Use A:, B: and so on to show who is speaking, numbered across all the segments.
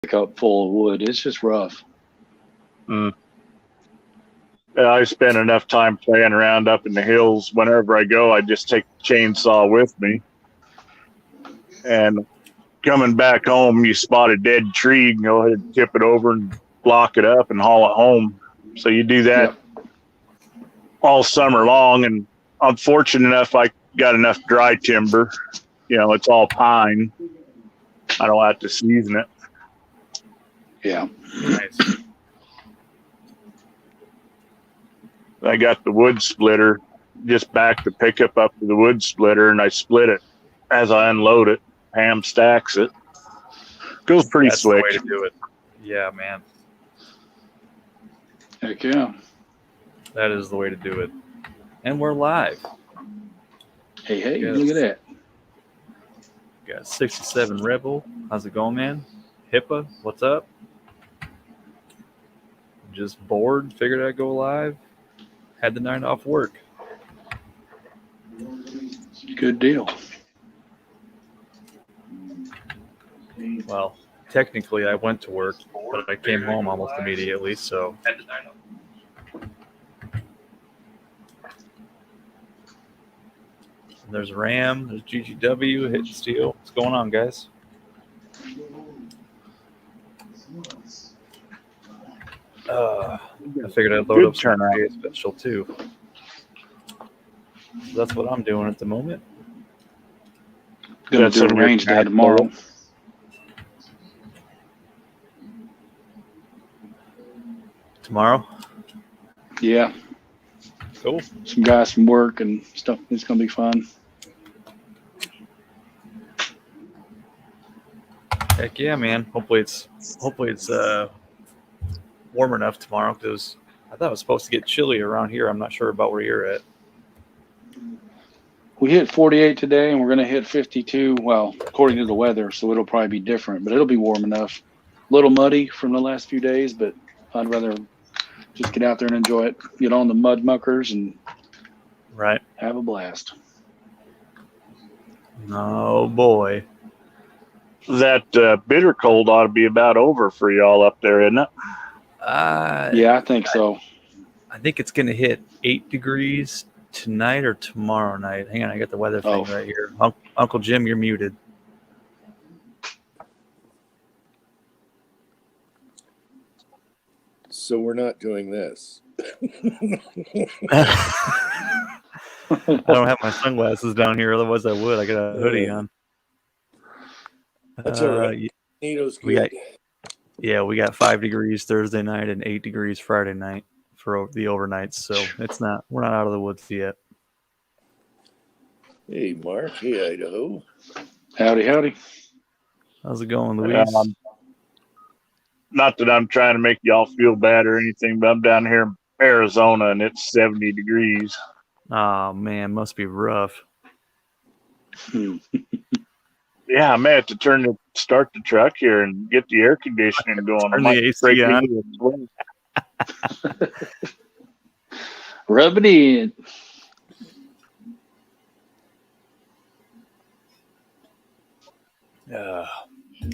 A: pickup full of wood. It's just rough.
B: Yeah, I spend enough time playing around up in the hills. Whenever I go, I just take the chainsaw with me. And coming back home, you spot a dead tree, you can go ahead and tip it over and block it up and haul it home. So you do that all summer long. And I'm fortunate enough I got enough dry timber. You know, it's all pine. I don't have to season it.
A: Yeah.
C: Nice.
B: I got the wood splitter, just back the pickup up to the wood splitter, and I split it as I unload it. Ham stacks it. Goes pretty
C: That's
B: slick.
C: the way to do it. Yeah, man.
A: Heck yeah.
C: That is the way to do it. And we're live.
A: Hey,
C: Yes.
A: look at that.
C: Got 67 Rebel. How's it going, man? HIPAA, what's up? Just bored. Figured I'd go live. Had the night off work.
A: Good deal.
C: Well, technically I went to work, but I came home almost immediately, so. There's Ram, there's GGW, Hit Steel. What's going on, guys? I figured I'd load
B: Good
C: up some
B: turnout.
C: PA special too. So that's what I'm doing at the moment.
A: Gonna
B: That's
A: do a
B: some good
A: range day
B: tack
A: tomorrow.
B: pole.
C: Tomorrow?
A: Yeah.
C: Cool.
A: Some guys from work and stuff. It's gonna be fun.
C: Heck yeah, man. Hopefully it's warm enough tomorrow because I thought it was supposed to get chilly around here. I'm not sure about where you're at.
A: We hit 48 today, and we're gonna hit 52. Well, according to the weather, so it'll probably be different, but it'll be warm enough. A little muddy from the last few days, but I'd rather just get out there and enjoy it. Get on the mud muckers and
C: Right.
A: have a blast.
C: Oh boy.
B: That bitter cold ought to be about over for y'all up there, isn't it?
A: Yeah, I think so.
C: I think it's gonna hit 8 degrees tonight or tomorrow night. Hang on, I got the weather thing right here. Uncle Jim, you're muted.
D: So we're not doing this.
C: I don't have my sunglasses down here, otherwise I would. I got a hoodie on.
D: That's all right. Nito's good.
C: We got 5 degrees Thursday night and 8 degrees Friday night for the overnights. So we're not out of the woods yet.
D: Hey, Mark. Hey, Idaho.
A: Howdy, howdy.
C: How's it going, Louise?
B: Not that I'm trying to make y'all feel bad or anything, but I'm down here in Arizona and it's 70 degrees.
C: Oh man, must be rough.
B: Yeah, I may have to start the truck here and get the air conditioning going.
C: Turn the AC on.
A: Rub it in.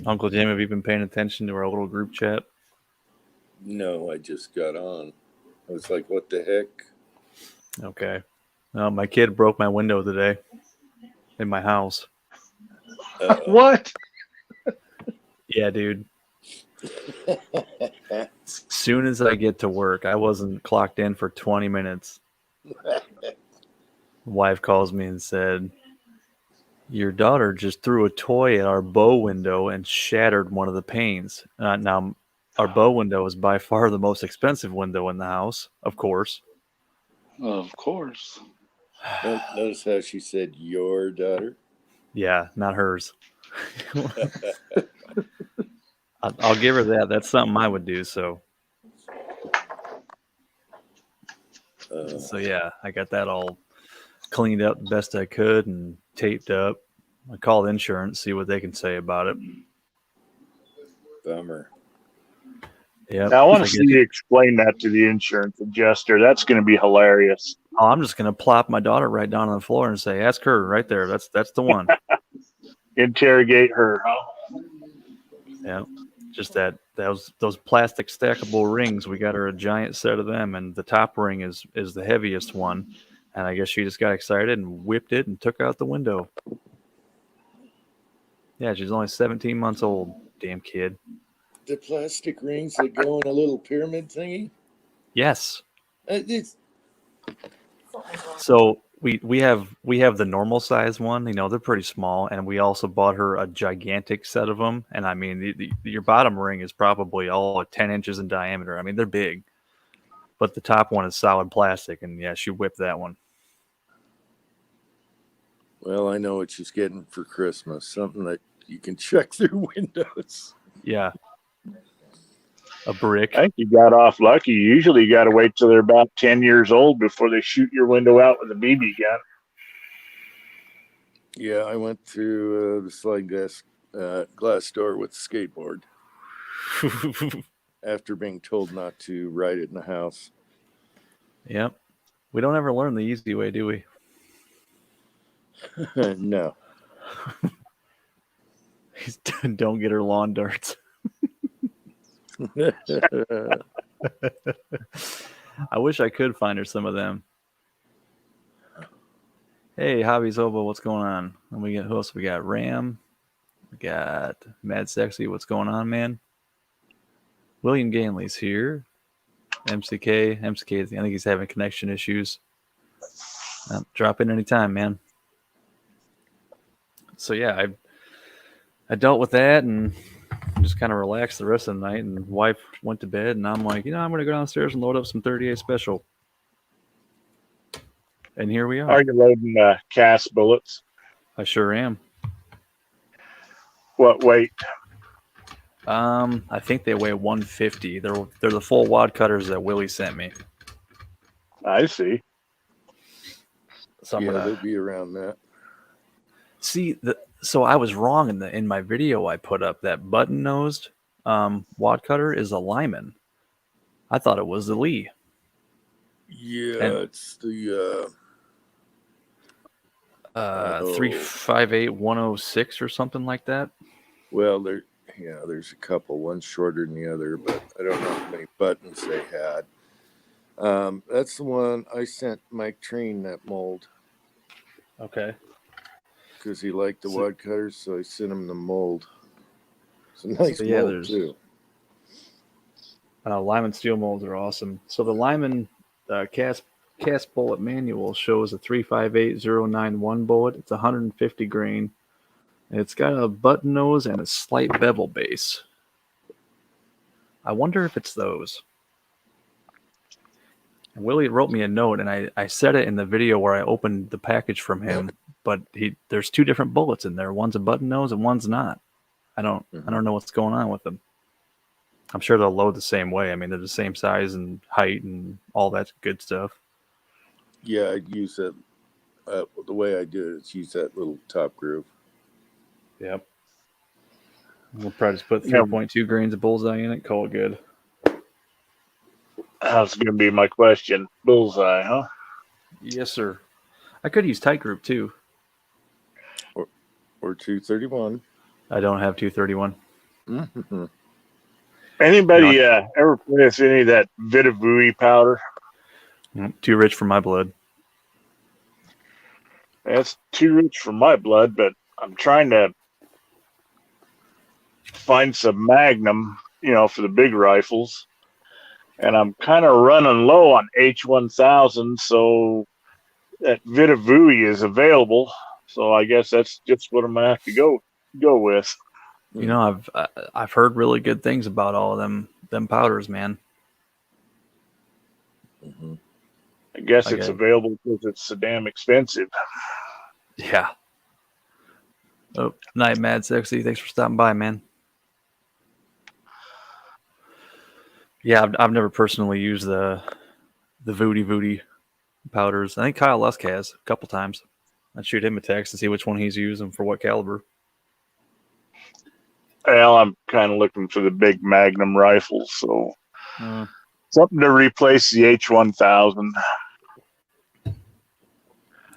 C: Uncle Jim, have you been paying attention to our little group chat?
D: No, I just got on. I was like, what the heck?
C: Okay. My kid broke my window today in my house.
A: What?
C: Yeah, dude. As soon as I get to work, I wasn't clocked in for 20 minutes. Wife calls me and said, your daughter just threw a toy at our bow window and shattered one of the panes. Now, our bow window is by far the most expensive window in the house, of course.
A: Of course.
D: Notice how she said your daughter?
C: Yeah, not hers. I'll give her that. That's something I would do. So yeah, I got that all cleaned up the best I could and taped up. I called insurance, see what they can say about it.
D: Bummer.
C: Yeah,
B: I want to see you explain that to the insurance adjuster. That's going to be hilarious.
C: Oh, I'm just going to plop my daughter right down on the floor and say, ask her right there. That's the one.
B: Interrogate her.
C: Yeah. Just those plastic stackable rings. We got her a giant set of them, and the top ring is the heaviest one. And I guess she just got excited and whipped it and took out the window. Yeah, she's only 17 months old. Damn kid.
D: The plastic rings that go in a little pyramid thingy.
C: Yes.
D: It's,
C: So we have the normal size one. You know, they're pretty small, and we also bought her a gigantic set of them. And I mean, your bottom ring is probably all 10 inches in diameter. I mean, they're big, but the top one is solid plastic, and yeah, she whipped that one.
D: well, I know what she's getting for Christmas. Something that you can check through windows.
C: Yeah, a brick.
B: I think you got off lucky. Usually you got to wait till they're about 10 years old before they shoot your window out with a BB gun.
D: Yeah, I went through the sliding glass door with a skateboard after being told not to ride it in the house.
C: Yep. We don't ever learn the easy way, do we?
D: No.
C: Don't get her lawn darts. I wish I could find her some of them. Hey, Hobbies Hobo, what's going on? And we got who else? We got Ram. We got Mad Sexy. What's going on, man? William Ganley's here. MCK. I think he's having connection issues. Drop in anytime, man. So yeah, I dealt with that and just kind of relaxed the rest of the night. And wife went to bed, and I'm like, I'm gonna go downstairs and load up some 38 Special. And here we are.
B: Are you loading cast bullets?
C: I sure am.
B: What weight?
C: I think they weigh 150. They're the full wad cutters that Willie sent me.
B: I see.
C: So
D: Yeah, they'll be around that.
C: See, so I was wrong in my video I put up. That button nosed wad cutter is a Lyman. I thought it was the Lee.
D: Yeah,
C: And-
D: it's the
C: 358 106 or something like that.
D: well, there's a couple. One's shorter than the other, but I don't know how many buttons they had. That's the one I sent Mike Treen that mold
C: Okay.
D: because he liked the
C: So-
D: wad cutters, so I sent him the mold. It's a nice
C: So, yeah,
D: mold
C: there's-
D: too.
C: Lyman steel molds are awesome. So the Lyman cast bullet manual shows a 358091 bullet. It's 150 grain. And it's got a button nose and a slight bevel base. I wonder if it's those. And Willie wrote me a note, and I said it in the video where I opened the package from him. But there's two different bullets in there. One's a button nose and one's not. I don't know what's going on with them. I'm sure they'll load the same way. I mean, they're the same size and height and all that good stuff.
D: Yeah, I'd use that. The way I do it is use that little top groove.
C: Yep. We'll probably just put
B: Yeah.
C: 3.2 grains of bullseye in it. Call it good.
B: That's going to be my question. Bullseye, huh?
C: Yes, sir. I could use tight group too.
D: Or 231.
C: I don't have 231.
D: Mm-hmm.
B: Anybody ever play with any of that Vitavui powder?
C: Too rich for my blood.
B: That's too rich for my blood, but I'm trying to find some Magnum, for the big rifles. And I'm kind of running low on H1000, so that Vitavui is available. So I guess that's just what I'm going to have to go with.
C: I've heard really good things about all of them powders, man.
D: Mm-hmm.
B: I guess
C: Okay.
B: it's available because it's so damn expensive.
C: Yeah. Oh, night, Mad Sexy. Thanks for stopping by, man. Yeah, I've never personally used the Voody powders. I think Kyle Lusk has a couple times. I'd shoot him a text to see which one he's using for what caliber.
B: Well, I'm kind of looking for the big Magnum rifles, so
C: Uh,
B: something to replace the H1000.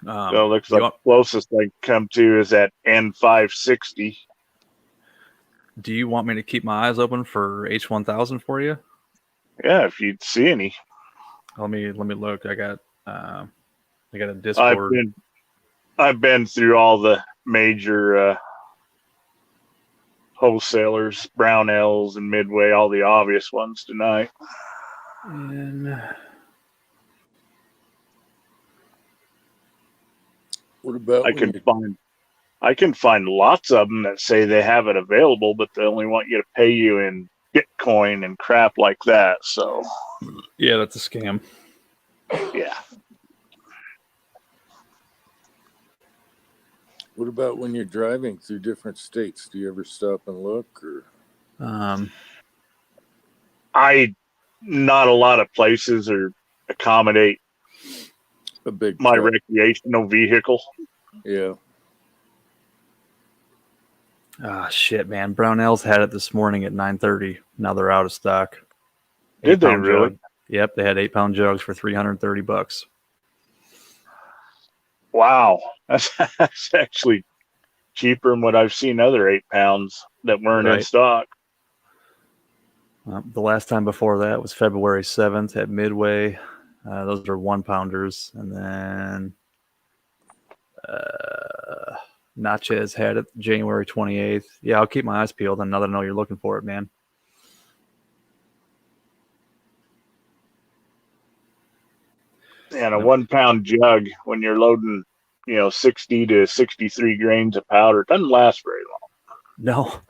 B: So it looks
C: you
B: like
C: want-
B: the closest I can come to is that N560.
C: Do you want me to keep my eyes open for H1000 for you?
B: Yeah, if you'd see any.
C: Let me look. I got a
B: I've
C: Discord.
B: been through all the major wholesalers, Brownells and Midway, all the obvious ones tonight.
C: And
D: What about
B: I can find lots of them that say they have it available, but they only want you to pay you in Bitcoin and crap like that. So
C: yeah, that's a scam.
B: yeah.
D: what about when you're driving through different states? Do you ever stop and look, or
B: Not a lot of places or accommodate
D: a big
B: my
D: truck?
B: recreational vehicle.
D: Yeah.
C: Shit, man. Brownells had it this morning at 9:30. Now they're out of stock.
B: Did they
C: 8-pound
B: really?
C: jug. Yep, they had 8-pound jugs for $330.
B: Wow. That's actually cheaper than what I've seen other 8-pounds that weren't in
C: Right.
B: stock.
C: The last time before that was February 7th at Midway. Those are 1-pounders. And then Natchez had it January 28th. Yeah, I'll keep my eyes peeled. And now that I know you're looking for it, man.
B: And a 1-pound jug when you're loading, 60 to 63 grains of powder doesn't last very long.
C: No.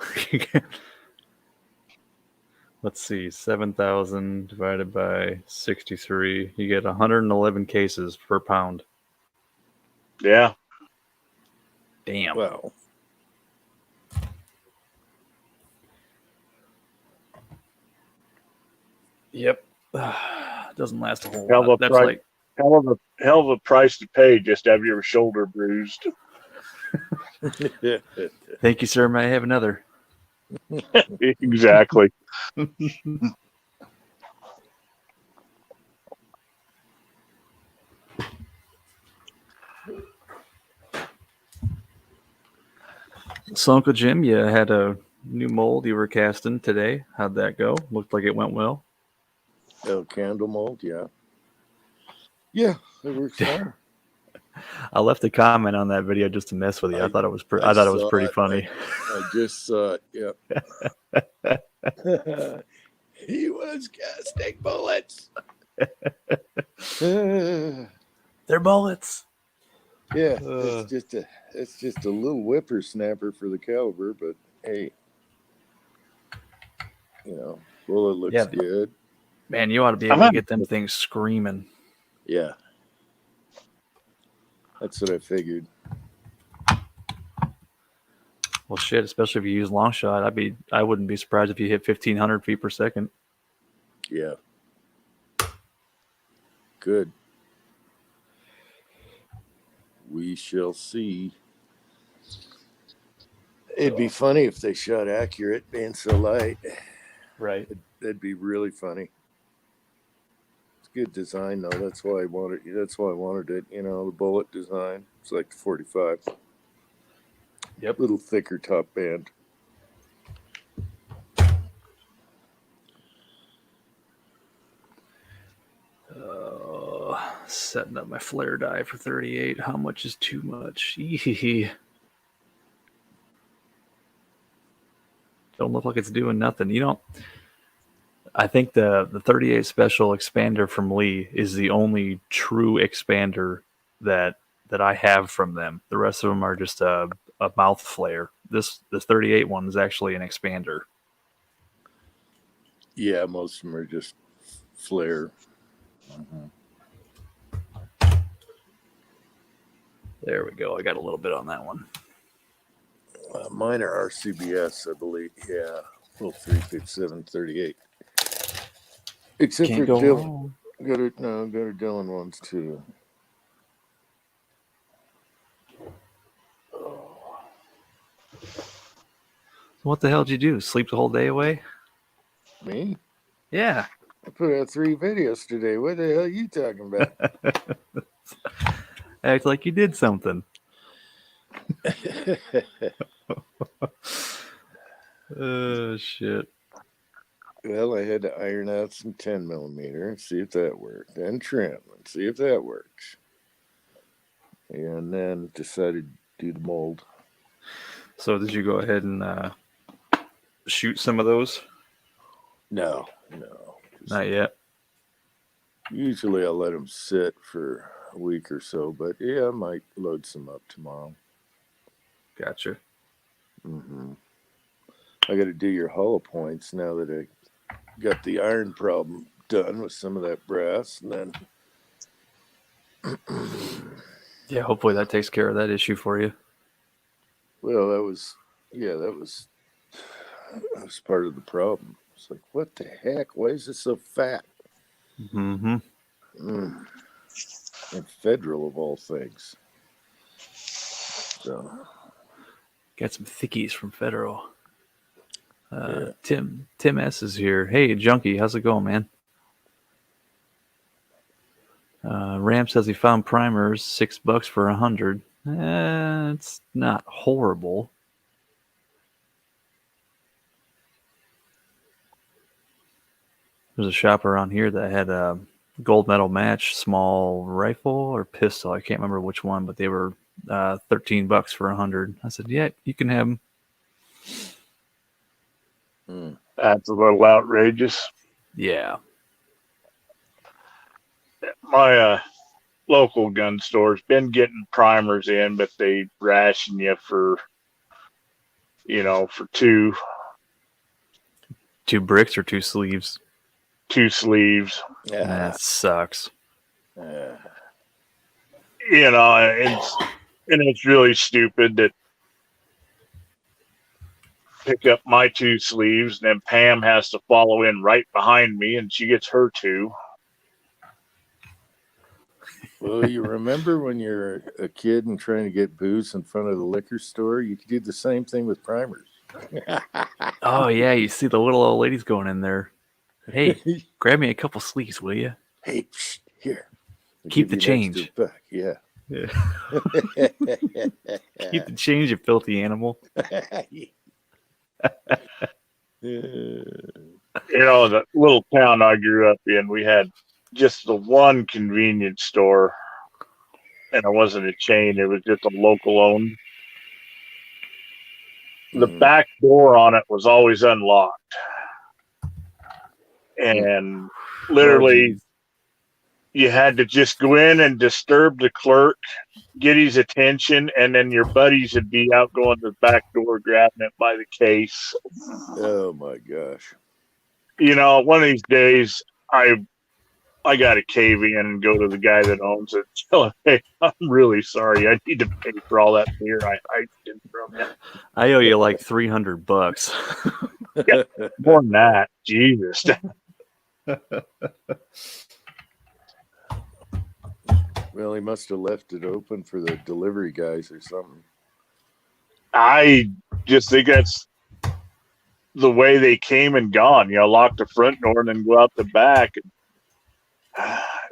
C: Let's see. 7,000 divided by 63. You get 111 cases per pound.
B: Yeah.
C: Damn.
D: Wow.
C: Yep. Doesn't last a whole
B: Hell of
C: lot.
B: a
C: That's
B: price.
C: like,
B: Hell of a price to pay just to have your shoulder bruised.
C: thank you, sir. May I have another?
B: Exactly.
C: So, Uncle Jim, you had a new mold you were casting today. How'd that go? Looked like it went well.
D: Oh, candle mold, yeah. Yeah, it works fine.
C: I left a comment on that video just to mess with you. I thought it was pretty
D: saw it.
C: funny.
D: I just saw it, yep. He was casting bullets.
C: They're bullets.
D: Yeah, it's just a little whippersnapper for the caliber, but hey, bullet looks
C: Yeah.
D: good.
C: Man, you ought to be able to get them things screaming.
D: Yeah, that's what I figured.
C: Well, shit, especially if you use long shot, I wouldn't be surprised if you hit 1,500 feet per second.
D: Yeah, good. We shall see. It'd be funny if they shot accurate, being so light.
C: Right.
D: That'd be really funny. It's good design, though. That's why I wanted it. The bullet design. It's like the 45.
C: Yep.
D: Little thicker top band.
C: Setting up my flare die for 38. How much is too much? Don't look like it's doing nothing. I think the 38 special expander from Lee is the only true expander that I have from them. The rest of them are just a mouth flare. This 38 one is actually an expander.
D: Yeah, most of them are just flare. Mm-hmm.
C: There we go. I got a little bit on that one.
D: Mine are RCBS, I believe. Yeah, little 357 38. Except
C: Can't
D: for
C: go
D: Dylan.
C: wrong.
D: Got her Dylan ones too.
C: What the hell did you do? Sleep the whole day away?
D: Me?
C: Yeah.
D: I put out 3 videos today. What the hell are you talking about?
C: Act like you did something. Oh shit.
D: Well, I had to iron out some 10 millimeter and see if that worked, and trim and see if that works. And then decided to do the mold.
C: So did you go ahead and shoot some of those?
D: No.
C: Not yet.
D: Usually I'll let them sit for a week or so, but yeah, I might load some up tomorrow.
C: Gotcha.
D: I got to do your hollow points now that I got the iron problem done with some of that brass, and then
C: Yeah, hopefully that takes care of that issue for you.
D: well, that was part of the problem. It's like, what the heck? Why is it so fat?
C: Mm-hmm.
D: And Federal of all things. So
C: Got some thickies from Federal.
D: Yeah.
C: Tim S is here. Hey, Junkie, how's it going, man? Ram says he found primers, $6 for 100. It's not horrible. There's a shop around here that had a gold medal match small rifle or pistol. I can't remember which one, but they were $13 for 100. I said, yeah, you can have them.
B: That's a little outrageous.
C: Yeah.
B: My local gun store's been getting primers in, but they ration you for two
C: Bricks or 2 sleeves.
B: 2 sleeves.
D: yeah.
C: That sucks.
B: It's really stupid that pick up my 2 sleeves, and then Pam has to follow in right behind me, and she gets her 2.
D: Well, you remember when you're a kid and trying to get booze in front of the liquor store? You could do the same thing with primers.
C: Oh, yeah, you see the little old ladies going in there. Hey, grab me a couple sleeves, will you?
D: Hey, here. I'll
C: Keep
D: give
C: the
D: you an
C: change.
D: extra $1. Yeah.
C: Keep the change, you filthy animal.
B: The little town I grew up in, we had just the one convenience store, and it wasn't a chain, it was just a local owned. The back door on it was always unlocked. And literally, you had to just go in and disturb the clerk, get his attention, and then your buddies would be out going to the back door grabbing it by the case.
D: Oh my gosh.
B: One of these days, I got to cave in and go to the guy that owns it. Tell him, hey, I'm really sorry. I need to pay for all that beer I did from you.
C: I owe you like $300.
B: More than that, Jesus.
D: Well, he must have left it open for the delivery guys or something.
B: I just think that's the way they came and gone. Lock the front door and then go out the back.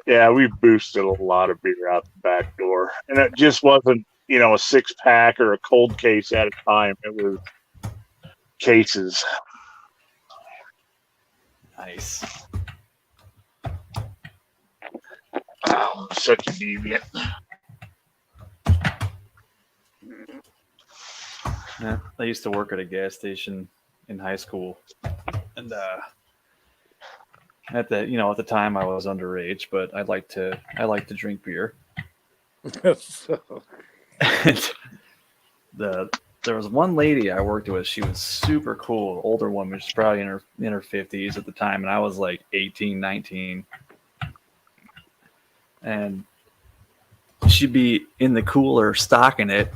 B: Yeah, we boosted a lot of beer out the back door. And it just wasn't, a 6-pack or a cold case at a time. It was cases.
C: Nice.
B: Oh, such a deviant.
C: Yeah, I used to work at a gas station in high school, and at the time I was underage, but I like to drink beer. And there was one lady I worked with. She was super cool, older woman. She's probably in her 50s at the time, and I was like 18, 19. And she'd be in the cooler stocking it,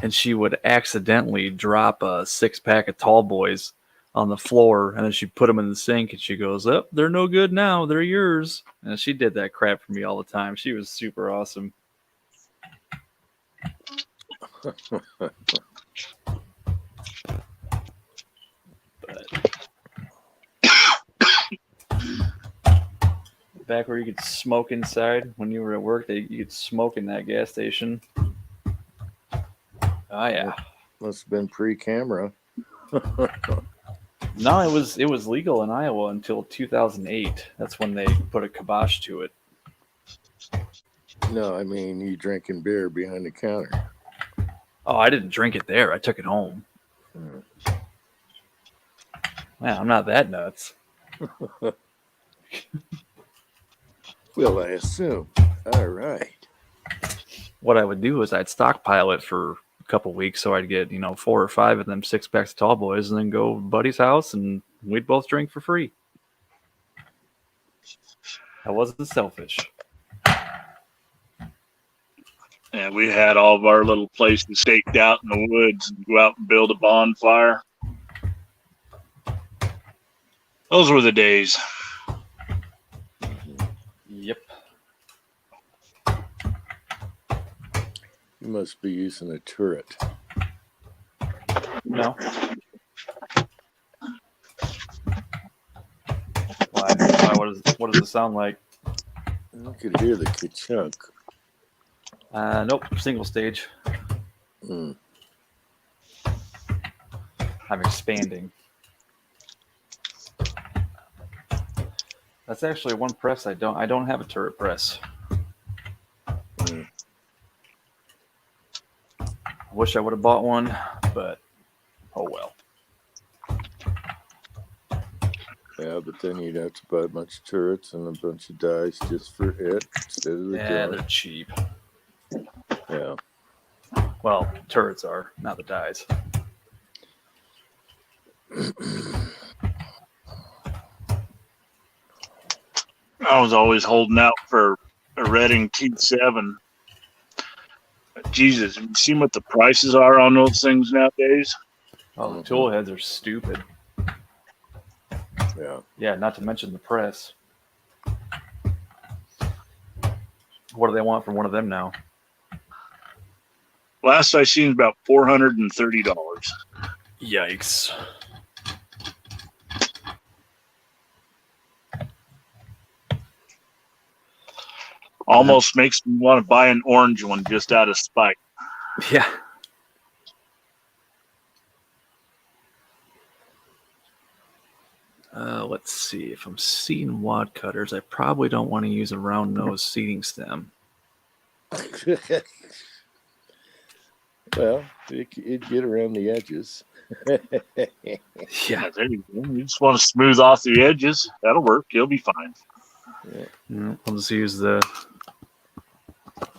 C: and she would accidentally drop a 6-pack of Tall Boys on the floor, and then she put them in the sink, and she goes, "Oh, they're no good now. They're yours." And she did that crap for me all the time. She was super awesome. Back where you could smoke inside when you were at work, you could smoke in that gas station. Oh, yeah.
D: Must have been pre-camera.
C: No, it was legal in Iowa until 2008. That's when they put a kibosh to it.
D: No, I mean you drinking beer behind the counter.
C: Oh, I didn't drink it there. I took it home.
D: Hmm.
C: Man, I'm not that nuts.
D: Well, I assume. All right.
C: What I would do is I'd stockpile it for a couple weeks, so I'd get 4 or 5 of them 6-packs of Tall Boys, and then go to buddy's house, and we'd both drink for free. I wasn't selfish.
B: And we had all of our little places staked out in the woods and go out and build a bonfire. Those were the days.
C: Yep.
D: You must be using a turret.
C: No. Why? What does it sound like?
D: I could hear the ka-chunk.
C: Nope. Single stage.
D: Hmm.
C: I'm expanding. That's actually one press I don't have a turret press.
D: Hmm.
C: I wish I would have bought one, but oh well.
D: Yeah, but then you'd have to buy a bunch of turrets and a bunch of dice just for it instead of the
C: Yeah,
D: gun.
C: they're cheap.
D: Yeah.
C: Well, turrets are, not the dies.
B: I was always holding out for a Redding T7. Jesus, have you seen what the prices are on those things nowadays?
C: Oh, the tool heads are stupid.
D: Yeah.
C: Yeah, not to mention the press. What do they want from one of them now?
B: Last I seen is about $430.
C: Yikes.
B: Almost makes me want to buy an orange one just out of spite.
C: Yeah. Let's see. If I'm seeding wad cutters, I probably don't want to use a round nose seeding stem.
D: Well, it'd get around the edges.
C: Yeah.
B: There you go. You just want to smooth off the edges. That'll work. You'll be fine.
C: I'll just use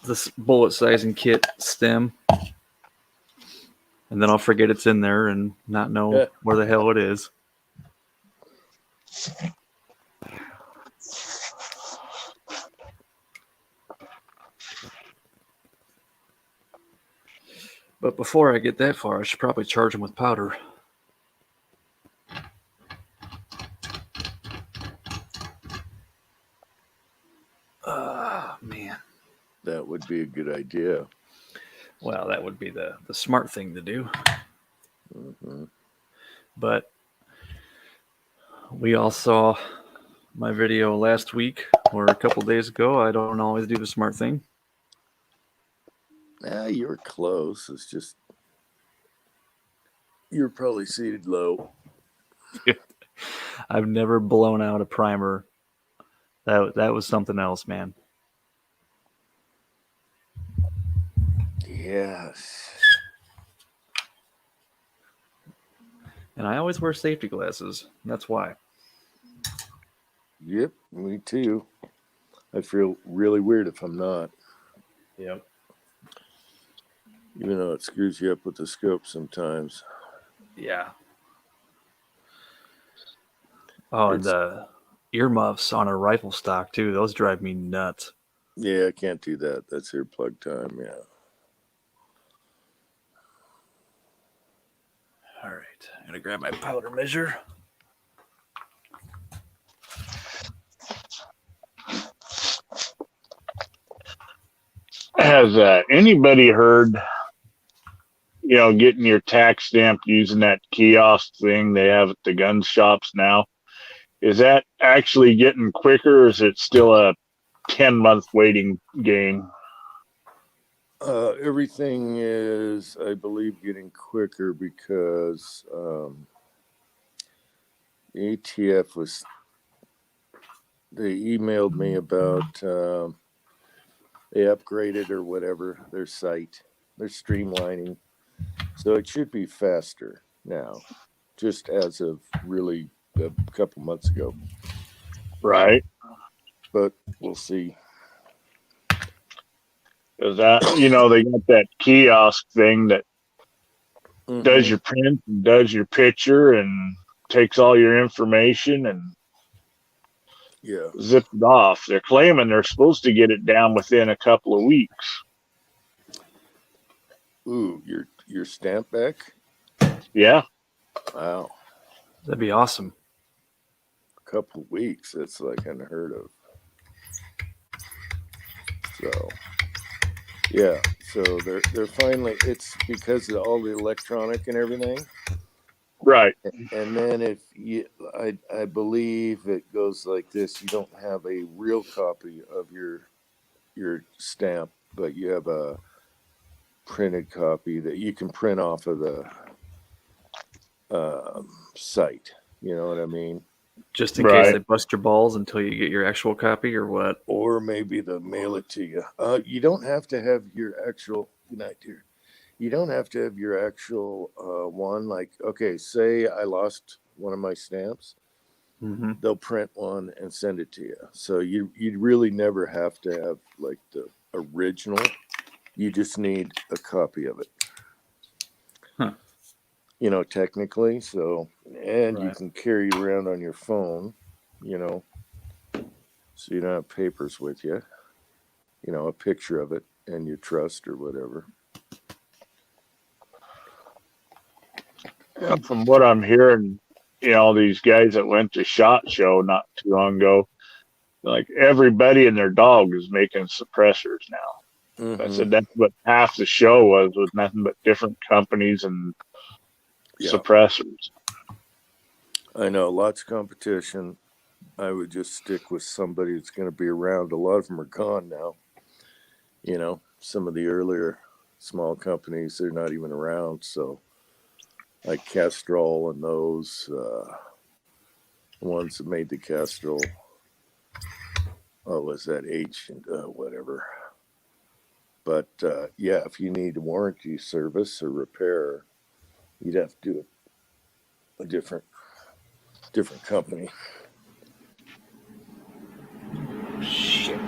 C: this bullet sizing kit stem, and then I'll forget it's in there and not know where the hell it is. But before I get that far, I should probably charge them with powder. Man.
D: That would be a good idea.
C: Well, that would be the smart thing to do.
D: Mm-hmm.
C: But we all saw my video last week or a couple days ago. I don't always do the smart thing.
D: You were close. It's just you're probably seated low.
C: I've never blown out a primer. That was something else, man.
D: Yes.
C: And I always wear safety glasses. That's why.
D: Yep, me too. I feel really weird if I'm not.
C: Yep.
D: Even though it screws you up with the scope sometimes.
C: Yeah. Oh, and the earmuffs on a rifle stock too. Those drive me nuts.
D: Yeah, I can't do that. That's earplug time, yeah.
C: All right. I'm going to grab my powder measure.
B: Has anybody heard, getting your tax stamp using that kiosk thing they have at the gun shops now? Is that actually getting quicker, or is it still a 10-month waiting game?
D: Everything is, I believe, getting quicker because The ATF was. They emailed me about they upgraded or whatever their site. They're streamlining, so it should be faster now. Just as of really a couple months ago,
B: Right.
D: but we'll see.
B: Because they got that kiosk thing that does your print and does your picture and takes all your information and
D: Yeah.
B: zips it off. They're claiming they're supposed to get it down within a couple of weeks.
D: Ooh, your stamp back?
B: Yeah.
D: Wow.
C: That'd be awesome.
D: A couple of weeks. That's like unheard of. So yeah. So they're finally. It's because of all the electronic and everything.
B: Right.
D: And then if you, I believe it goes like this: you don't have a real copy of your stamp, but you have a printed copy that you can print off of the site. You know what I mean?
C: Just in
B: Right.
C: case they bust your balls until you get your actual copy, or what?
D: Or maybe they'll mail it to you. You don't have to have your actual. Good night, dear. You don't have to have your actual one. Like, okay, say I lost one of my stamps.
C: Mm-hmm.
D: They'll print one and send it to you. So you'd really never have to have like the original. You just need a copy of it.
C: Huh.
D: Technically. So, and you
C: Right.
D: can carry it around on your phone, so you don't have papers with you, a picture of it and your trust or whatever.
B: Yeah, from what I'm hearing, these guys that went to SHOT Show not too long ago, like everybody and their dog is making suppressors now. I said that's what half the show was nothing but different companies and suppressors.
D: I know, lots of competition. I would just stick with somebody that's going to be around. A lot of them are gone now. Some of the earlier small companies, they're not even around. So, like Castrol and those ones that made the Castrol. Oh, was that H and whatever? But if you need warranty service or repair, you'd have to do a different company.
C: Shit.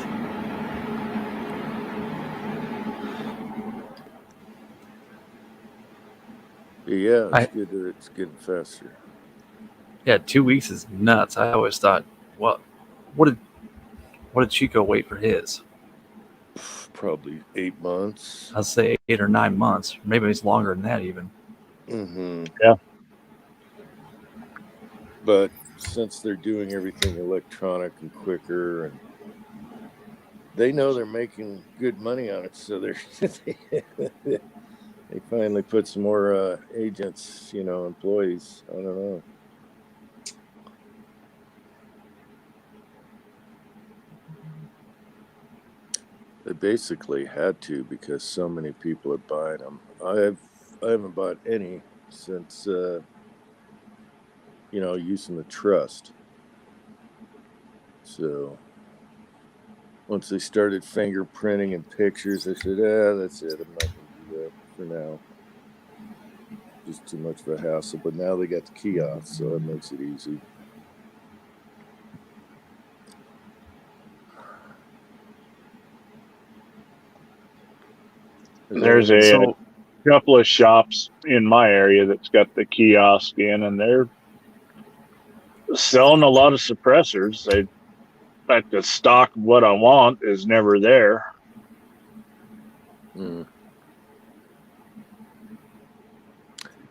D: Yeah, it's good that it's getting faster.
C: Yeah, 2 weeks is nuts. I always thought, what did Chico wait for his?
D: Probably 8 months.
C: I'll say 8 or 9 months. Maybe it's longer than that even.
B: Yeah.
D: But since they're doing everything electronic and quicker, and they know they're making good money on it, so they finally put some more agents, employees. I don't know. They basically had to because so many people are buying them. I haven't bought any since using the trust. So once they started fingerprinting and pictures, I said, that's it. I'm not going to do that for now. Just too much of a hassle. But now they got the kiosk, so that makes it easy.
B: There's a couple of shops in my area that's got the kiosk in, and they're selling a lot of suppressors. Like the stock of what I want is never there.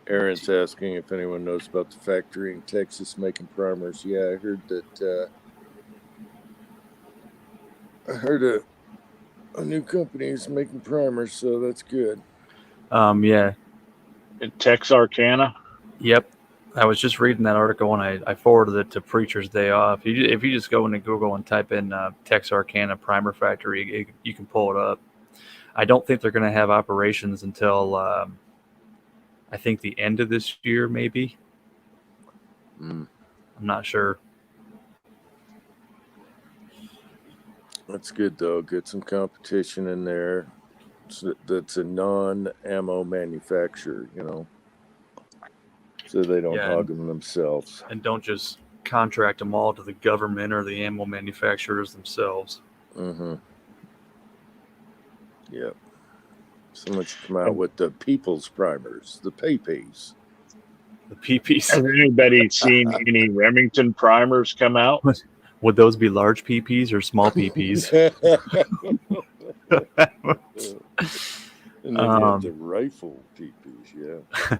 D: Aaron's asking if anyone knows about the factory in Texas making primers. Yeah, I heard that. I heard a new company is making primers, so that's good.
C: Yeah.
B: In Texarkana.
C: Yep. I was just reading that article and I forwarded it to Preacher's Day Off. If you just go into Google and type in Texarkana Primer Factory, you can pull it up. I don't think they're going to have operations until I think the end of this year, maybe. I'm not sure.
D: That's good though. Get some competition in there. That's a non-ammo manufacturer, so they don't
C: Yeah,
D: hog them themselves.
C: And don't just contract them all to the government or the ammo manufacturers themselves.
D: Mm-hmm. Yep. Someone should come out with the people's primers, the PayPays.
C: The PPs.
B: Has anybody seen any Remington primers come out?
C: Would those be large PPs or small PPs?
D: And then you have the rifle PPs, yeah.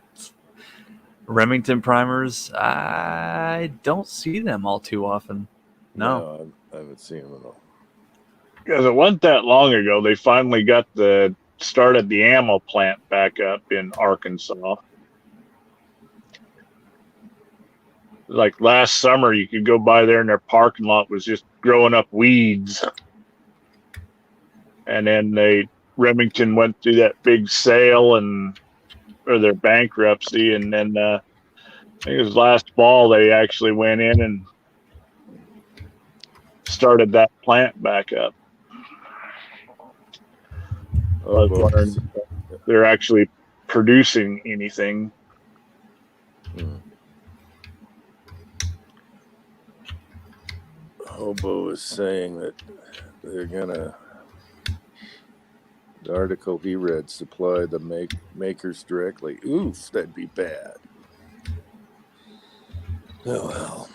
C: Remington primers, I don't see them all too often. No.
D: I haven't seen them at all.
B: Because it wasn't that long ago, they finally started the ammo plant back up in Arkansas. Like last summer, you could go by there and their parking lot was just growing up weeds. And then Remington went through that big sale or their bankruptcy. And then I think it was last fall, they actually went in and started that plant back up. I was wondering if they're actually producing anything.
D: Hobo is saying that they're gonna. The article he read supply the makers directly. Oof, that'd be bad. Oh well.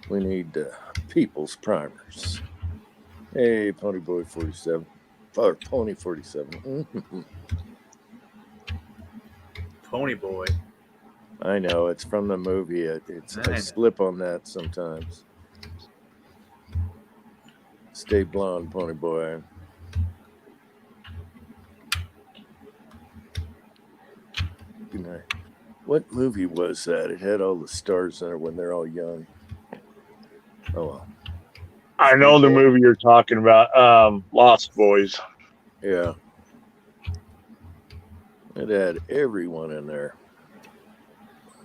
D: We need people's primers. Hey, Ponyboy 47. Or Pony 47.
C: Pony Boy.
D: I know, it's from the movie. I slip on that sometimes. Stay blonde, Pony Boy. Good night. What movie was that? It had all the stars in it when they're all young. Oh well.
B: I know the movie you're talking about, Lost Boys.
D: Yeah. It had everyone in there.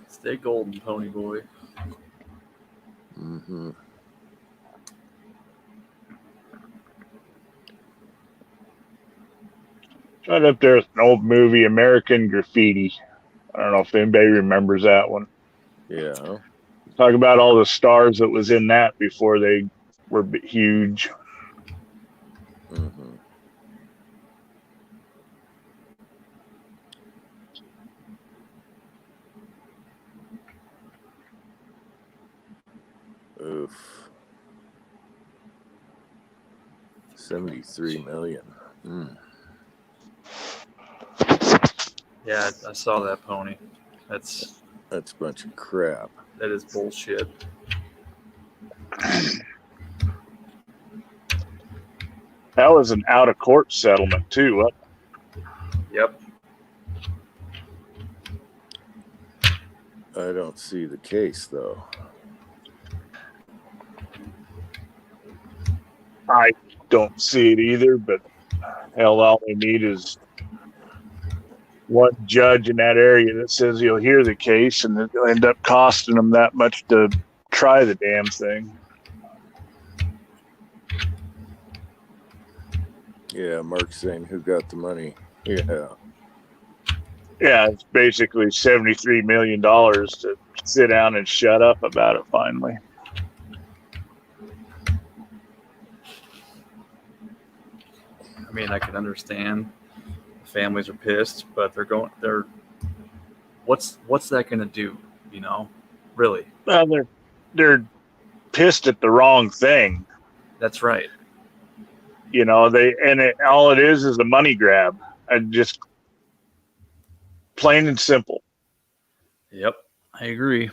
C: Stay golden, Pony Boy.
D: Mm-hmm.
B: Right up there with an old movie, American Graffiti. I don't know if anybody remembers that one.
D: Yeah.
B: Talk about all the stars that was in that before they were huge.
D: Mm-hmm. Oof. 73 million.
C: Yeah, I saw that, Pony. That's
D: a bunch of crap.
C: That is bullshit.
B: That was an out-of-court settlement, too.
C: Yep.
D: I don't see the case, though.
B: I don't see it either, but hell, all they need is one judge in that area that says he'll hear the case, and it'll end up costing them that much to try the damn thing.
D: Yeah, Mark's saying who got the money. Yeah.
B: Yeah, it's basically $73 million to sit down and shut up about it finally.
C: I mean, I can understand families are pissed, but what's that going to do, really?
B: Well, they're pissed at the wrong thing.
C: That's right.
B: All it is a money grab, and just plain and simple.
C: Yep, I agree.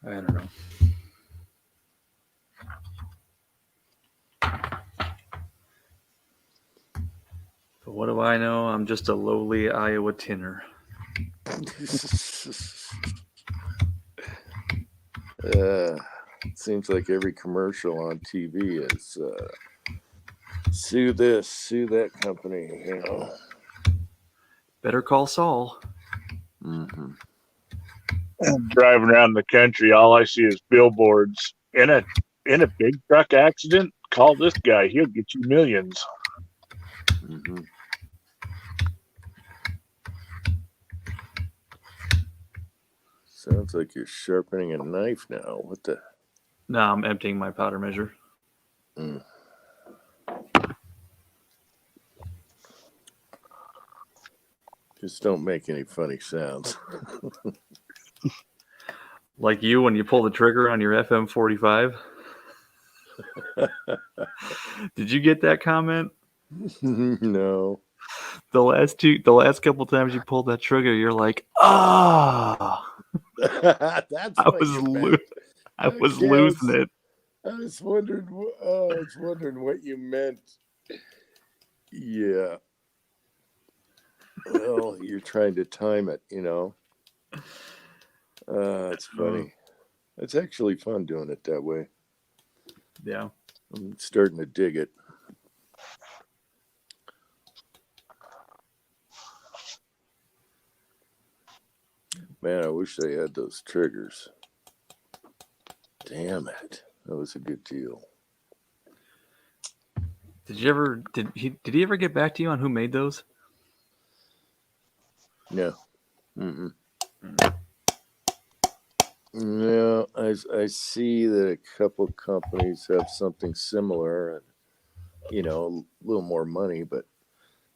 C: I don't know. But what do I know? I'm just a lowly Iowa tinner.
D: Seems like every commercial on TV is sue this, sue that company,
C: Better call Saul.
D: Mm-hmm.
B: Driving around the country, all I see is billboards. In a big truck accident, call this guy. He'll get you millions.
D: Mm-hmm. Sounds like you're sharpening a knife now. What the?
C: No, I'm emptying my powder measure.
D: Mm. Just don't make any funny sounds.
C: Like you when you pull the trigger on your FM45. Did you get that comment?
D: No.
C: The last couple times you pulled that trigger, you're like, ah.
D: That's
C: I
D: what
C: was
D: you meant.
C: I was
D: Okay,
C: losing it.
D: I was wondering. Oh, I was wondering what you meant. Yeah. Well, you're trying to time it, you know. It's funny. It's actually fun doing it that way.
C: Yeah.
D: I'm starting to dig it. Man, I wish they had those triggers. Damn it. That was a good deal.
C: Did he ever get back to you on who made those?
D: No. Mm-mm. No, I see that a couple companies have something similar and, you know, a little more money, but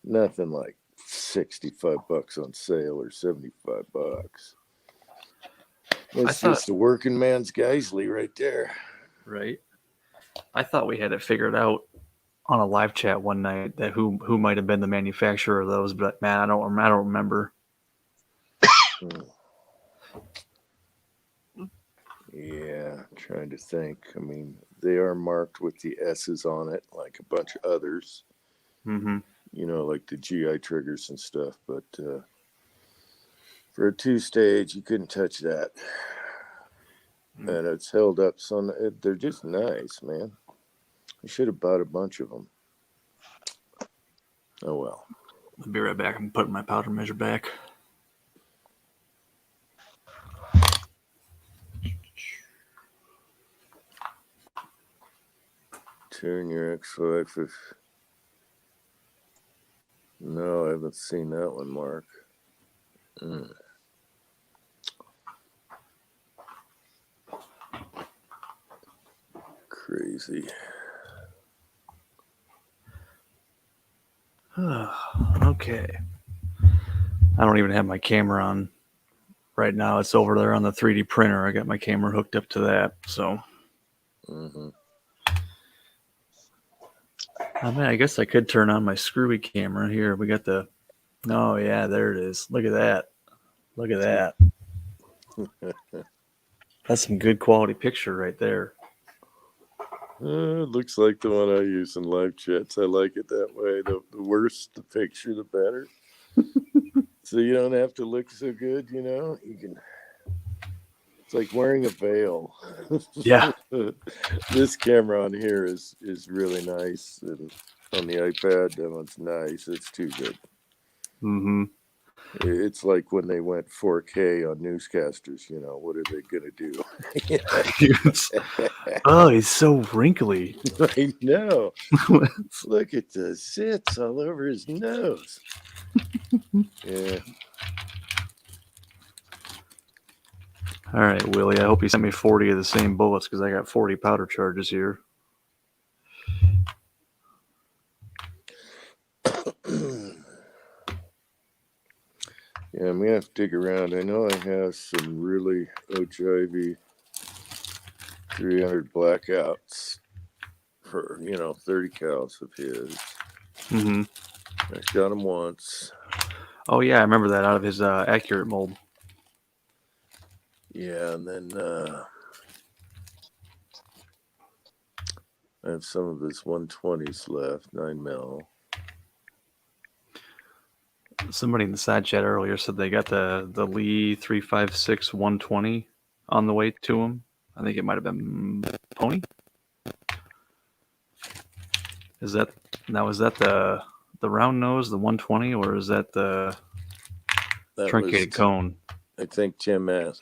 D: nothing like $65 on sale or $75. That's just a working man's Geisley right there.
C: Right. I thought we had it figured out on a live chat one night that who might have been the manufacturer of those, but man, I don't remember.
D: Yeah, trying to think. I mean, they are marked with the S's on it, like a bunch of others.
C: Mm-hmm.
D: You know, like the GI triggers and stuff. But for a 2-stage, you couldn't touch that. And it's held up. So they're just nice, man. I should have bought a bunch of them. Oh, well.
C: I'll be right back. I'm putting my powder measure back.
D: Turn your ex-wife if... No, I haven't seen that one, Mark. Crazy.
C: Okay. I don't even have my camera on right now. It's over there on the 3D printer. I got my camera hooked up to that. So,
D: Mm-hmm.
C: I mean, I guess I could turn on my screwy camera here. We got the. Oh yeah, there it is. Look at that. Look at that. That's some good quality picture right there.
D: It looks like the one I use in live chats. I like it that way. The worse the picture, the better. So you don't have to look so good, you know? You can. It's like wearing a veil.
C: Yeah.
D: This camera on here is really nice. And on the iPad, that one's nice. It's too good.
C: Mm-hmm.
D: It's like when they went 4K on newscasters, you know, what are they going to do?
C: Oh, he's so wrinkly.
D: I know. Look at the zits all over his nose. Yeah.
C: All right, Willie, I hope you sent me 40 of the same bullets because I got 40 powder charges here.
D: Yeah, I'm gonna have to dig around. I know I have some really OGIV 300 blackouts for 30 cals of his.
C: Mm-hmm.
D: I shot him once.
C: Oh yeah, I remember that out of his accurate mold.
D: Yeah, and then I have some of his 120s left, 9mm.
C: Somebody in the side chat earlier said they got the Lee 356 120 on the way to him. I think it might have been Pony. Is that the round nose, the 120, or is that the
D: That
C: Truncated
D: was,
C: cone.
D: I think Tim S.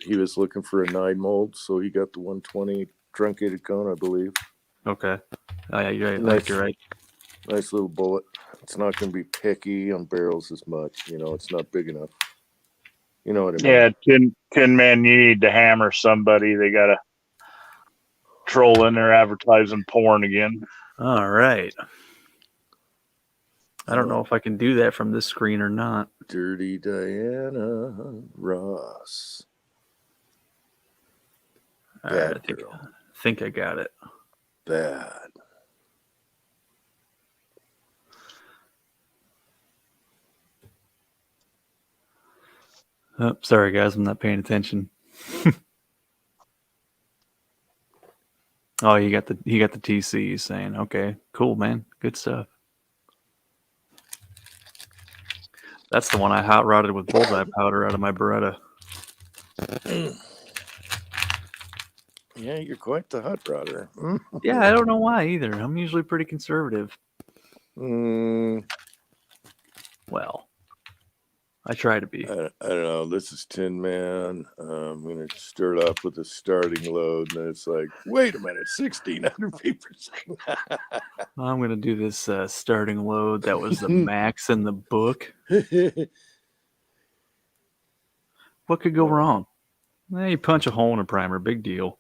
D: He was looking for a 9 mold, so he got the 120 truncated cone, I believe.
C: Okay. Oh yeah, you're right. I
D: Nice.
C: think you're right.
D: Nice little bullet. It's not going to be picky on barrels as much. You know, it's not big enough. You know what I mean?
B: Yeah, Tin Man, you need to hammer somebody. They got a troll in there advertising porn again.
C: All right. I don't know if I can do that from this screen or not.
D: Dirty Diana Ross.
C: All
D: Bad
C: right,
D: girl.
C: I think I got it.
D: Bad.
C: Oh, sorry guys, I'm not paying attention. Oh, he got the TC. He's saying, okay, cool, man, good stuff. That's the one I hot rodded with bullseye powder out of my Beretta.
D: Yeah, you're quite the hot rodder.
C: Yeah, I don't know why either. I'm usually pretty conservative. Well, I try to be.
D: I don't know. This is Tin Man. I'm going to start off with a starting load, and it's like, wait a minute, 1,600 ppm.
C: I'm gonna do this starting load. That was the max in the book. What could go wrong? You punch a hole in a primer, big deal.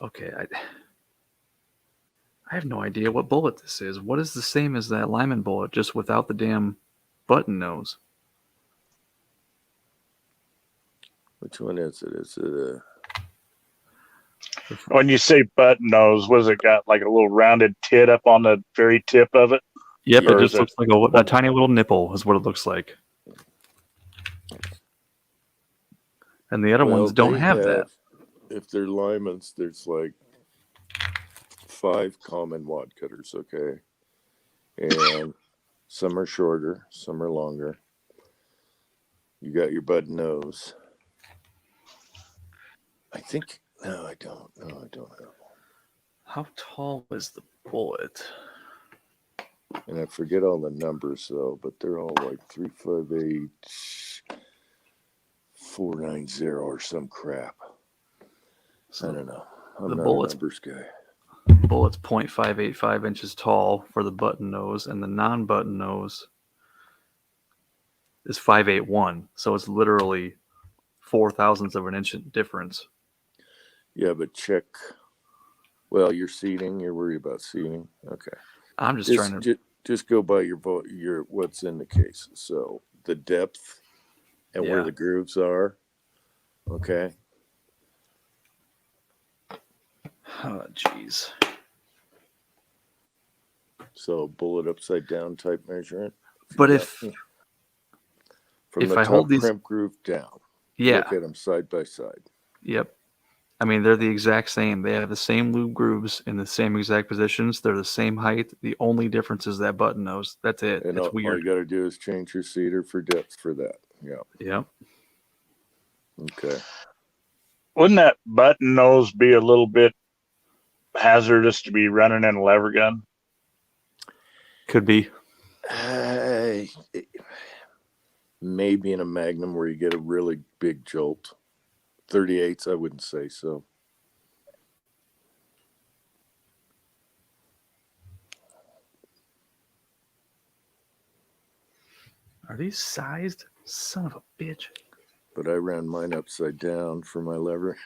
C: Okay, I have no idea what bullet this is. What is the same as that Lyman bullet, just without the damn button nose?
D: Which one is it? Is it
B: When you say button nose, was it got like a little rounded tit up on the very tip of it?
C: Yep,
B: Or
C: it
B: is
C: just looks like a tiny little nipple is what it looks like. And the other ones don't
D: they
C: have that.
D: If they're Lymans, there's like 5 common wad cutters, okay? And some are shorter, some are longer. You got your button nose. I think, no, I don't. No, I don't have one.
C: How tall was the bullet?
D: And I forget all the numbers though, but they're all like 358, 490 or some crap.
C: So
D: I don't know. I'm
C: the
D: not
C: bullets-
D: a numbers guy.
C: Bullet's 0.585 inches tall for the button nose, and the non-button nose is 581. So it's literally 4 thousandths of an inch difference.
D: Yeah, but check. Well, you're seating. You're worried about seating. Okay.
C: I'm just trying to.
D: Just go by your what's in the case. So the depth and where
C: Yeah.
D: the grooves are. Okay.
C: Oh, jeez.
D: So bullet upside down type measurement.
C: But
D: Yeah.
C: if
D: From
C: if
D: the
C: I
D: top
C: hold these-
D: crimp groove down,
C: yeah,
D: look at them side by side.
C: yep. I mean, they're the exact same. They have the same loop grooves in the same exact positions. They're the same height. The only difference is that button nose. That's it.
D: And
C: It's
D: all
C: weird.
D: you got to do is change your seater for depth for that. Yeah.
C: Yep.
D: Okay.
B: Wouldn't that button nose be a little bit hazardous to be running in a lever gun?
C: Could be.
D: Maybe in a Magnum where you get a really big jolt. 38s, I wouldn't say so.
C: Are these sized? Son of a bitch.
D: But I ran mine upside down for my lever.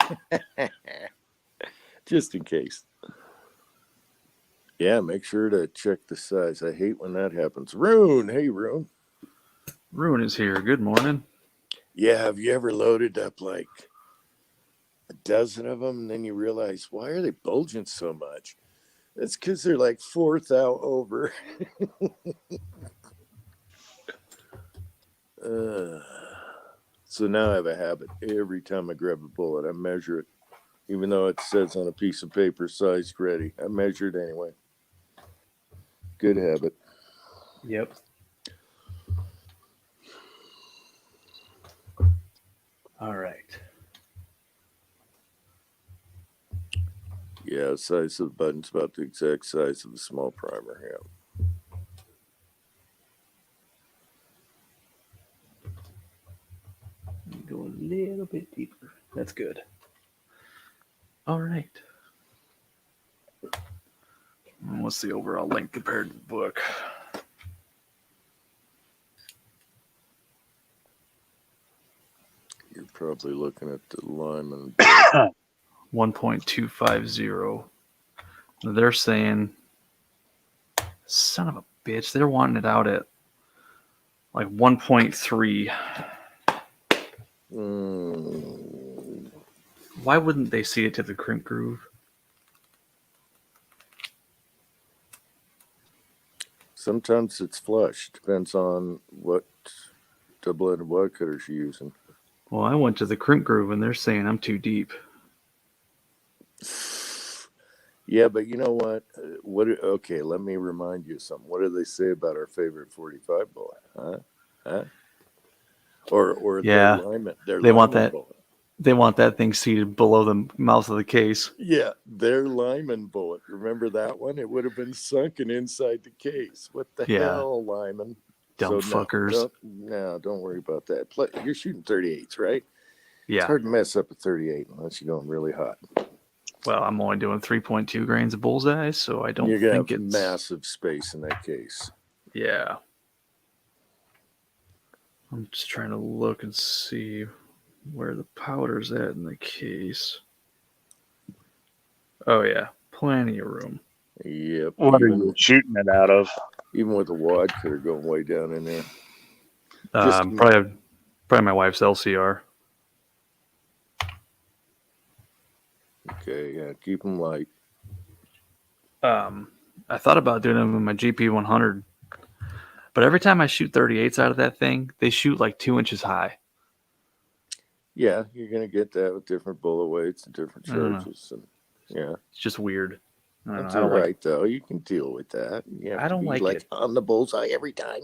D: Just in case. Yeah, make sure to check the size. I hate when that happens. Rune, hey Rune.
C: Ruin is here. Good morning.
D: Yeah, have you ever loaded up like a dozen of them and then you realize, why are they bulging so much? It's because they're like 4th thou over. So now I have a habit. Every time I grab a bullet, I measure it. Even though it says on a piece of paper, sized ready. I measure it anyway. Good habit.
C: Yep. All right.
D: Yeah, size of the button's about the exact size of the small primer. Yeah.
C: Go a little bit deeper. That's good. All right. What's the overall length compared to the book?
D: You're probably looking at the Lyman.
C: 1.250. They're saying, son of a bitch, they're wanting it out at like 1.3. Why wouldn't they see it to the crimp groove?
D: Sometimes it's flush. Depends on what double-ended wide cutters you're using.
C: Well, I went to the crimp groove and they're saying I'm too deep.
D: Yeah, but you know what? Okay, let me remind you of something. What do they say about our favorite 45 bullet? Huh? Or
C: Yeah,
D: their Lyman, their
C: they want
D: Lyman
C: that.
D: bullet.
C: They want that thing seated below the mouth of the case.
D: Yeah, their Lyman bullet. Remember that one? It would have been sunken inside the case. What the
C: Yeah.
D: hell, Lyman?
C: Dumb fuckers.
D: Don't worry about that. You're shooting 38s, right?
C: Yeah.
D: It's hard to mess up a 38 unless you're going really hot.
C: Well, I'm only doing 3.2 grains of bullseye, so I don't
D: You're gonna
C: think
D: have
C: it's
D: massive space in that case.
C: Yeah. I'm just trying to look and see where the powder's at in the case. Oh yeah, plenty of room.
D: Yep.
B: What are you shooting it out of?
D: Even with a wad cutter going way down in there.
C: Probably my wife's LCR.
D: Okay, yeah, keep them light.
C: I thought about doing them with my GP 100, but every time I shoot 38s out of that thing, they shoot like 2 inches high.
D: Yeah, you're gonna get that with different bullet weights and different charges, and yeah,
C: It's just weird.
D: that's all right though. You can deal with that. You have
C: I
D: to
C: don't
D: be
C: like it.
D: on the bullseye every time.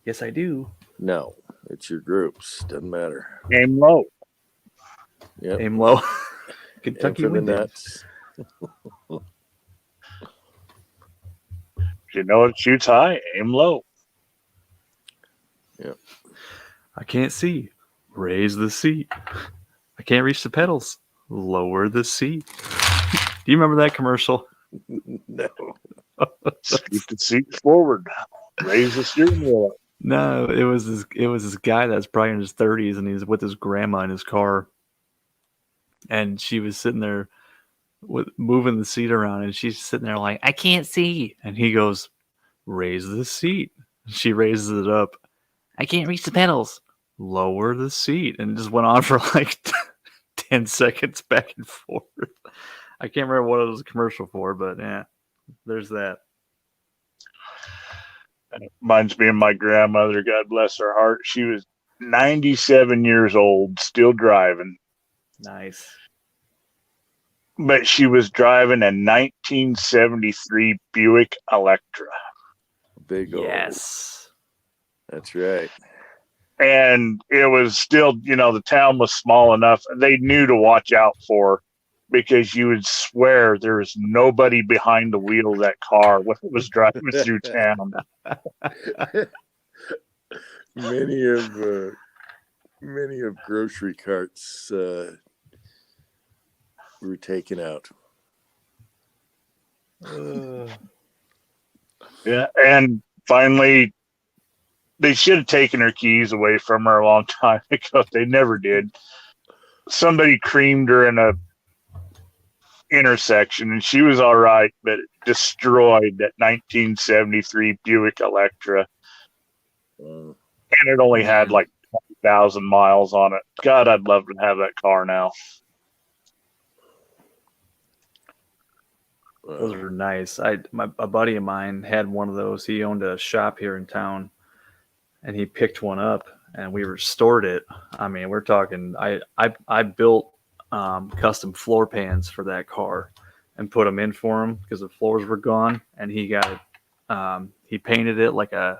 C: Yes, I do.
D: No, it's your groups. Doesn't matter.
B: Aim low.
D: Yep.
C: Aim low.
D: Aim
C: Kentucky
D: for the
C: wind.
D: nuts.
B: If you know it shoots high, aim low.
D: Yep.
C: I can't see. Raise the seat. I can't reach the pedals. Lower the seat. Do you remember that commercial?
D: No.
B: Scoot the seat forward. Raise the steering wheel up.
C: No, it was this guy that's probably in his 30s and he's with his grandma in his car. And she was sitting there moving the seat around and she's sitting there like, I can't see. And he goes, raise the seat. She raises it up. I can't reach the pedals. Lower the seat. And it just went on for like 10 seconds back and forth. I can't remember what it was a commercial for, but yeah, there's that.
B: And it reminds me of my grandmother, God bless her heart. She was 97 years old, still driving.
C: Nice.
B: But she was driving a 1973 Buick Electra.
D: Big old.
C: Yes.
D: That's right.
B: And it was still, the town was small enough. They knew to watch out for her because you would swear there was nobody behind the wheel of that car when it was driving through town.
D: Many of grocery carts were taken out.
B: Yeah, and finally, they should have taken her keys away from her a long time ago. They never did. Somebody creamed her in a intersection, and she was all right, but destroyed that 1973 Buick Electra. And it only had like 20,000 miles on it. God, I'd love to have that car now.
C: Those are nice. A buddy of mine had one of those. He owned a shop here in town, and he picked one up, and we restored it. I mean, we're talking. I built custom floor pans for that car, and put them in for him because the floors were gone, and he got it. He painted it like a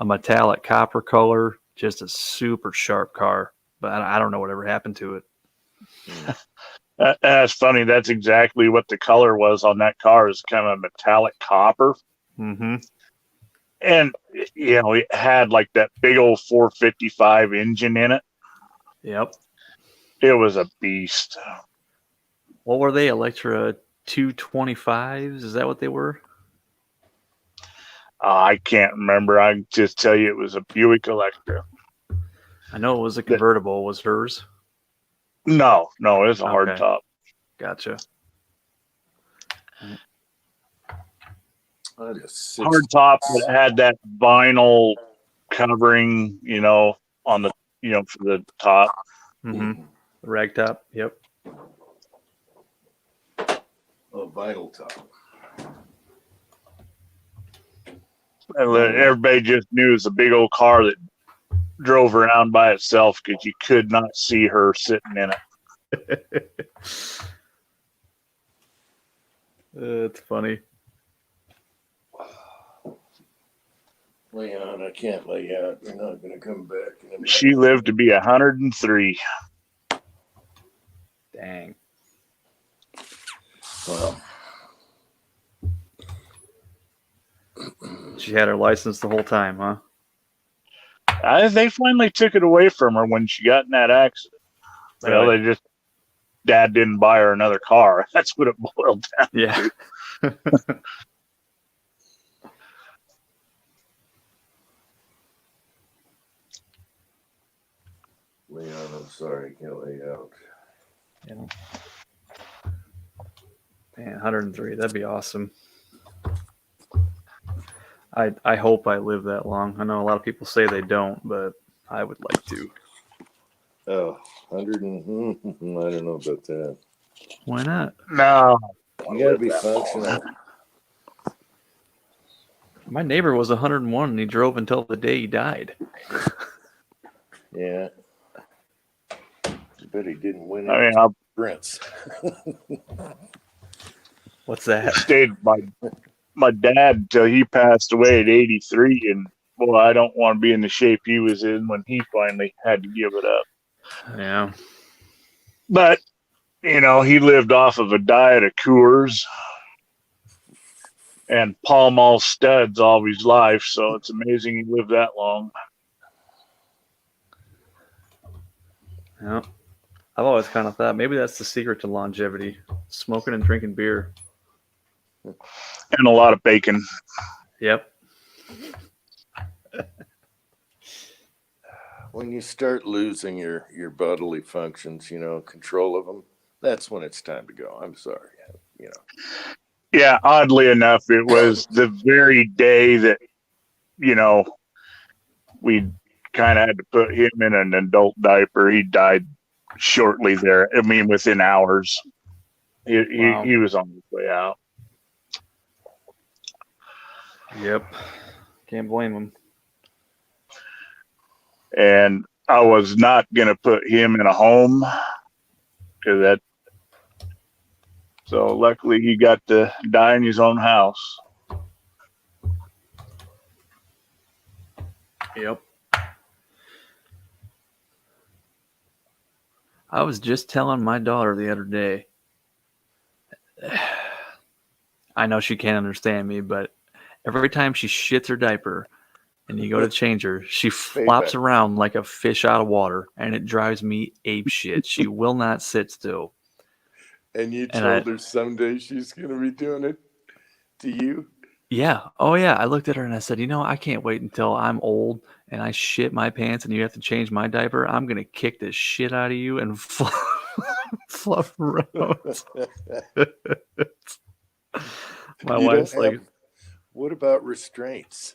C: metallic copper color, just a super sharp car. But I don't know whatever happened to it.
B: That's funny. That's exactly what the color was on that car. Is kind of metallic copper.
C: Mm-hmm.
B: And, you know, it had like that big old 455 engine in it.
C: Yep.
B: It was a beast.
C: What were they? Electra 225s? Is that what they were?
B: I can't remember. I can just tell you it was a Buick Electra.
C: I know it was a convertible. Was hers?
B: No, it was a
C: Okay.
B: hardtop.
C: Gotcha.
B: Hardtop that had that vinyl covering, you know, on the, you know, for the top.
C: Mm-hmm. Rag top. Yep.
D: Oh, vinyl top.
B: And everybody just knew it was a big old car that drove around by itself because you could not see her sitting in it.
C: It's funny.
D: Leon, I can't lay out. You're not going to come back.
B: She lived to be 103.
C: Dang.
D: Well,
C: She had her license the whole time, huh?
B: They finally took it away from her when she got in that accident. Well,
C: Really?
B: they just, Dad didn't buy her another car. That's what it boiled down.
C: Yeah.
D: Leon, I'm sorry. I can't lay out.
C: Yeah. Man, 103. That'd be awesome. I hope I live that long. I know a lot of people say they don't, but I would like to.
D: Oh, 100 and, I don't know about that.
C: Why not?
B: No.
D: You got to be functional.
C: My neighbor was 101 and he drove until the day he died.
D: Yeah. I bet he didn't win
B: I
D: any
B: mean, I
D: sprints.
C: What's that?
B: stayed my dad until he passed away at 83. And, boy, I don't want to be in the shape he was in when he finally had to give it up.
C: Yeah.
B: But, you know, he lived off of a diet of Coors and Pall Mall studs all his life. So it's amazing he lived that long.
C: Yeah. I've always kind of thought maybe that's the secret to longevity: smoking and drinking beer.
B: And a lot of bacon.
C: Yep.
D: When you start losing your bodily functions, you know, control of them, that's when it's time to go. I'm sorry. You know.
B: Yeah, oddly enough, it was the very day that, you know, we kind of had to put him in an adult diaper. He died shortly there. I mean, within hours.
C: Wow.
B: He was on his way out.
C: Yep. Can't blame him.
B: And I was not going to put him in a home because that. So luckily he got to die in his own house.
C: Yep. I was just telling my daughter the other day. I know she can't understand me, but every time she shits her diaper and you go to change her, she flops around like a fish out of water, and it drives me ape shit. She will not sit still.
D: And you told her someday she's going to be doing it to you?
C: Yeah. Oh, yeah. I looked at her and I said, you know, I can't wait until I'm old and I shit my pants and you have to change my diaper. I'm going to kick the shit out of you and fluff around. My wife's like,
D: what about restraints?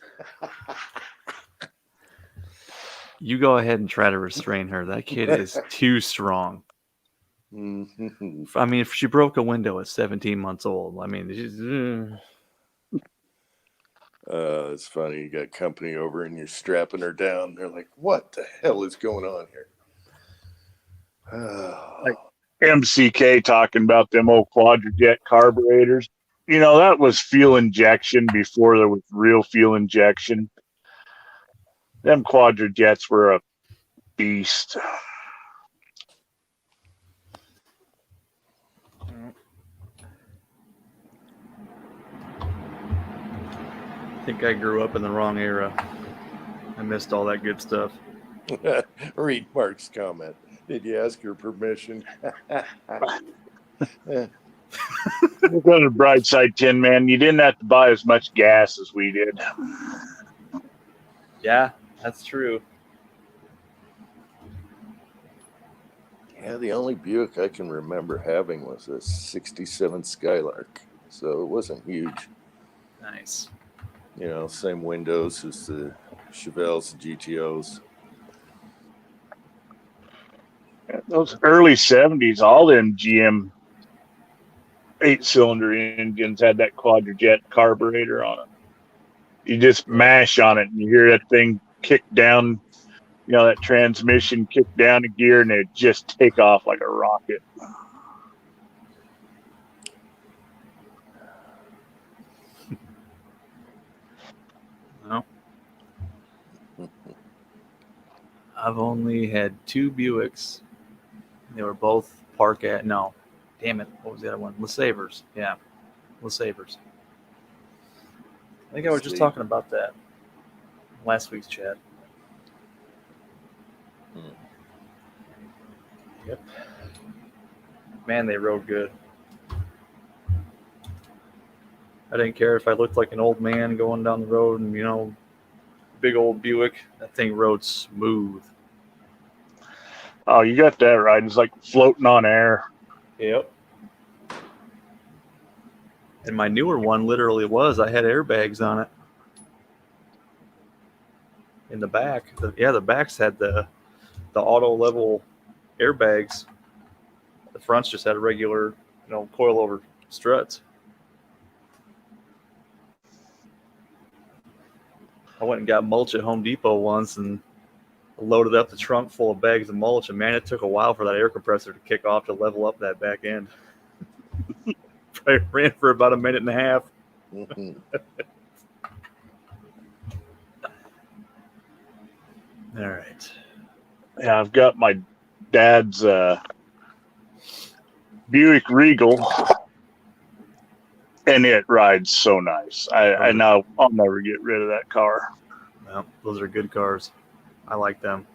C: you go ahead and try to restrain her. That kid is too strong. I mean, if she broke a window at 17 months old, I mean, she's...
D: It's funny. You got company over and you're strapping her down. They're like, what the hell is going on here?
B: Like MCK talking about them old Quadrajet carburetors. You know, that was fuel injection before there was real fuel injection. Them Quadrajets were a beast.
C: I think I grew up in the wrong era. I missed all that good stuff.
D: Read Mark's comment. Did you ask her permission?
B: Look on the bright side, Tin Man. You didn't have to buy as much gas as we did.
C: Yeah, that's true.
D: Yeah, the only Buick I can remember having was a 67 Skylark. So it wasn't huge.
C: Nice.
D: You know, same windows as the Chevelles, GTOs.
B: Those early 70s, all them GM 8-cylinder engines had that quadrajet carburetor on it. You just mash on it and you hear that thing kick down, you know, that transmission kick down a gear and it just take off like a rocket.
C: No. I've only had 2 Buicks. They were both no. Damn it. What was the other one? LeSavers. Yeah. LeSavers. I think I was just talking about that last week's chat. Yep. Man, they rode good. I didn't care if I looked like an old man going down the road and, you know, big old Buick. That thing rode smooth.
B: Oh, you got that right. It's like floating on air.
C: Yep. And my newer one literally was. I had airbags on it. In the back. The backs had the auto level airbags. The fronts just had a regular, you know, coil over struts. I went and got mulch at Home Depot once and loaded up the trunk full of bags of mulch, and man, it took a while for that air compressor to kick off to level up that back end. I ran for about a minute and a half. All right.
B: Yeah, I've got my dad's Buick Regal, and it rides so nice. I know I'll never get rid of that car.
C: Well, those are good cars. I like them.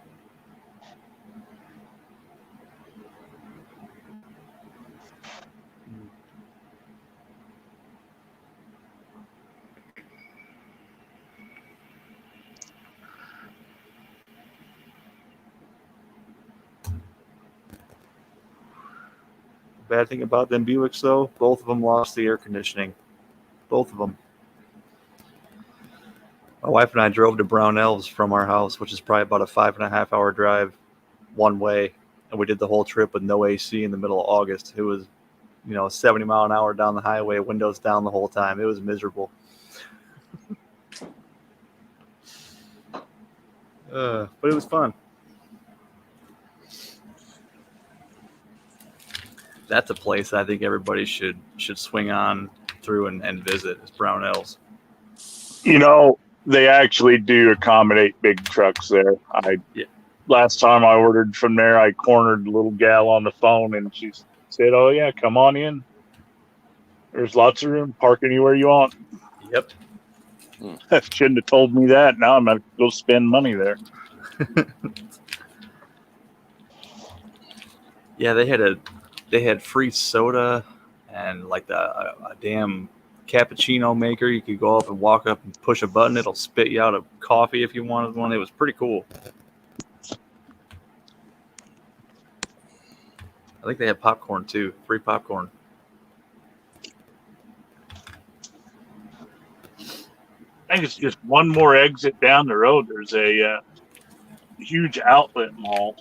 C: Bad thing about them Buicks, though, both of them lost the air conditioning. Both of them. My wife and I drove to Brownells from our house, which is probably about a 5.5 hour drive one way. And we did the whole trip with no AC in the middle of August. It was, you know, 70 mile an hour down the highway, windows down the whole time. It was miserable. But it was fun. That's a place I think everybody should swing on through and visit, is Brownells.
B: You know, they actually do accommodate big trucks there. Last time I ordered from there, I cornered a little gal on the phone, and she said, "Oh yeah, come on in. There's lots of room. Park anywhere you want."
C: Yep.
B: Shouldn't have told me that. Now I'm gonna go spend money there.
C: Yeah, they had free soda and like a damn cappuccino maker. You could go up and walk up and push a button. It'll spit you out a coffee if you wanted one. It was pretty cool. I think they had popcorn too. Free popcorn.
B: I think it's just one more exit down the road. There's a huge outlet mall.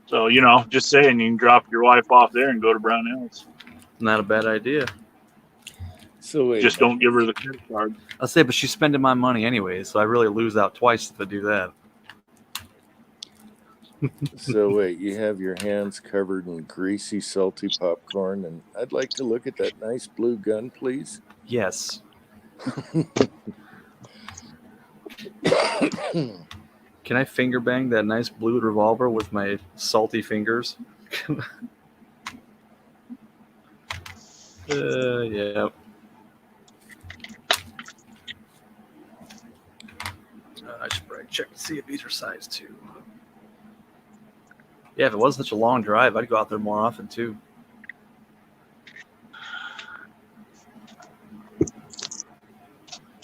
B: So, you know, just saying, you can drop your wife off there and go to Brownells.
C: Not a bad idea.
D: So wait,
B: Just don't give her the credit card.
C: I'll say, but she's spending my money anyway, so I really lose out twice if I do that.
D: So wait, you have your hands covered in greasy, salty popcorn, and I'd like to look at that nice blue gun, please.
C: Yes. Can I finger bang that nice blue revolver with my salty fingers? Yeah. I should probably check to see if these are size 2. Yeah, if it wasn't such a long drive, I'd go out there more often too.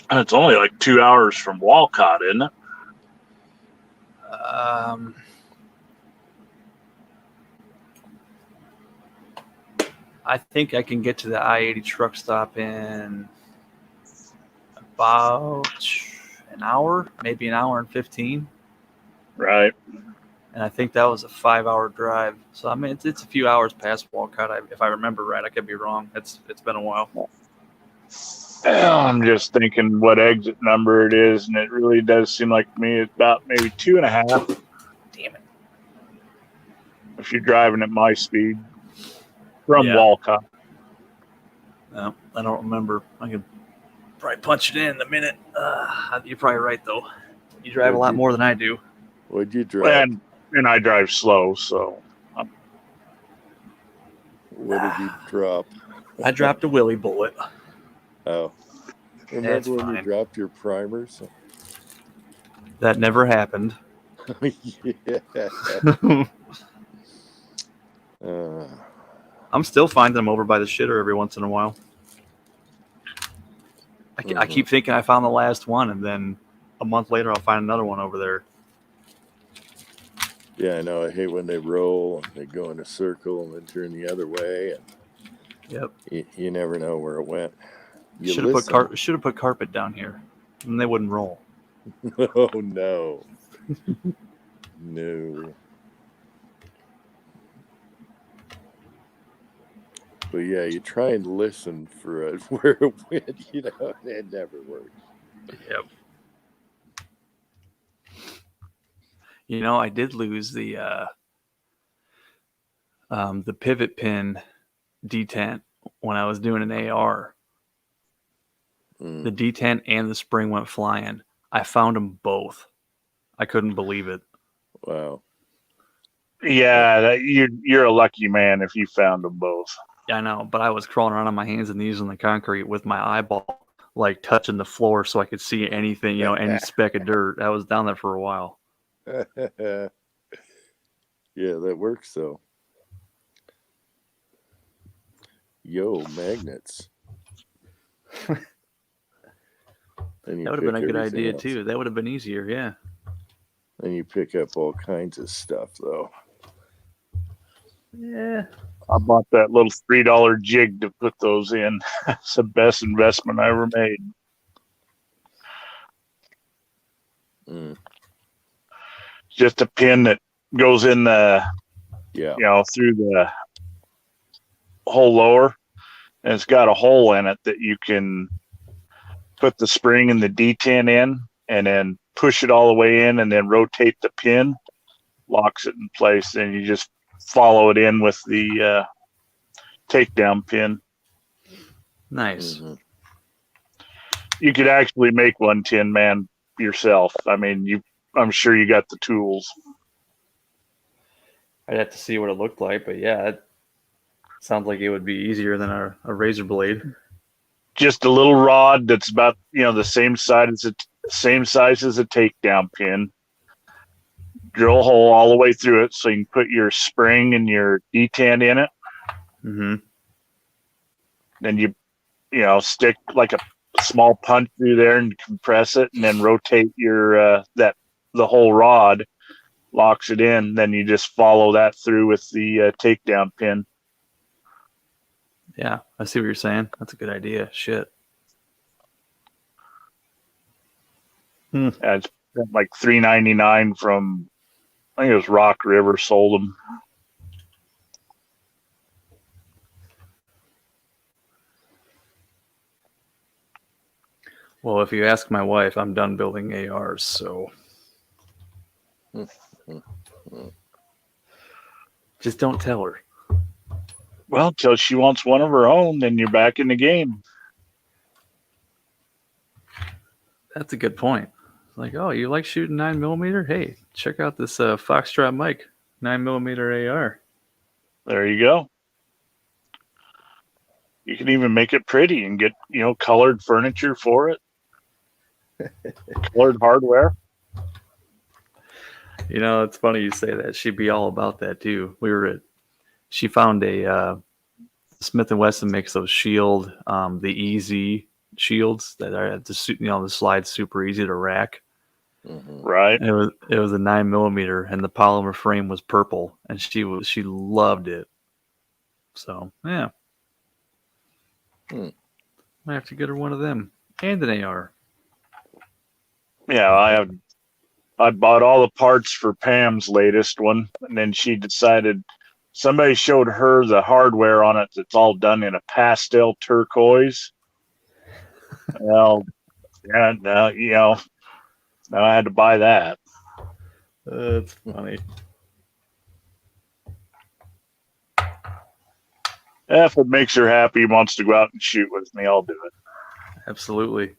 B: And it's only like 2 hours from Walcott, isn't it?
C: I think I can get to the I-80 truck stop in about an hour, maybe an hour and 15.
B: Right.
C: And I think that was a 5-hour drive. So, I mean, it's a few hours past Walcott. If I remember right, I could be wrong. It's been a while.
B: I'm just thinking what exit number it is, and it really does seem like to me it's about maybe 2.5
C: Damn it.
B: if you're driving at my speed from
C: Yeah.
B: Walcott.
C: No, I don't remember. I could probably punch it in a minute. You're probably right, though. You drive a lot more than I do.
D: What'd you drive?
B: And I drive slow, so
D: What did you drop?
C: I dropped a Willy bullet.
D: Oh.
C: That's
D: Remember when
C: fine.
D: you dropped your primers?
C: That never happened.
D: Yeah.
C: I'm still finding them over by the shitter every once in a while. I keep thinking I found the last one, and then a month later I'll find another one over there.
D: Yeah, I know. I hate when they roll and they go in a circle and then turn the other way. And
C: Yep.
D: you never know where it went. You
C: Should have put carpet down here, and they wouldn't roll.
D: Oh, no. No. But yeah, you try and listen for it where it went, you know, it never works.
C: Yep. You know, I did lose the pivot pin detent when I was doing an AR. The detent and the spring went flying. I found them both. I couldn't believe it.
D: Wow.
B: yeah, you're a lucky man if you found them both.
C: Yeah, I know, but I was crawling around on my hands and knees on the concrete with my eyeball like touching the floor so I could see anything, you know, any speck of dirt. I was down there for a while.
D: Yeah, that works though. Yo, magnets.
C: That would have been a good idea too. That would have been easier, yeah.
D: And you pick up all kinds of stuff though.
C: Yeah.
B: I bought that little $3 jig to put those in. It's the best investment I ever made. Just a pin that goes in the, through the whole lower, and it's got a hole in it that you can put the spring and the detent in, and then push it all the way in, and then rotate the pin, locks it in place. Then you just follow it in with the takedown pin.
C: Nice.
D: Mm-hmm.
B: You could actually make one Tin Man yourself. I mean, I'm sure you got the tools.
C: I'd have to see what it looked like, but yeah, it sounds like it would be easier than a razor blade.
B: Just a little rod that's about the same size as a takedown pin. Drill a hole all the way through it so you can put your spring and your detent in it.
C: Mm-hmm.
B: Then you stick like a small punch through there and compress it, and then rotate your the whole rod, locks it in. Then you just follow that through with the takedown pin.
C: Yeah, I see what you're saying. That's a good idea. Shit.
B: It's like $3.99 from, I think it was Rock River sold them.
C: Well, if you ask my wife, I'm done building ARs, so just don't tell her.
B: Well, until she wants one of her own, then you're back in the game.
C: That's a good point. Like, oh, you like shooting 9mm? Hey, check out this Foxtrot Mike 9mm AR.
B: There you go. You can even make it pretty and get colored furniture for it, colored hardware.
C: You know, it's funny you say that. She'd be all about that too. She found a Smith and Wesson makes those shield, the easy shields that are the slide's super easy to rack.
D: Mhm.
B: Right.
C: It was a 9 mm, and the polymer frame was purple, and she loved it. So yeah,
D: Hmm.
C: I have to get her one of them and an AR.
B: Yeah, I bought all the parts for Pam's latest one, and then she decided somebody showed her the hardware on it that's all done in a pastel turquoise. Well, yeah, no, now I had to buy that.
C: That's funny.
B: If it makes her happy, wants to go out and shoot with me, I'll do it.
C: Absolutely.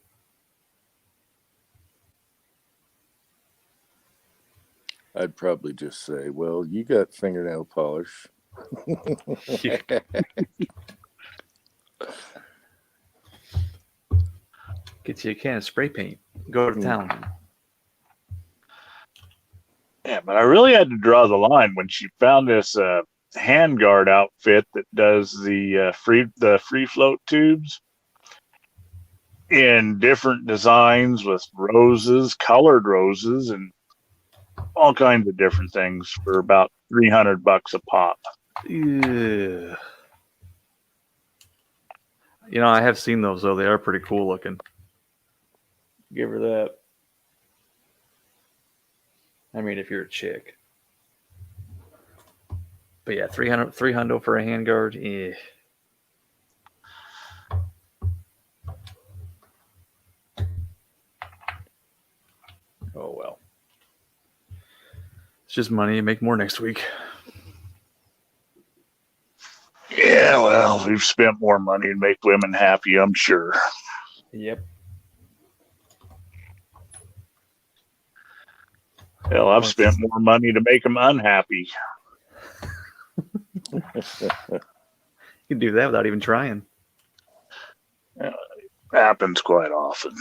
D: I'd probably just say, well, you got fingernail polish.
C: Get you a can of spray paint. Go to town.
B: Yeah, but I really had to draw the line when she found this handguard outfit that does the free float tubes in different designs with roses, colored roses, and all kinds of different things for about $300 a pop.
C: Yeah. You know, I have seen those though. They are pretty cool looking. Give her that. I mean, if you're a chick. But yeah, 300 for a handguard. Eh. Oh well. It's just money. Make more next week.
B: Yeah, well, we've spent more money to make women happy, I'm sure.
C: Yep.
B: Hell, I've spent more money to make them unhappy.
C: You can do that without even trying.
B: Happens quite often.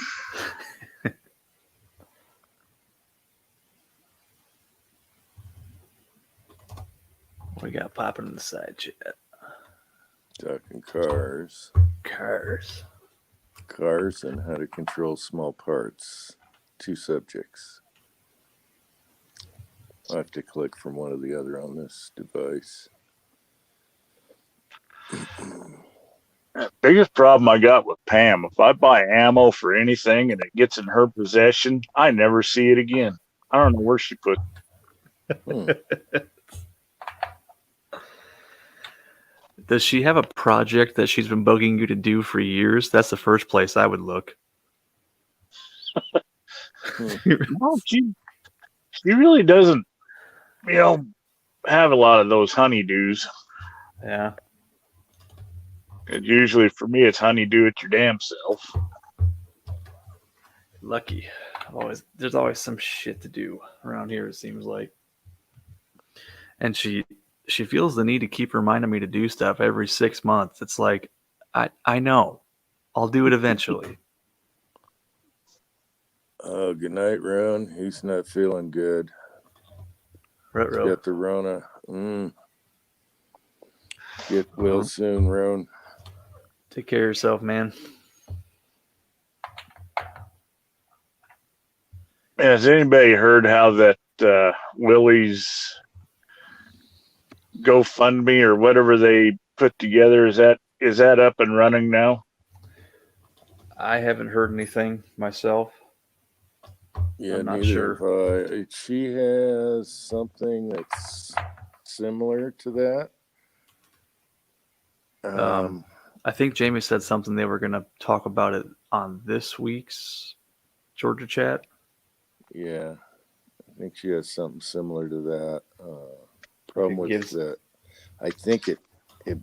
C: What we got popping in the side chat?
D: Talking cars.
C: Cars.
D: Cars and how to control small parts. 2 subjects. I have to click from one to the other on this device.
B: Biggest problem I got with Pam, if I buy ammo for anything and it gets in her possession, I never see it again. I don't know where she put it.
C: Does she have a project that she's been bugging you to do for years? That's the first place I would look.
B: No, she really doesn't, have a lot of those honeydews.
C: Yeah.
B: Usually for me, it's honeydew it your damn self.
C: Lucky. There's always some shit to do around here, it seems like. And she feels the need to keep reminding me to do stuff every 6 months. It's like, I know. I'll do it eventually.
D: Oh, good night, Roan. He's not feeling good. He's got the Rona. Get well soon, Roan.
C: Take care of yourself, man.
B: Has anybody heard how that Willie's GoFundMe or whatever they put together, is that up and running now?
C: I haven't heard anything myself.
D: Yeah,
C: I'm not
D: neither have I. She has something that's similar to that.
C: I think Jamie said something they were going to talk about it on this week's Georgia chat.
D: Yeah, I think she has something similar to that. Problem with that, I think it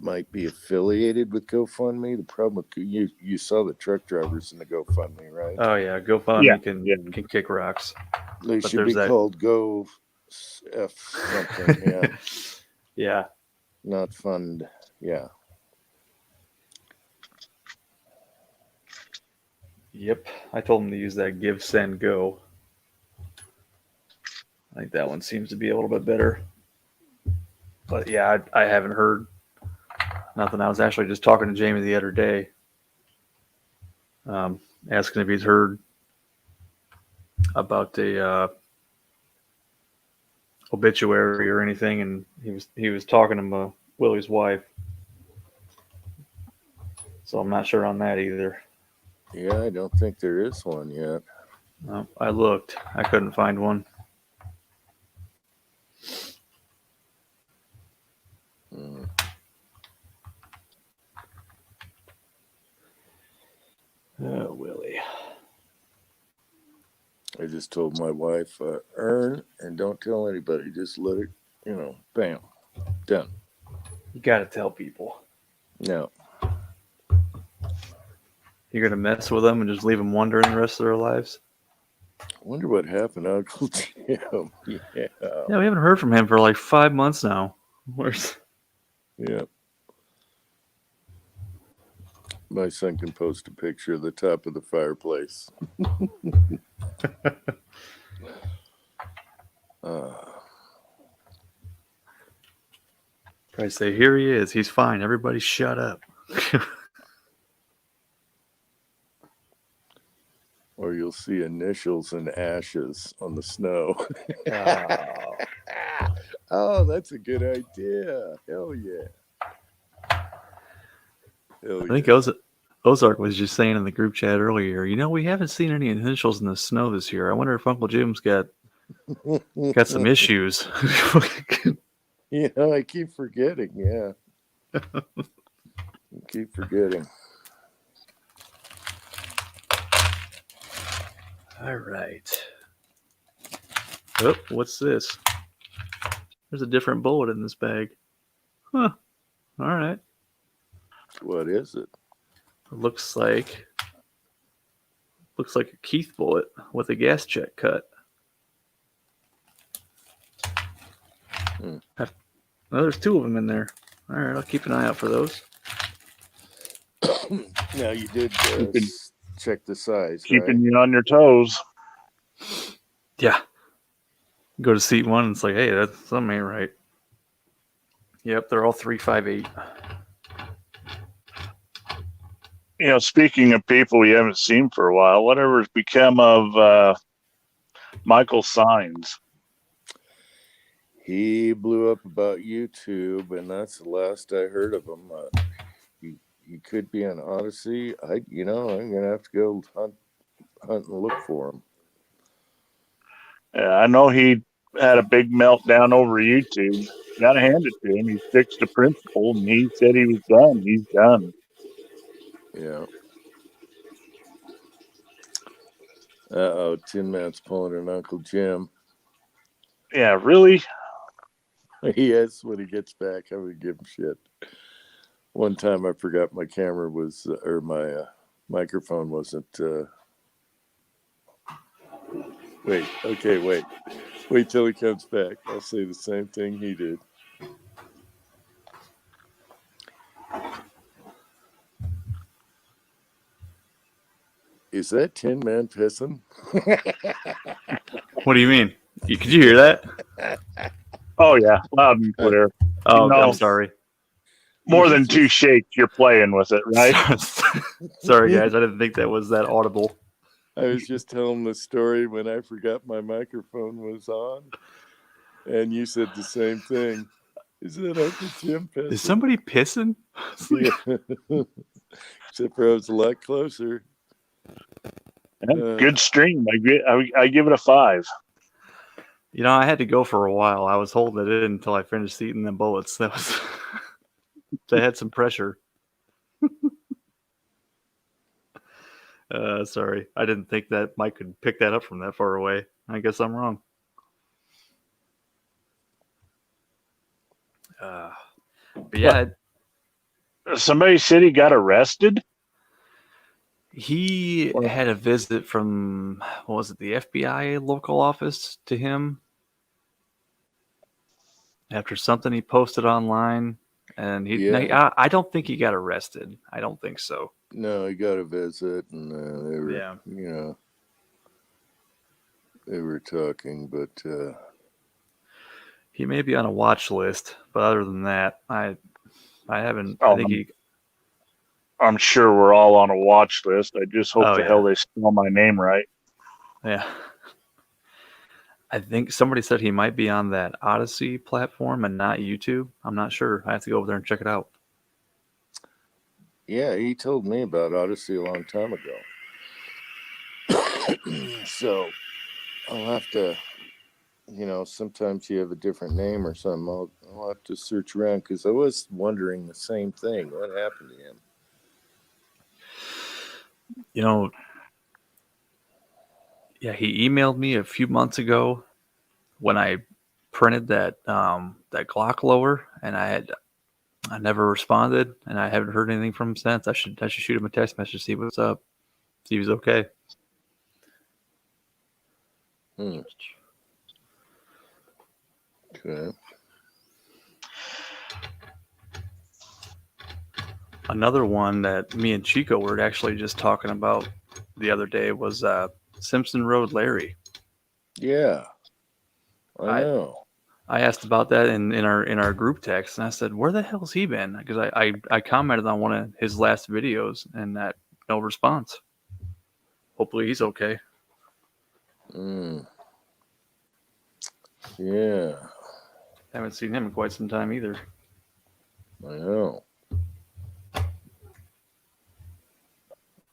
D: might be affiliated with GoFundMe. The problem with you saw the truck drivers in the GoFundMe, right?
C: Oh yeah, GoFundMe can kick rocks.
D: They should be called Go F something. Yeah.
C: Yeah.
D: Not fund. Yeah.
C: Yep. I told him to use that Give, Send, Go. I think that one seems to be a little bit better. But yeah, I haven't heard nothing. I was actually just talking to Jamie the other day, asking if he's heard about the obituary or anything, and he was talking to Willie's wife. So I'm not sure on that either.
D: Yeah, I don't think there is one yet.
C: No, I looked. I couldn't find one.
D: Mm.
C: Oh, Willie.
D: I just told my wife, earn and don't tell anybody. Just let it, bam, done.
C: You got to tell people.
D: No.
C: You're going to mess with them and just leave them wondering the rest of their lives?
D: Wonder what happened to Uncle Jim. Yeah.
C: Yeah, we haven't heard from him for like 5 months now. Where's...
D: Yeah. My son can post a picture of the top of the fireplace.
C: Probably say, here he is. He's fine. Everybody shut up.
D: Or you'll see initials and ashes on the snow. Oh, that's a good idea. Hell yeah. Hell
C: I think
D: yeah.
C: Ozark was just saying in the group chat earlier, we haven't seen any initials in the snow this year. I wonder if Uncle Jim's got some issues.
D: I keep forgetting. Yeah. I keep forgetting.
C: All right. Oh, what's this? There's a different bullet in this bag. Huh. All right.
D: What is it?
C: It looks like a Keith bullet with a gas check cut. Well, there's 2 of them in there. All right, I'll keep an eye out for those.
D: Now you did check the size,
B: Keeping you on your toes.
C: Yeah. Go to seat 1 and it's like, hey, that's something ain't right. Yep, they're all 358.
B: Speaking of people you haven't seen for a while, whatever's become of Michael Signs?
D: He blew up about YouTube, and that's the last I heard of him. He could be on Odyssey. I'm gonna have to go hunt and look for him.
B: Yeah, I know he had a big meltdown over YouTube. Gotta hand it to him. He fixed the principal, and he said he was done. He's done.
D: Yeah. Uh-oh, Tin Man's pulling an Uncle Jim.
B: Yeah, really?
D: Yes, when he gets back, I'm gonna give him shit. One time I forgot my camera was, or my microphone wasn't. Wait till he comes back. I'll say the same thing he did. Is that Tin Man pissing?
C: What do you mean? Could you hear that?
B: Oh, yeah. Loud and clear.
C: Oh,
B: No.
C: I'm sorry.
B: More than 2 shakes, you're playing with it, right?
C: Sorry, guys. I didn't think that was that audible.
D: I was just telling the story when I forgot my microphone was on, and you said the same thing. Is that Uncle Jim pissing?
C: Is somebody pissing?
D: Yeah. Except for I was a lot closer.
B: Good stream. I give it a 5.
C: I had to go for a while. I was holding it in until I finished eating them bullets. That was they had some pressure. Sorry. I didn't think that Mike could pick that up from that far away. I guess I'm wrong. But yeah,
B: Somebody said he got arrested?
C: he had a visit from, what was it, the FBI local office to him after something he posted online. And I don't think he got arrested. I don't think so.
D: No, he got a visit, and they were,
C: Yeah.
D: they were talking, but
C: He may be on a watch list, but other than that, I haven't. I
B: Oh,
C: think he.
B: I'm sure we're all on a watch list. I just hope
C: Oh,
B: the
C: yeah.
B: hell they spell my name right.
C: Yeah. I think somebody said he might be on that Odyssey platform and not YouTube. I'm not sure. I have to go over there and check it out.
D: Yeah, he told me about Odyssey a long time ago. So I'll have to, sometimes you have a different name or something. I'll have to search around because I was wondering the same thing. What happened to him?
C: Yeah, he emailed me a few months ago when I printed that that Glock lower, and I never responded, and I haven't heard anything from him since. I should shoot him a text message, see what's up, see if he's okay.
D: Okay.
C: Another one that me and Chico were actually just talking about the other day was Simpson Road Larry.
D: Yeah, I know.
C: I asked about that in our group text, and I said, "Where the hell's he been?" Because I commented on one of his last videos, and that no response. Hopefully he's okay.
D: Yeah,
C: Haven't seen him in quite some time either.
D: I know.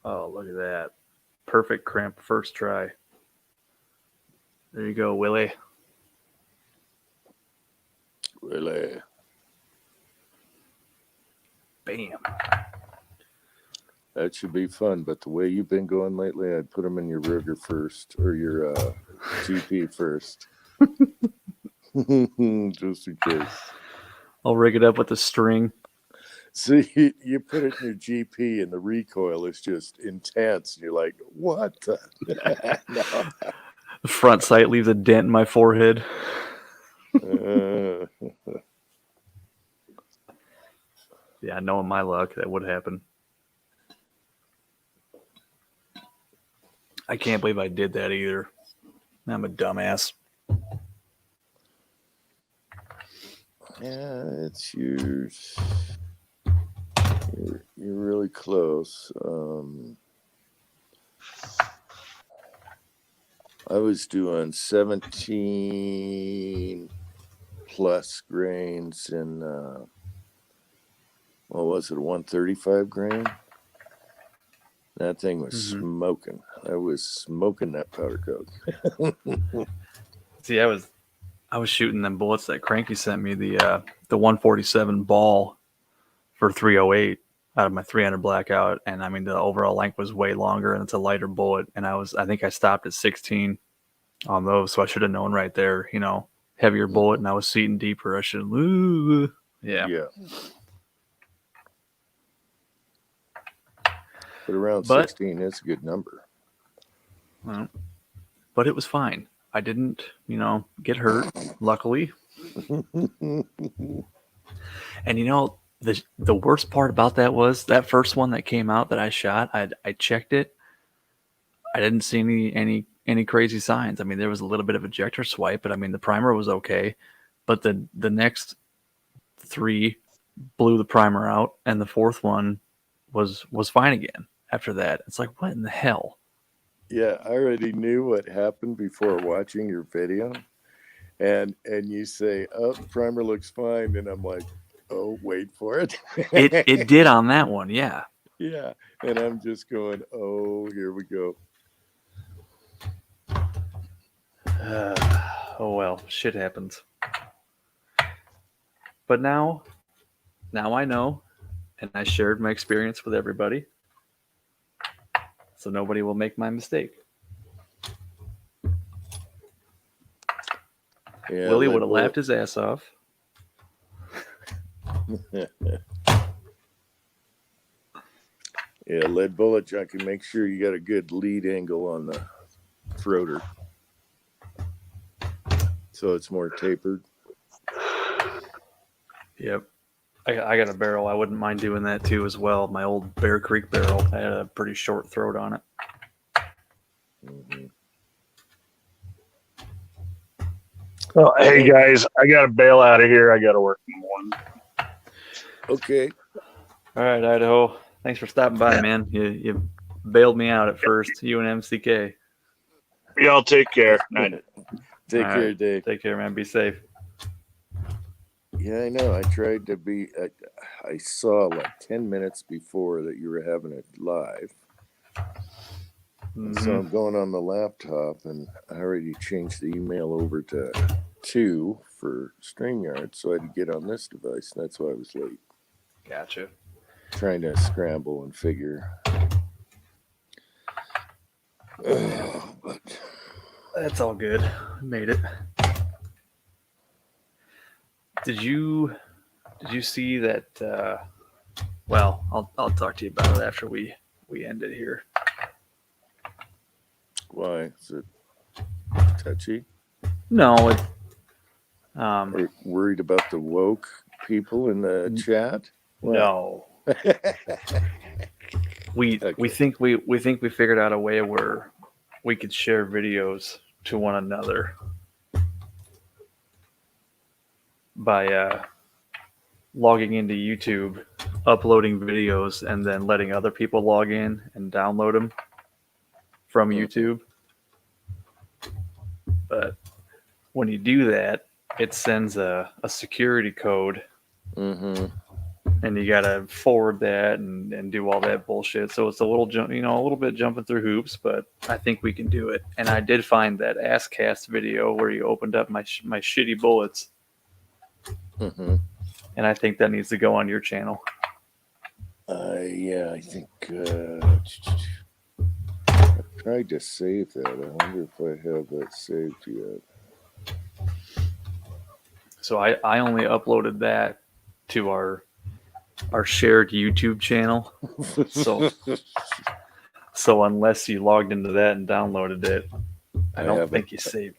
C: Oh, look at that. Perfect cramp first try. There you go, Willie.
D: Really.
C: Bam.
D: That should be fun. But the way you've been going lately, I'd put them in your Ruger first or your GP first. Just in case.
C: I'll rig it up with a string.
D: See, you put it in your GP and the recoil is just intense. And you're like, what the? No.
C: The front sight leaves a dent in my forehead. Yeah, knowing my luck, that would happen. I can't believe I did that either. I'm a dumbass.
D: Yeah, it's yours. You're really close. I was doing 17 plus grains in what was it, 135 grain? That thing was smoking. I was smoking that powder coat.
C: See, I was shooting them bullets that Cranky sent me, the 147 ball for 308 out of my 300 blackout, and I mean the overall length was way longer, and it's a lighter bullet, and I think I stopped at 16 on those, so I should have known right there, heavier bullet, and I was seating deeper. I should have. Yeah.
D: But around 16, that's a good number.
C: Well, but it was fine. I didn't, get hurt, luckily. And the worst part about that was that first one that came out that I shot. I checked it. I didn't see any crazy signs. I mean, there was a little bit of ejector swipe, but I mean the primer was okay. But the next three blew the primer out, and the fourth one was fine again. After that, it's like, what in the hell?
D: Yeah, I already knew what happened before watching your video, and you say, "Oh, the primer looks fine," and I'm like, "Oh, wait for it."
C: It did on that one, yeah.
D: Yeah, and I'm just going, "Oh, here we go."
C: Oh well, shit happens. But now I know, and I shared my experience with everybody, so nobody will make my mistake.
D: Yeah,
C: Willie would have laughed his ass off.
D: Yeah, lead bullet junkie. Make sure you got a good lead angle on the throater, so it's more tapered.
C: Yep. I got a barrel. I wouldn't mind doing that too as well. My old Bear Creek barrel had a pretty short throat on it.
B: Well, hey guys, I gotta bail out of here. I gotta work in the morning.
D: Okay.
C: All right, Idaho. Thanks for stopping by, man. You bailed me out at first. You and MCK.
B: Y'all take care. Night.
D: Take
C: All
D: care,
C: right.
D: Dave.
C: Take care, man. Be safe.
D: Yeah, I know. I tried to be. I saw like 10 minutes before that you were having it live. And so
C: Mhm.
D: I'm going on the laptop, and I already changed the email over to 2 for StreamYard, so I had to get on this device, and that's why I was late.
C: Gotcha.
D: Trying to scramble and figure. But
C: That's all good. Made it. Did you see that? Well, I'll talk to you about it after we end it here.
D: why? Is it touchy?
C: No, it.
D: Or worried about the woke people in the chat?
C: No. We
D: Okay.
C: think we figured out a way where we could share videos to one another by logging into YouTube, uploading videos, and then letting other people log in and download them from YouTube. But when you do that, it sends a security code,
D: Mm-hmm.
C: and you gotta forward that and do all that bullshit. So it's a little a little bit jumping through hoops, but I think we can do it. And I did find that Asscast video where you opened up my shitty bullets,
D: Mm-hmm.
C: and I think that needs to go on your channel.
D: Yeah, I think I tried to save that. I wonder if I have that saved yet.
C: So I only uploaded that to our shared YouTube channel. So unless you logged into that and downloaded it, I don't
D: haven't.
C: think you saved.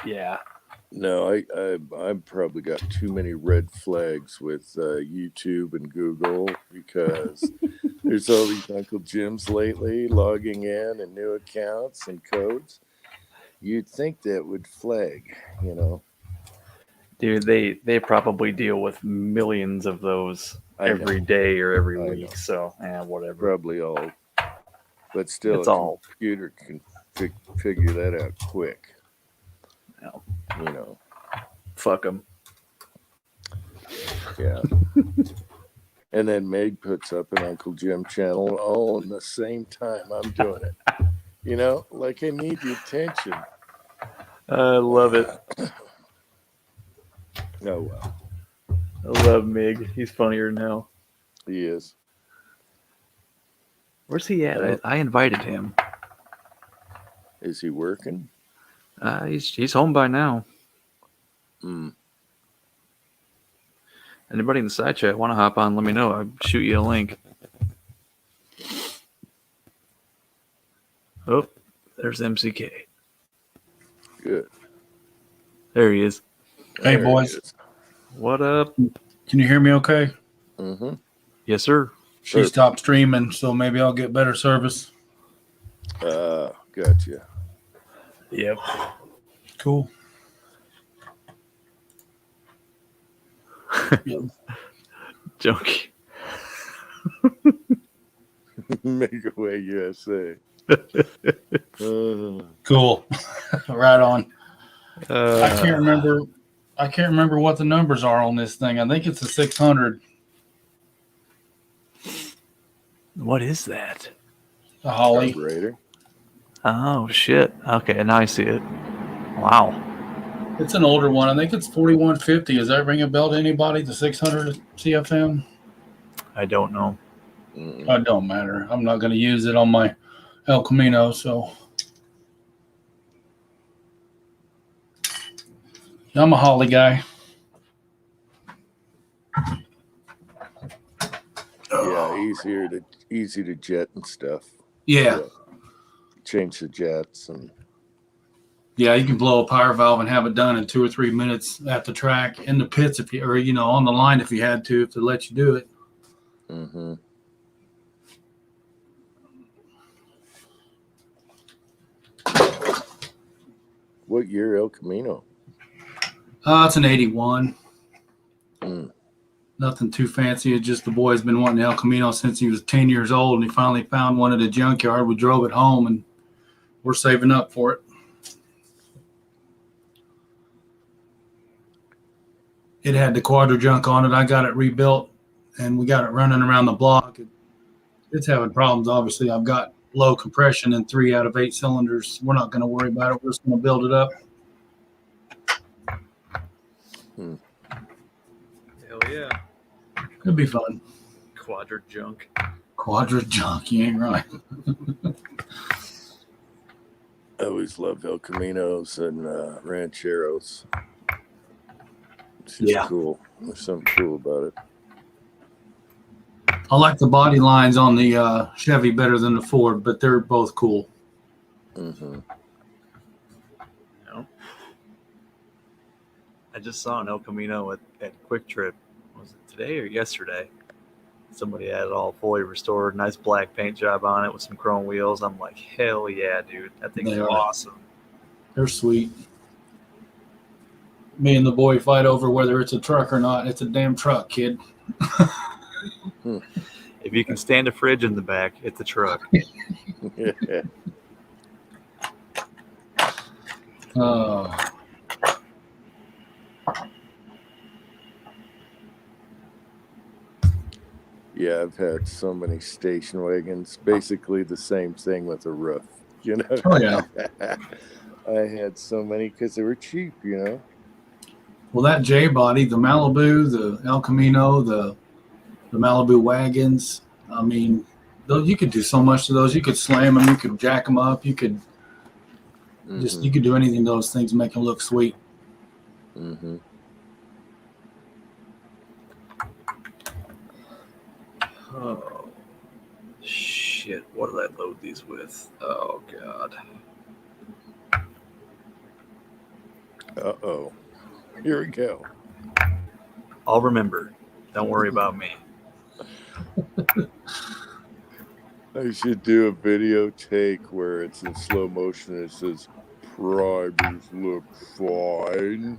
C: Yeah.
D: No, I've probably got too many red flags with YouTube and Google because there's all these Uncle Jims lately logging in and new accounts and codes. You'd think that would flag, you know.
C: Dude, they probably deal with millions of those
D: I know.
C: every day or every
D: I
C: week.
D: know.
C: So, whatever.
D: Probably all, but still,
C: It's
D: a
C: all.
D: computer can figure that out quick.
C: No.
D: You know.
C: Fuck them.
D: Yeah. And then Meg puts up an Uncle Jim channel all in the same time I'm doing it. You know, like I need the attention.
C: I love it.
D: Oh, well.
C: I love Mig. He's funnier than hell.
D: He is.
C: Where's he at? I invited him.
D: Is he working?
C: He's home by now. Anybody in the side chat want to hop on? Let me know. I'll shoot you a link. Oh, there's MCK.
D: Good.
C: There he is.
E: Hey, boys.
C: What up?
E: Can you hear me okay?
D: Mm-hmm.
C: Yes, sir.
E: She
D: Sure.
E: stopped streaming, so maybe I'll get better service.
D: Gotcha.
C: Yep.
E: Cool.
C: Junkie.
D: Make away USA.
E: Cool. Right on. I
C: Uh,
E: can't remember what the numbers are on this thing. I think it's a 600.
C: what is that?
E: A Holly.
D: Carburetor.
C: Oh, shit. Okay, now I see it. Wow.
E: It's an older one. I think it's 4150. Does that ring a bell to anybody? The 600 CFM?
C: I don't know.
E: It don't matter. I'm not going to use it on my El Camino, so I'm a Holly guy.
D: Yeah, easy to jet and stuff.
E: Yeah.
D: Change the jets and
E: Yeah, you can blow a power valve and have it done in 2 or 3 minutes at the track in the pits if you, or on the line if you had to, if they let you do it.
D: mm-hmm. What year El Camino?
E: It's an 81.
D: Mm.
E: Nothing too fancy. It's just the boy's been wanting El Camino since he was 10 years old, and he finally found one at a junkyard. We drove it home, and we're saving up for it. It had the quadra junk on it. I got it rebuilt, and we got it running around the block. It's having problems. Obviously, I've got low compression in 3 out of 8 cylinders. We're not going to worry about it. We're just going to build it up.
C: Hell yeah.
E: Could be fun.
C: Quadra junk.
E: Quadra junk. You ain't right.
D: I always loved El Caminos and Rancheros. It's just
E: Yeah.
D: cool. There's something cool about it.
E: I like the body lines on the Chevy better than the Ford, but they're both cool.
D: Mm-hmm.
C: No. I just saw an El Camino at Quick Trip. Was it today or yesterday? Somebody had it all fully restored, nice black paint job on it with some chrome wheels. I'm like, hell yeah, dude. That thing's
E: They are.
C: awesome.
E: They're sweet. Me and the boy fight over whether it's a truck or not. It's a damn truck, kid.
C: If you can stand a fridge in the back, it's a truck.
D: Yeah, I've had so many station wagons. Basically the same thing with a roof. You know.
E: Oh, yeah.
D: I had so many because they were cheap. You know.
E: Well, that J body, the Malibu, the El Camino, the Malibu wagons. I mean, those, you could do so much to those. You could slam them. You could jack them up. You could just
D: Mhm.
E: you could do anything to those things to make them look sweet.
D: Mm-hmm.
C: Oh, shit. What did I load these with? Oh, God.
D: Uh-oh. Here we go.
C: I'll remember. Don't worry about me.
D: I should do a video take where it's in slow motion and it says, "Primers look fine."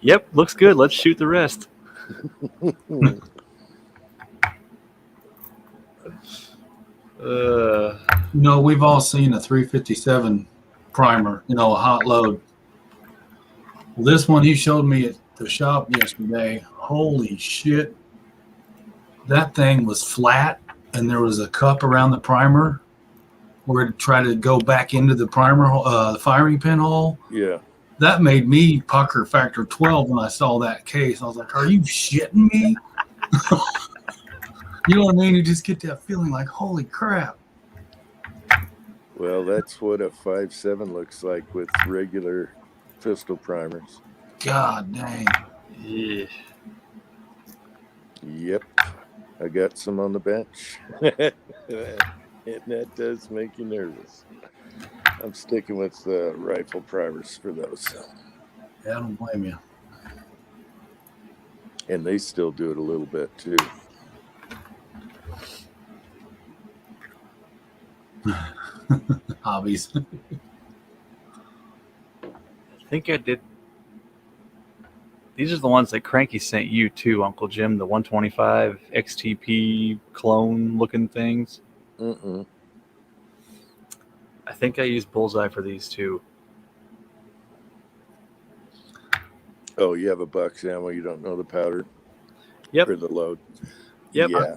C: Yep, looks good. Let's shoot the rest.
E: We've all seen a 357 primer, a hot load. Well, this one he showed me at the shop yesterday. Holy shit. That thing was flat, and there was a cup around the primer where it tried to go back into the primer, the firing pin hole.
D: Yeah.
E: That made me pucker factor 12 when I saw that case. I was like, are you shitting me? You know what I mean? You just get that feeling like, holy crap.
D: Well, that's what a 5.7 looks like with regular pistol primers.
E: God dang.
C: Yeah.
D: Yep. I got some on the bench. And that does make you nervous. I'm sticking with the rifle primers for those.
E: Yeah, I don't blame you.
D: And they still do it a little bit too.
E: Hobbies.
C: I think I did. These are the ones that Cranky sent you too, Uncle Jim, the 125 XTP clone looking things.
D: Mm-mm.
C: I think I used Bullseye for these too.
D: Oh, you have a box ammo, you don't know the powder?
C: Yep.
D: Or the load?
C: Yep.
D: Yeah.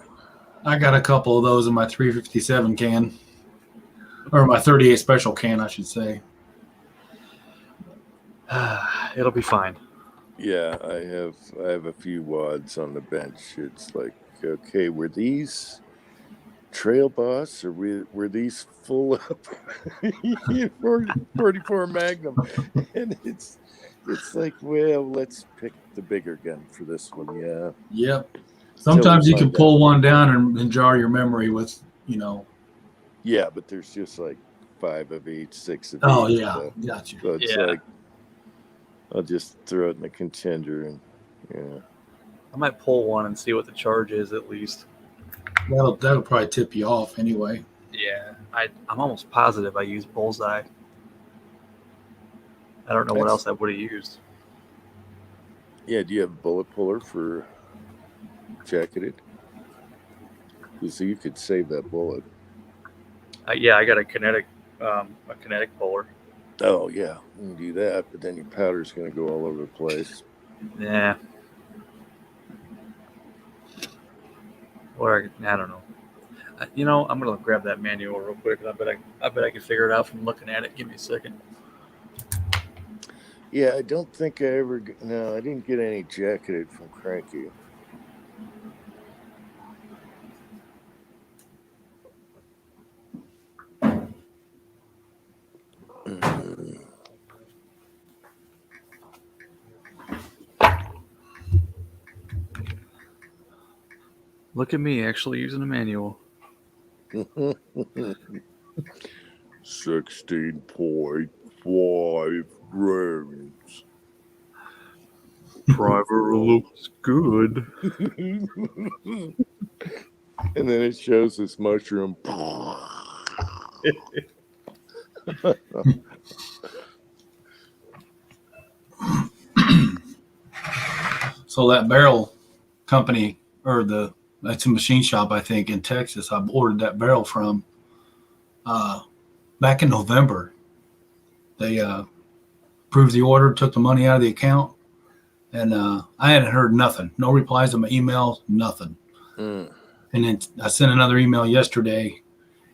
E: I got a couple of those in my 357 can. Or my 38 special can, I should say.
C: It'll be fine.
D: Yeah, I have a few wads on the bench. It's like, okay, were these Trail Boss or were these full up 44 Magnum? And it's like, well, let's pick the bigger gun for this one. Yeah.
E: Yep. Sometimes you can
D: find
E: pull one down and jar your memory with,
D: Yeah, but there's just like 5 of each, 6 of
E: Oh,
D: each.
E: yeah.
D: So,
E: Gotcha.
D: so it's
C: Yeah.
D: like, I'll just throw it in the contender and, yeah.
C: I might pull one and see what the charge is at least.
E: That'll probably tip you off anyway.
C: Yeah. I'm almost positive I used Bullseye. I don't know what
D: That's-
C: else I would have used.
D: Yeah, do you have a bullet puller for jacketed? So you could save that bullet.
C: Yeah, I got a kinetic puller.
D: Oh yeah, you can do that, but then your powder's going to go all over the place.
C: Yeah. Or I don't know. You know, I'm gonna grab that manual real quick. I bet I can figure it out from looking at it. Give me a second.
D: Yeah, I don't think I ever. No, I didn't get any jacketed from Cranky.
C: Look at me actually using a manual.
D: 16.5 rounds.
C: Driver looks good.
D: And then it shows this mushroom.
E: So that barrel company, or that's a machine shop, I think, in Texas, I ordered that barrel from back in November. They approved the order, took the money out of the account, and I hadn't heard nothing. No replies to my emails, nothing.
D: Mm.
E: And then I sent another email yesterday,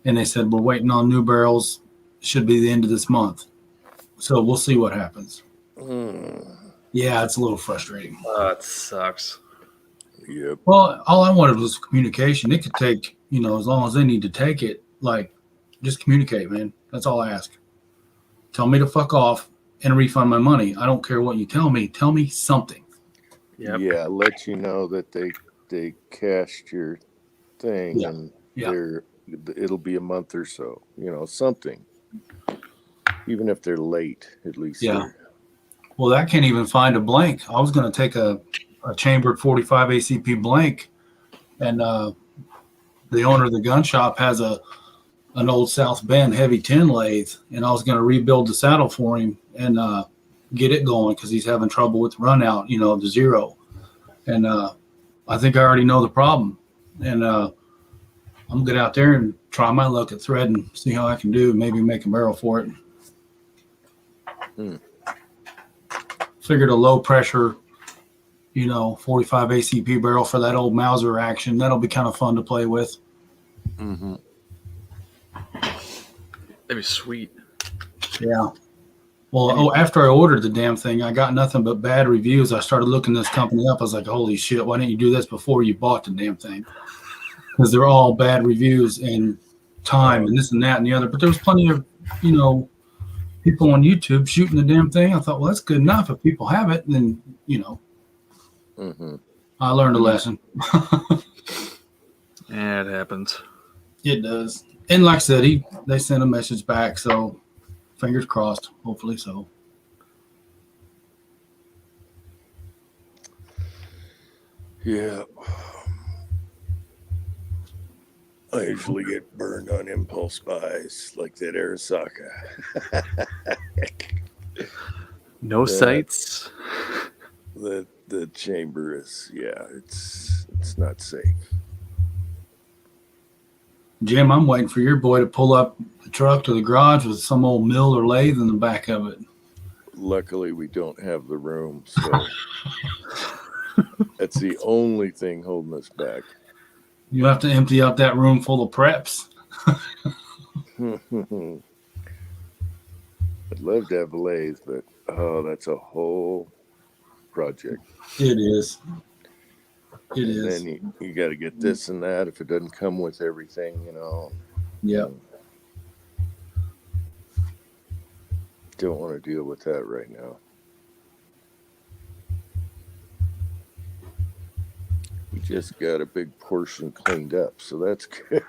E: and they said, we're waiting on new barrels. Should be the end of this month. So we'll see what happens.
D: Mm.
E: Yeah, it's a little frustrating.
C: It sucks.
D: Yep.
E: Well, all I wanted was communication. It could take, as long as they need to take it, like, just communicate, man. That's all I ask. Tell me to fuck off and refund my money. I don't care what you tell me. Tell me something.
C: Yep.
D: Yeah, let you know that they cashed your thing,
E: Yeah.
D: and
E: Yeah.
D: it'll be a month or so. Something. Even if they're late, at least.
E: Yeah. Well, I can't even find a blank. I was going to take a chambered 45 ACP blank, and the owner of the gun shop has an old South Bend heavy tin lathe, and I was going to rebuild the saddle for him and get it going because he's having trouble with run out, the zero. And I think I already know the problem. And I'm going to get out there and try my luck at thread and see how I can do, maybe make a barrel for it.
D: Hmm.
E: Figured a low pressure, 45 ACP barrel for that old Mauser action. That'll be kind of fun to play with.
D: Mm-hmm.
C: That'd be sweet.
E: Yeah. Well, after I ordered the damn thing, I got nothing but bad reviews. I started looking this company up. I was like, holy shit, why didn't you do this before you bought the damn thing? Because they're all bad reviews and time and this and that and the other. But there was plenty of, people on YouTube shooting the damn thing. I thought, well, that's good enough. If people have it, then,
D: Mm-hmm.
E: I learned a lesson.
C: Yeah, it happens.
E: It does. And like I said, they sent a message back. So fingers crossed. Hopefully so.
D: Yeah. I usually get burned on impulse buys like that Arasaka.
C: No
D: Yeah.
C: sights.
D: The chamber is, it's not safe.
E: Jim, I'm waiting for your boy to pull up the truck to the garage with some old mill or lathe in the back of it.
D: Luckily, we don't have the room, so that's the only thing holding us back.
E: You have to empty out that room full of preps.
D: I'd love to have a lathe, but that's a whole project.
E: It is. It
D: And
E: is.
D: then you got to get this and that if it doesn't come with everything,
E: Yep.
D: Don't want to deal with that right now. We just got a big portion cleaned up, so that's good.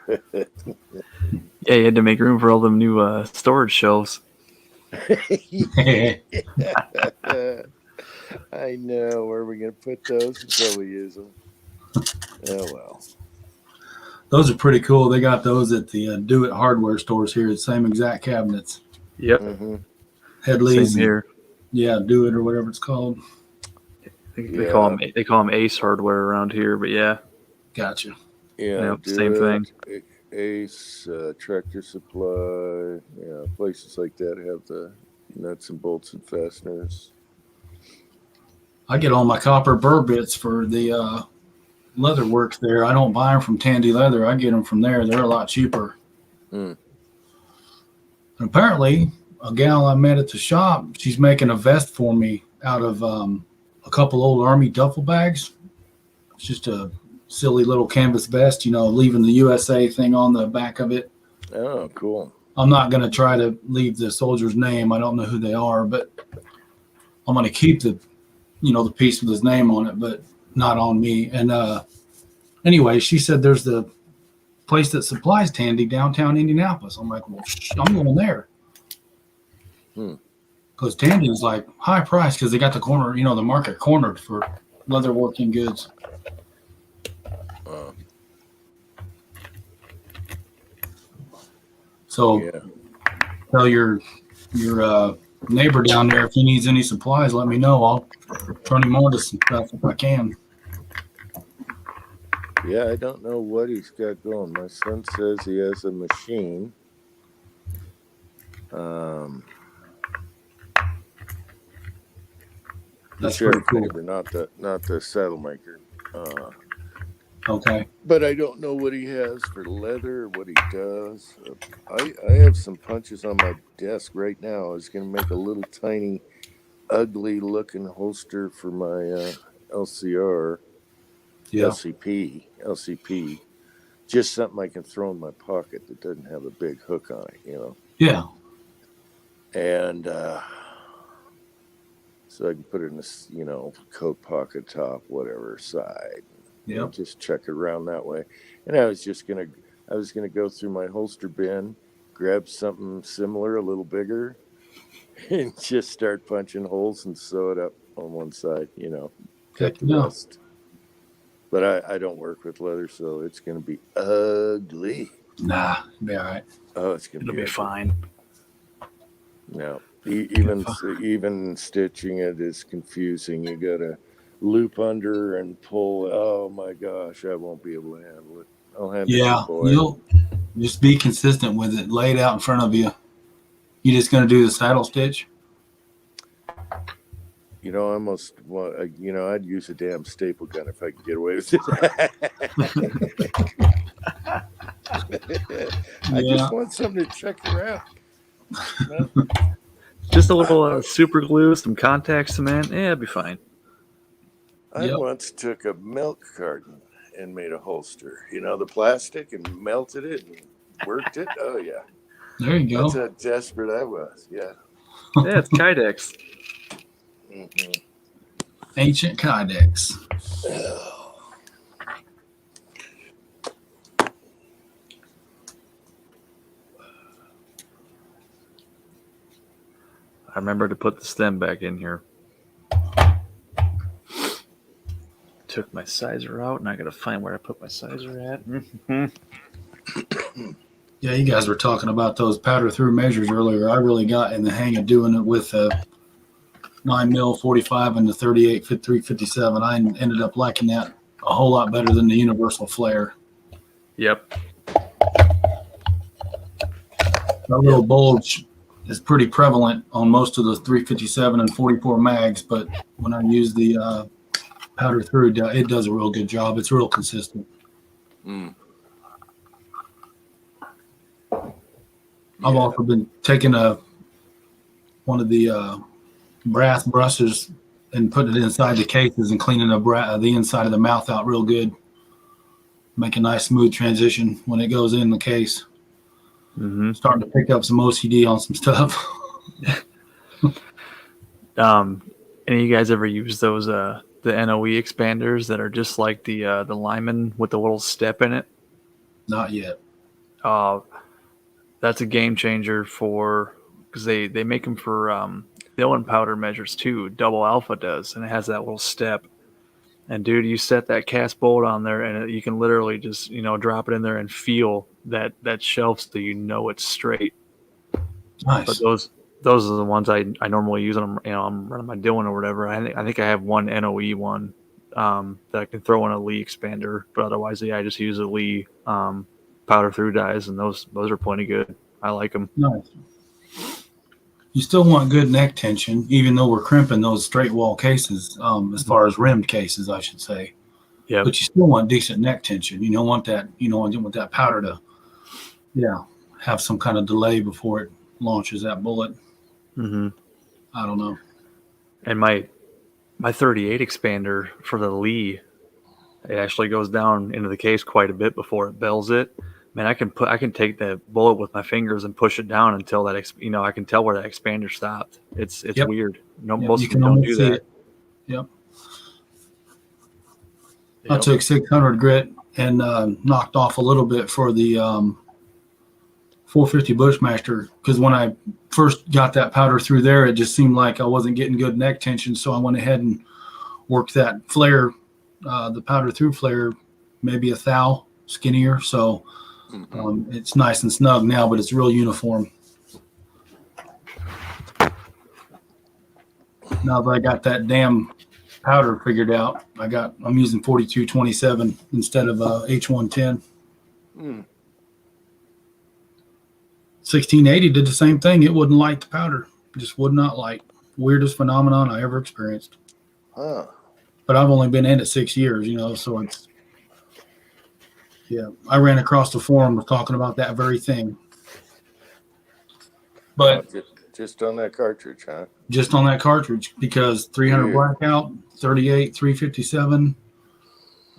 C: Yeah, you had to make room for all them new storage shelves.
D: I know. Where are we going to put those until we use them? Oh, well.
E: Those are pretty cool. They got those at the Do It hardware stores here. The same exact cabinets.
C: Yep.
D: Mm-hmm.
E: Headleys.
C: Same here.
E: Yeah, do it or whatever it's called.
C: I think they call them Ace Hardware around here, but yeah,
E: Gotcha.
D: Yeah,
C: Yep,
D: do
C: same thing.
D: Ace, Tractor Supply, yeah, places like that have the nuts and bolts and fasteners.
E: I get all my copper burr bits for the leather works there. I don't buy them from Tandy Leather. I get them from there. They're a lot cheaper.
D: Hmm.
E: And apparently, a gal I met at the shop, she's making a vest for me out of a couple old Army duffel bags. It's just a silly little canvas vest, leaving the USA thing on the back of it.
D: Oh, cool.
E: I'm not going to try to leave the soldier's name. I don't know who they are, but I'm going to keep the piece with his name on it, but not on me. And anyway, she said there's the place that supplies Tandy downtown Indianapolis. I'm like, well, I'm going there. Because Tandy is like high price because they got the corner, the market cornered for leather working goods. So
D: Yeah.
E: tell your neighbor down there if he needs any supplies, let me know. I'll turn him on to some stuff if I can.
D: Yeah, I don't know what he's got going. My son says he has a machine. The
E: That's
D: sheriff
E: pretty cool.
D: neighbor, not the saddle maker.
E: Okay.
D: But I don't know what he has for leather or what he does. I have some punches on my desk right now. I was going to make a little tiny, ugly looking holster for my LCR,
E: Yeah.
D: LCP. Just something I can throw in my pocket that doesn't have a big hook on it,
E: Yeah.
D: And so I can put it in this, coat pocket, top, whatever side.
E: Yep.
D: Just check it around that way. And I was gonna go through my holster bin, grab something similar, a little bigger, and just start punching holes and sew it up on one side, cut the
E: Yeah.
D: rest. But I don't work with leather, so it's gonna be ugly.
E: Nah, be all right.
D: Oh, it's gonna
C: it'll
D: be
C: be fine.
D: No, even stitching it is confusing. You gotta loop under and pull. Oh my gosh, I won't be able to handle it. I'll hand it to
E: Yeah,
D: the boy.
E: you'll just be consistent with it. Lay it out in front of you. You just gonna do the saddle stitch?
D: I almost want. I'd use a damn staple gun if I could get away with it. I just want something to check around.
C: Just a little super glue, some contact cement. Yeah, it'll be fine.
D: I
E: Yep.
D: once took a milk carton and made a holster. The plastic, and melted it and worked it. Oh yeah,
E: There you go.
D: that's how desperate I was. Yeah.
C: Yeah, it's Kydex.
D: Mm-hmm.
E: Ancient Kydex.
C: I remember to put the stem back in here. Took my sizer out, and I gotta find where I put my sizer at. Mm-hmm.
E: Yeah, you guys were talking about those powder through measures earlier. I really got in the hang of doing it with 9mm 45 and the 38 357. I ended up liking that a whole lot better than the universal flare.
C: Yep.
E: That little bulge is pretty prevalent on most of the 357 and 44 mags, but when I use the powder through, it does a real good job. It's real consistent. I've also been taking one of the brass brushes and putting it inside the cases and cleaning the inside of the mouth out real good. Make a nice smooth transition when it goes in the case.
C: Mm-hmm.
E: Starting to pick up some OCD on some stuff.
C: Any of you guys ever use those the NOE expanders that are just like the Lyman with the little step in it?
E: Not yet.
C: That's a game changer because they make them for the Owen powder measures too. Double Alpha does, and it has that little step. And dude, you set that cast bolt on there, and you can literally just drop it in there and feel that shelf, so it's straight.
E: Nice.
C: But those are the ones I normally use when I'm running my Dillon or whatever. I think I have one NOE one that I can throw in a Lee expander, but otherwise, I just use a Lee powder through dies, and those are plenty good. I like them.
E: Nice. You still want good neck tension, even though we're crimping those straight wall cases, as far as rimmed cases, I should say.
C: Yeah,
E: But you still want decent neck tension. You don't want that. You don't want that powder to, have some kind of delay before it launches that bullet.
C: mm-hmm.
E: I don't know.
C: And my 38 expander for the Lee, it actually goes down into the case quite a bit before it bells it. Man, I can take that bullet with my fingers and push it down until that I can tell where that expander stopped. It's
E: Yep.
C: weird. No,
E: Yep,
C: most
E: you
C: of them
E: can
C: don't
E: almost
C: do
E: see
C: that.
E: it. Yep. I took 600 grit and knocked off a little bit for the 450 Bushmaster, because when I first got that powder through there, it just seemed like I wasn't getting good neck tension. So I went ahead and worked that flare, the powder through flare, maybe a thou skinnier. So it's nice and snug now, but it's real uniform. Now that I got that damn powder figured out, I'm using 4227 instead of H110. 1680 did the same thing. It wouldn't light the powder. It just would not light. Weirdest phenomenon I ever experienced.
D: Huh.
E: But I've only been in it 6 years, so it's, I ran across the forum talking about that very thing. But
D: Just on that cartridge, huh?
E: just on that cartridge, because 300
D: Weird.
E: blackout, 38, 357.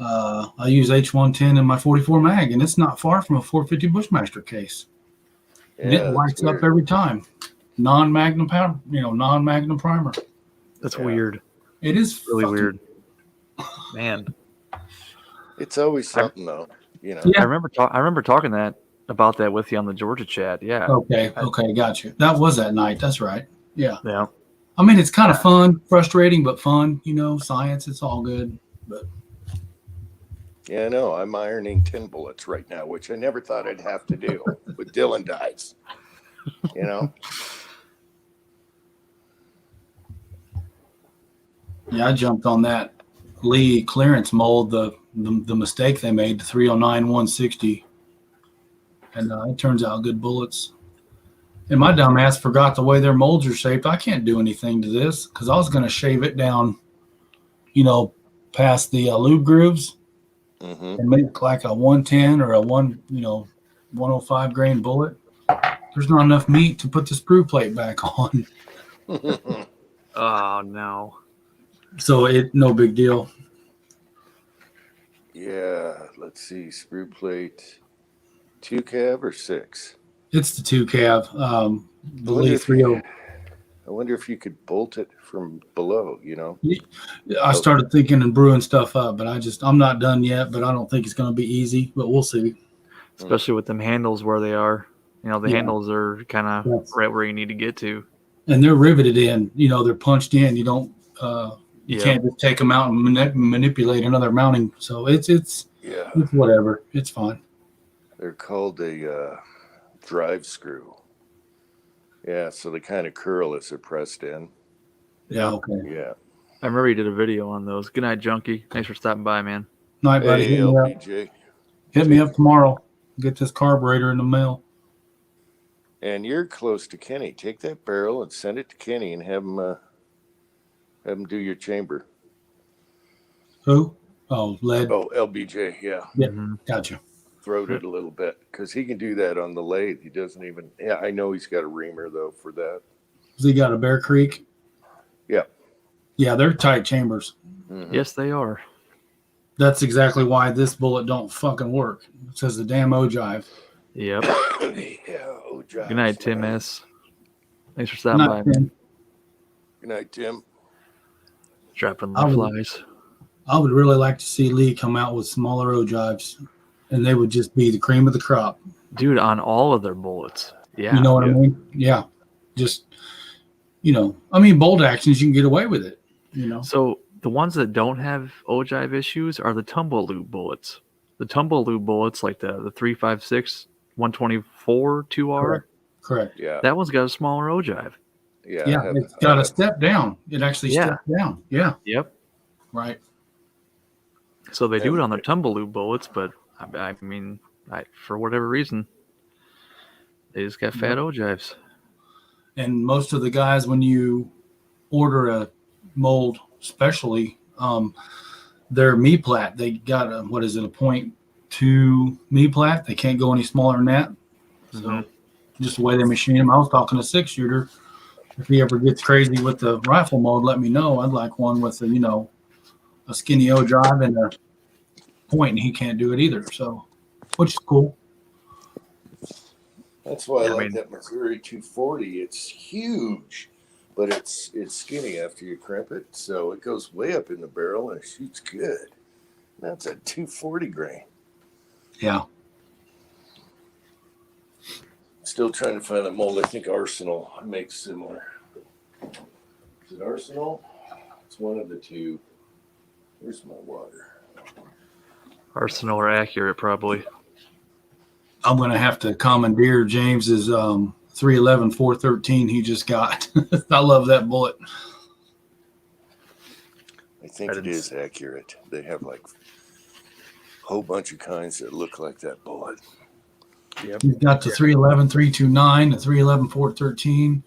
E: I use H110 in my 44 mag, and it's not far from a 450 Bushmaster case. And it
D: that's
E: lights
D: weird.
E: up every time. Non-magnum powder, non-magnum primer.
C: That's
D: Yeah.
C: weird.
E: It is
C: Really
E: fucking
C: weird. Man,
D: It's always something, though.
E: Yeah.
C: I remember talking about that with you on the Georgia chat. Yeah.
E: Okay, gotcha. That was that night. That's right. Yeah.
C: Yeah.
E: I mean, it's kind of fun, frustrating, but fun. Science, it's all good. But
D: Yeah, I know. I'm ironing 10 bullets right now, which I never thought I'd have to do with Dillon dies.
E: yeah, I jumped on that Lee clearance mold, the mistake they made, the 309 160. And it turns out good bullets. And my dumb ass forgot the way their molds are shaped. I can't do anything to this because I was going to shave it down, past the lube grooves and make like a 110 or a 105 grain bullet. There's not enough meat to put the sprue plate back on.
C: Oh no.
E: So no big deal.
D: Yeah, let's see. Sprue plate, 2 cav or 6?
E: It's the 2 cav. The
D: wonder
E: Lee
D: if
E: 30.
D: I wonder if you could bolt it from below,
E: I started thinking and brewing stuff up, but I'm not done yet, but I don't think it's going to be easy, but we'll see.
C: Especially with them handles where they are. The
E: Yeah.
C: handles are kind of
E: Yes.
C: right where you need to get to.
E: And they're riveted in, they're punched in. You don't, you
C: Yeah.
E: can't just take them out and manipulate another mounting. So it's
D: Yeah.
E: whatever. It's fine.
D: They're called a drive screw. Yeah, so they kind of curl as they're pressed in.
E: Yeah. Okay.
D: Yeah.
C: I remember you did a video on those. Good night, Junkie. Thanks for stopping by, man.
E: Night, buddy.
D: Hey, LPJ.
E: Hit me up tomorrow. Get this carburetor in the mail.
D: And you're close to Kenny. Take that barrel and send it to Kenny and have him do your chamber.
E: Who? Oh, lead.
D: Oh, LBJ, yeah.
E: Yeah.
C: Mhm.
E: Gotcha.
D: Throat it a little bit because he can do that on the lathe. He doesn't even. Yeah, I know he's got a reamer though for that.
E: Has he got a Bear Creek?
D: Yeah.
E: Yeah, they're tight chambers.
D: Mhm.
C: Yes, they are.
E: That's exactly why this bullet don't fucking work. It says the damn ogive.
C: Yep.
D: Yeah. Oh, Josh,
C: Good night, Tim
D: man.
C: S. Thanks for stopping
E: Not
C: by.
E: Tim.
D: Good night, Tim.
C: Dropping
E: I
C: the
E: would-
C: flies.
E: I would really like to see Lee come out with smaller ogives, and they would just be the cream of the crop.
C: Dude, on all of their bullets. Yeah.
E: You know what I mean? Yeah. Just, bolt actions, you can get away with it.
C: So the ones that don't have ogive issues are the tumble loop bullets. The tumble loop bullets, like the 356 124 2R,
E: Correct.
D: Yeah.
C: that one's got a smaller ogive.
D: Yeah, I
E: Yeah,
D: have-
E: it's got
D: I
E: a
D: have-
E: step down. It actually
C: Yeah.
E: steps down. Yeah,
C: Yep.
E: right.
C: So they do it
D: Yeah.
C: on their Tumbleweed bullets, but I mean, for whatever reason, they just got fat ogives.
E: And most of the guys, when you order a mold, especially, their me plat, they got a, what is it, a 0.2 me plat. They can't go any smaller than that. So
C: Mhm.
E: just the way they machine them. I was talking to 6-shooter. If he ever gets crazy with the rifle mode, let me know. I'd like one with a, a skinny O drive and a point, and he can't do it either. So, which is cool.
D: That's why I
C: Yeah, I
D: like
C: mean-
D: that Missouri 240. It's huge, but it's skinny after you crimp it, so it goes way up in the barrel and it shoots good. That's a 240 grain.
E: Yeah.
D: Still trying to find a mold. I think Arsenal makes similar. Is it Arsenal? It's one of the two. Where's my water?
C: Arsenal or accurate, probably.
E: I'm going to have to commandeer James's 311 413 he just got. I love that bullet.
D: I think
C: I
D: it
C: didn't
D: is accurate. They have like a whole bunch of kinds that look like that bullet.
E: He's got the 311 329, the 311 413.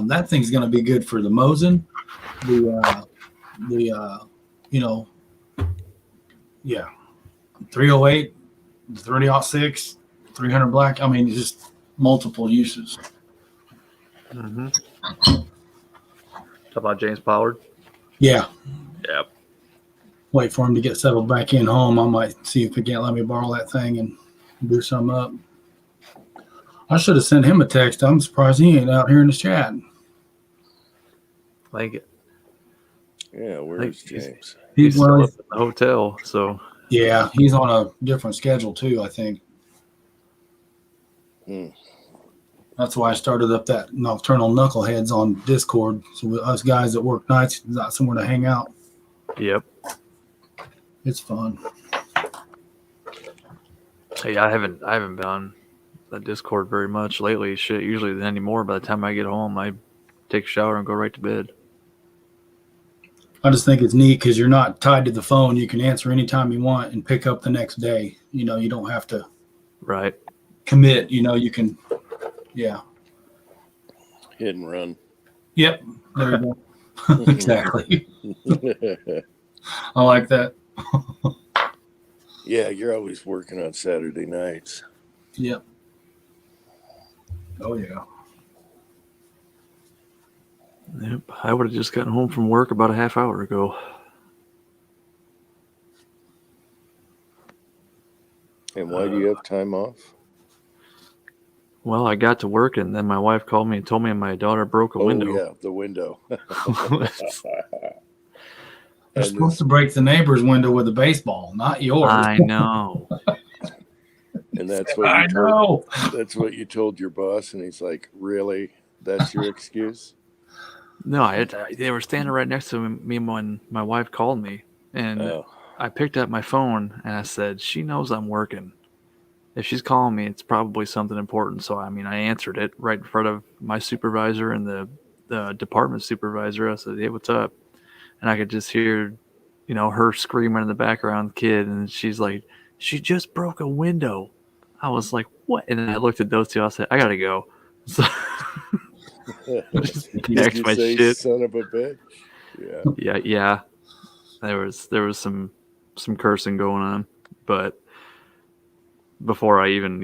E: That thing's going to be good for the Mosin, yeah, 308, 30-06, 300 black. I mean, just multiple uses.
C: Mm-hmm. Talk about James Pollard.
E: Yeah.
C: Yep.
E: Wait for him to get settled back in home. I might see if he can't let me borrow that thing and do some up. I should have sent him a text. I'm surprised he ain't out here in the chat.
C: Like it.
D: Yeah, where's
C: Like, he's-
D: James?
C: He's still
E: well,
C: up at the hotel, so
E: yeah, he's on a different schedule too, I think.
D: Hmm.
E: That's why I started up that Nocturnal Knuckleheads on Discord. So us guys that work nights got somewhere to hang out.
C: yep.
E: It's fun.
C: Hey, I haven't been on the Discord very much lately. Shit, usually anymore. By the time I get home, I take a shower and go right to bed.
E: I just think it's neat because you're not tied to the phone. You can answer anytime you want and pick up the next day. You don't have to
C: Right.
E: commit. You can, yeah.
D: Hit and run.
E: Yep. There you go. Exactly. I like that.
D: Yeah, you're always working on Saturday nights.
E: Yep. Oh, yeah.
C: Yep. I would have just gotten home from work about a half hour ago.
D: And why do you have time off?
C: Well, I got to work and then my wife called me and told me my daughter broke a window.
D: Oh, yeah, the window.
E: You're
D: And
E: supposed to break the neighbor's window with a baseball, not yours.
C: I know.
D: And that's what
E: I
D: you told,
E: know.
D: that's what you told your boss, and he's like, "Really? That's your excuse?"
C: No, they were standing right next to me when my wife called me, and
D: Oh,
C: I picked up my phone and I said, "She knows I'm working. If she's calling me, it's probably something important." So I answered it right in front of my supervisor and the department supervisor. I said, "Hey, what's up?" And I could just hear, her screaming in the background, kid, and she's like, "She just broke a window." I was like, "What?" And then I looked at those two. I said, "I gotta go." So just
D: did
C: next
D: you
C: my
D: say
C: shit.
D: "son of a bitch"? Yeah.
C: Yeah. There was some cursing going on, but before I even,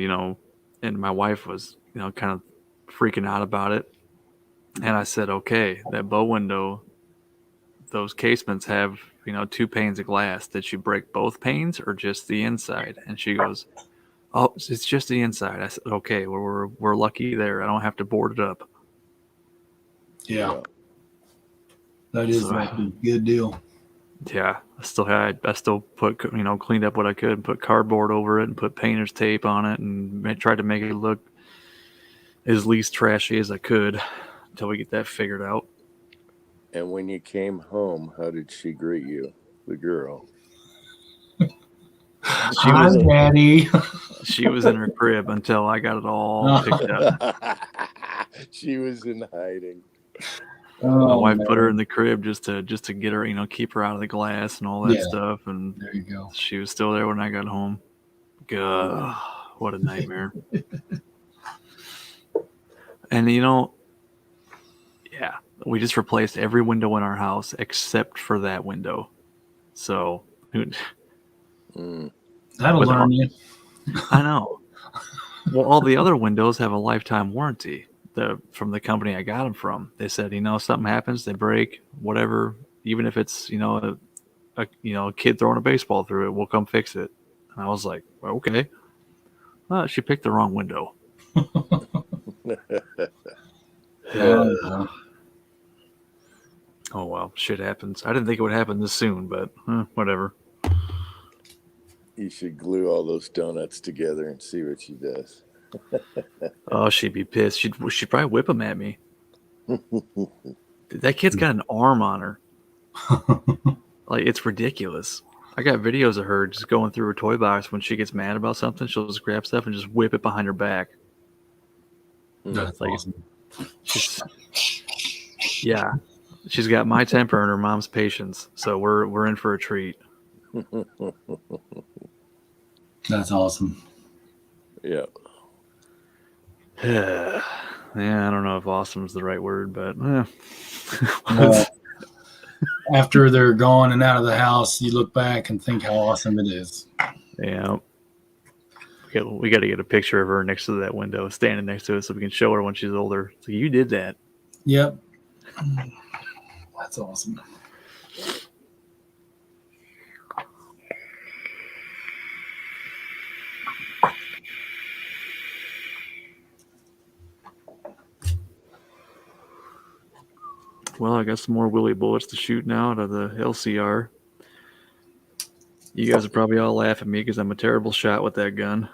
C: and my wife was, kind of freaking out about it. And I said, "Okay, that bow window, those casements have, 2 panes of glass. Did you break both panes or just the inside?" And she goes, "Oh, it's just the inside." I said, "Okay, well, we're lucky there. I don't have to board it up."
E: Yeah. That is
C: So-
E: like a good deal.
C: Yeah, I still put, cleaned up what I could and put cardboard over it and put painter's tape on it and tried to make it look as least trashy as I could until we get that figured out.
D: And when you came home, how did she greet you, the girl?
C: She was
E: Daddy.
C: she was in her crib until I got it all picked up.
D: She was in hiding.
C: My
E: Oh,
C: wife put her
E: man.
C: in the crib just to get her, keep her out of the glass and all that
E: Yeah.
C: stuff. And
E: There you go.
C: she was still there when I got home. God, what a nightmare. And yeah, we just replaced every window in our house except for that window. So
D: Mm.
E: That'll
C: With
E: learn you.
C: I know. Well, all the other windows have a lifetime warranty. From the company I got them from, they said, something happens, they break, whatever, even if it's a kid throwing a baseball through it, we'll come fix it. And I was like, well, okay. Well, she picked the wrong window.
E: Yeah.
C: Oh well, shit happens. I didn't think it would happen this soon, but whatever.
D: You should glue all those donuts together and see what she does.
C: Oh, she'd be pissed. She'd probably whip them at me. That kid's got an arm on her. Like, it's ridiculous. I got videos of her just going through her toy box when she gets mad about something. She'll just grab stuff and just whip it behind her back.
E: That's
C: Like,
E: awesome.
C: Yeah, she's got my temper and her mom's patience, so we're in for a treat.
E: That's awesome.
D: Yeah.
C: Yeah, I don't know if awesome is the right word, but
E: Well, after they're gone and out of the house, you look back and think how awesome it is.
C: yeah. We got to get a picture of her next to that window, standing next to it, so we can show her when she's older. So you did that.
E: Yep. That's awesome.
C: Well, I got some more Willy bullets to shoot now out of the LCR. You guys are probably all laughing at me because I'm a terrible shot with that gun.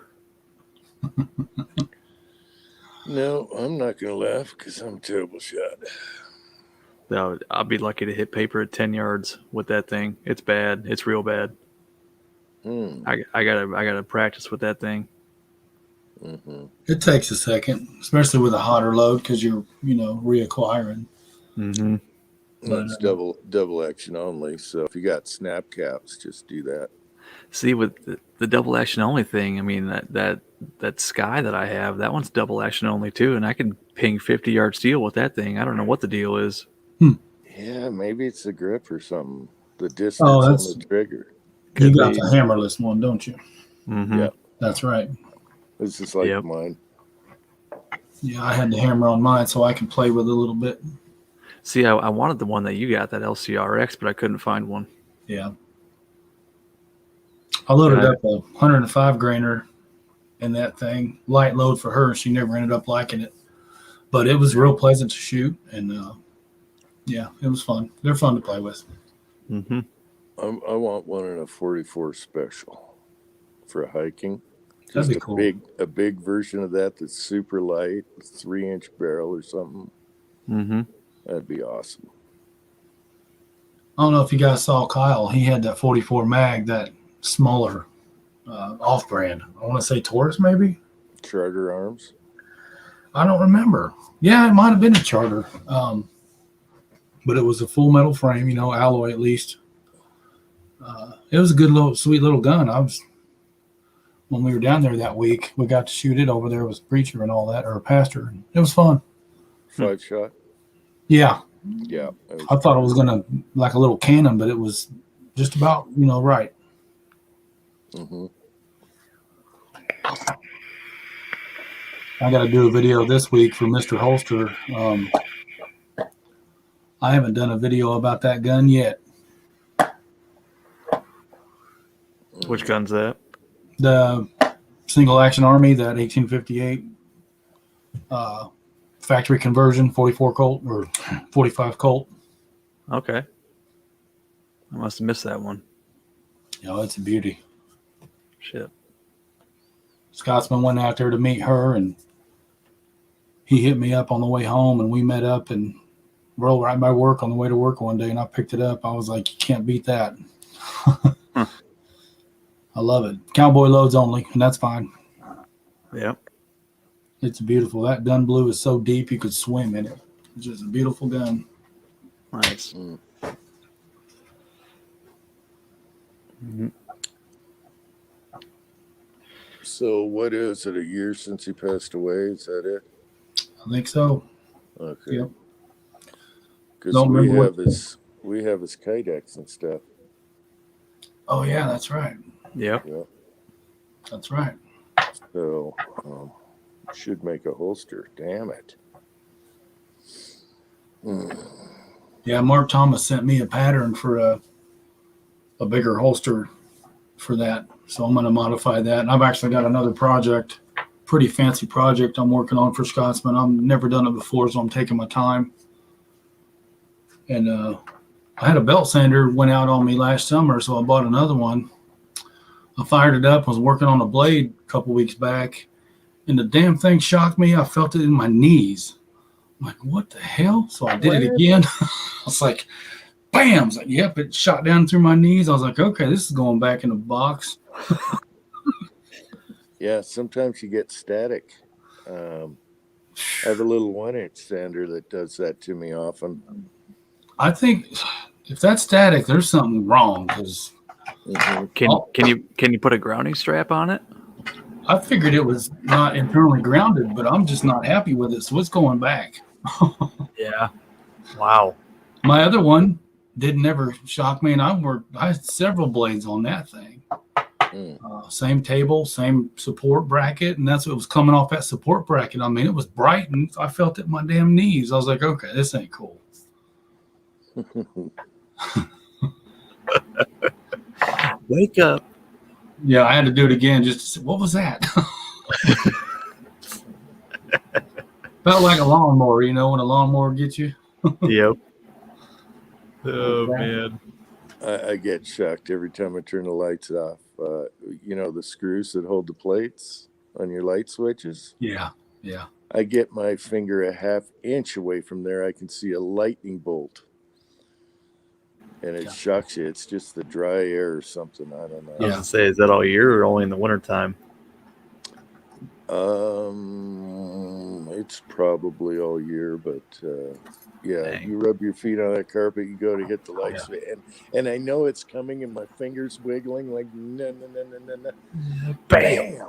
D: No, I'm not going to laugh because I'm a terrible shot.
C: No, I'll be lucky to hit paper at 10 yards with that thing. It's bad. It's real bad. I gotta practice with that thing.
D: Mm-hmm.
E: It takes a second, especially with a hotter load because you're, reacquiring.
C: Mm-hmm.
D: That's double action only. So if you got snap caps, just do that.
C: See, with the double action only thing, I mean that Sky that I have, that one's double action only too, and I can ping 50-yard steel with that thing. I don't know what the deal is.
D: Yeah, maybe it's the grip or something. The distance
E: Oh,
D: on
E: that's-
D: the trigger.
E: You
C: Could
E: got
C: be.
E: the hammerless one, don't you?
C: Mm-hmm.
D: Yeah.
E: That's right.
D: This is like
C: Yep.
D: mine.
E: Yeah, I had the hammer on mine so I can play with it a little bit.
C: See, I wanted the one that you got, that LCRX, but I couldn't find one.
E: Yeah. I loaded
C: Yeah.
E: up a 105 grainer in that thing, light load for her. She never ended up liking it, but it was real pleasant to shoot. And yeah, it was fun. They're fun to play with.
C: Mm-hmm.
D: I want one in a 44 special for hiking.
E: That'd
D: Just
E: be
D: a
E: cool.
D: big version of that that's super light, 3-inch barrel or something.
C: Mm-hmm.
D: That'd be awesome.
E: I don't know if you guys saw Kyle. He had that 44 mag, that smaller off brand. I want to say Taurus, maybe.
D: Charter arms.
E: I don't remember. Yeah, it might have been a Charter. But it was a full metal frame, alloy at least. It was a good sweet little gun. When we were down there that week, we got to shoot it over there with a preacher and all that, or a pastor. It was fun.
D: 5-shot.
E: Yeah,
D: Yeah.
E: I thought it was gonna like a little cannon, but it was just about right.
D: Mm-hmm.
E: I got to do a video this week for Mr. Holster. I haven't done a video about that gun yet.
C: Which gun's that?
E: The single action army, that 1858 factory conversion 44 Colt or 45 Colt.
C: Okay. I must have missed that one.
E: It's a beauty.
C: Shit.
E: Scotsman went out there to meet her, and he hit me up on the way home, and we met up and rolled right by work on the way to work one day, and I picked it up. I was like, you can't beat that. I love it. Cowboy loads only, and that's fine.
C: Yep.
E: It's beautiful. That gun blue is so deep you could swim in it. It's just a beautiful gun.
C: Nice.
D: Mm.
C: Mhm.
D: So what is it? A year since he passed away? Is that it?
E: I think so.
D: Okay.
E: Yep.
D: Because
E: Don't
D: we
E: remember
D: have his kydex and stuff.
E: Oh yeah, that's right.
C: Yep.
D: Yeah.
E: That's right.
D: So should make a holster. Damn it. Mm.
E: Yeah, Mark Thomas sent me a pattern for a bigger holster for that. So I'm going to modify that. And I've actually got another project, pretty fancy project I'm working on for Scotsman. I've never done it before, so I'm taking my time. And I had a belt sander went out on me last summer, so I bought another one. I fired it up, was working on a blade a couple weeks back, and the damn thing shocked me. I felt it in my knees. I'm like, what the hell? So I did it again. I was like, bam! I was like, yep, it shot down through my knees. I was like, okay, this is going back in the box.
D: Yeah, sometimes you get static. I have a little 1-inch sander that does that to me often.
E: I think if that's static, there's something wrong because
C: Can you put a grounding strap on it?
E: I figured it was not internally grounded, but I'm just not happy with it, so it's going back.
C: Yeah. Wow.
E: My other one didn't ever shock me, and I had several blades on that thing. Same table, same support bracket, and that's what was coming off that support bracket. I mean, it was bright, and I felt it in my damn knees. I was like, okay, this ain't cool.
C: Wake up.
E: Yeah, I had to do it again just to say, what was that? Felt like a lawnmower, you know, when a lawnmower gets you.
C: Yep. Oh, man.
D: I get shocked every time I turn the lights off. You know, the screws that hold the plates on your light switches?
E: Yeah, yeah.
D: I get my finger a half-inch away from there. I can see a lightning bolt. And it shocks you. It's just the dry air or something. I don't know.
C: I was gonna say, is that all year or only in the wintertime?
D: It's probably all year, but yeah,
C: Dang.
D: you rub your feet on that carpet, you go to hit the light switch, and I know it's coming, and my fingers wiggling like no, bam.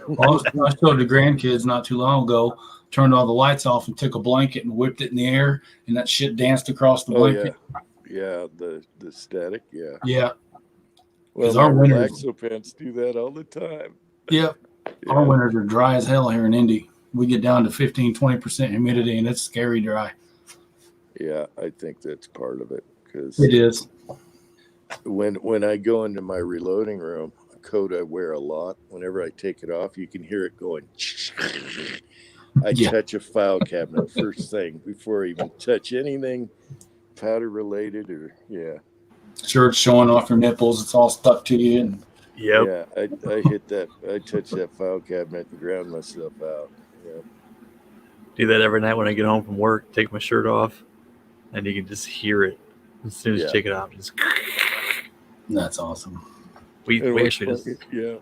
E: Well, I showed the grandkids not too long ago. Turned all the lights off and took a blanket and whipped it in the air, and that shit danced across the blanket.
D: Yeah, the static, yeah.
E: Yeah.
D: Well,
E: our
D: our
E: winters-
D: Relaxo pants do that all the time.
E: Yep. Our winters are dry as hell here in Indy. We get down to 15-20% humidity, and it's scary dry.
D: Yeah, I think that's part of it because
E: It is.
D: when I go into my reloading room, a coat I wear a lot. Whenever I take it off, you can hear it going. I touch a file cabinet first thing before I even touch anything powder related or
E: Shirts showing off your nipples. It's all stuck to you. And
C: Yep.
D: yeah. I hit that. I touch that file cabinet and ground myself out. Yeah.
C: Do that every night when I get home from work. Take my shirt off, and you can just hear it as soon as you take it off. Just
E: that's awesome.
C: we
D: And what's
C: actually just
D: funny,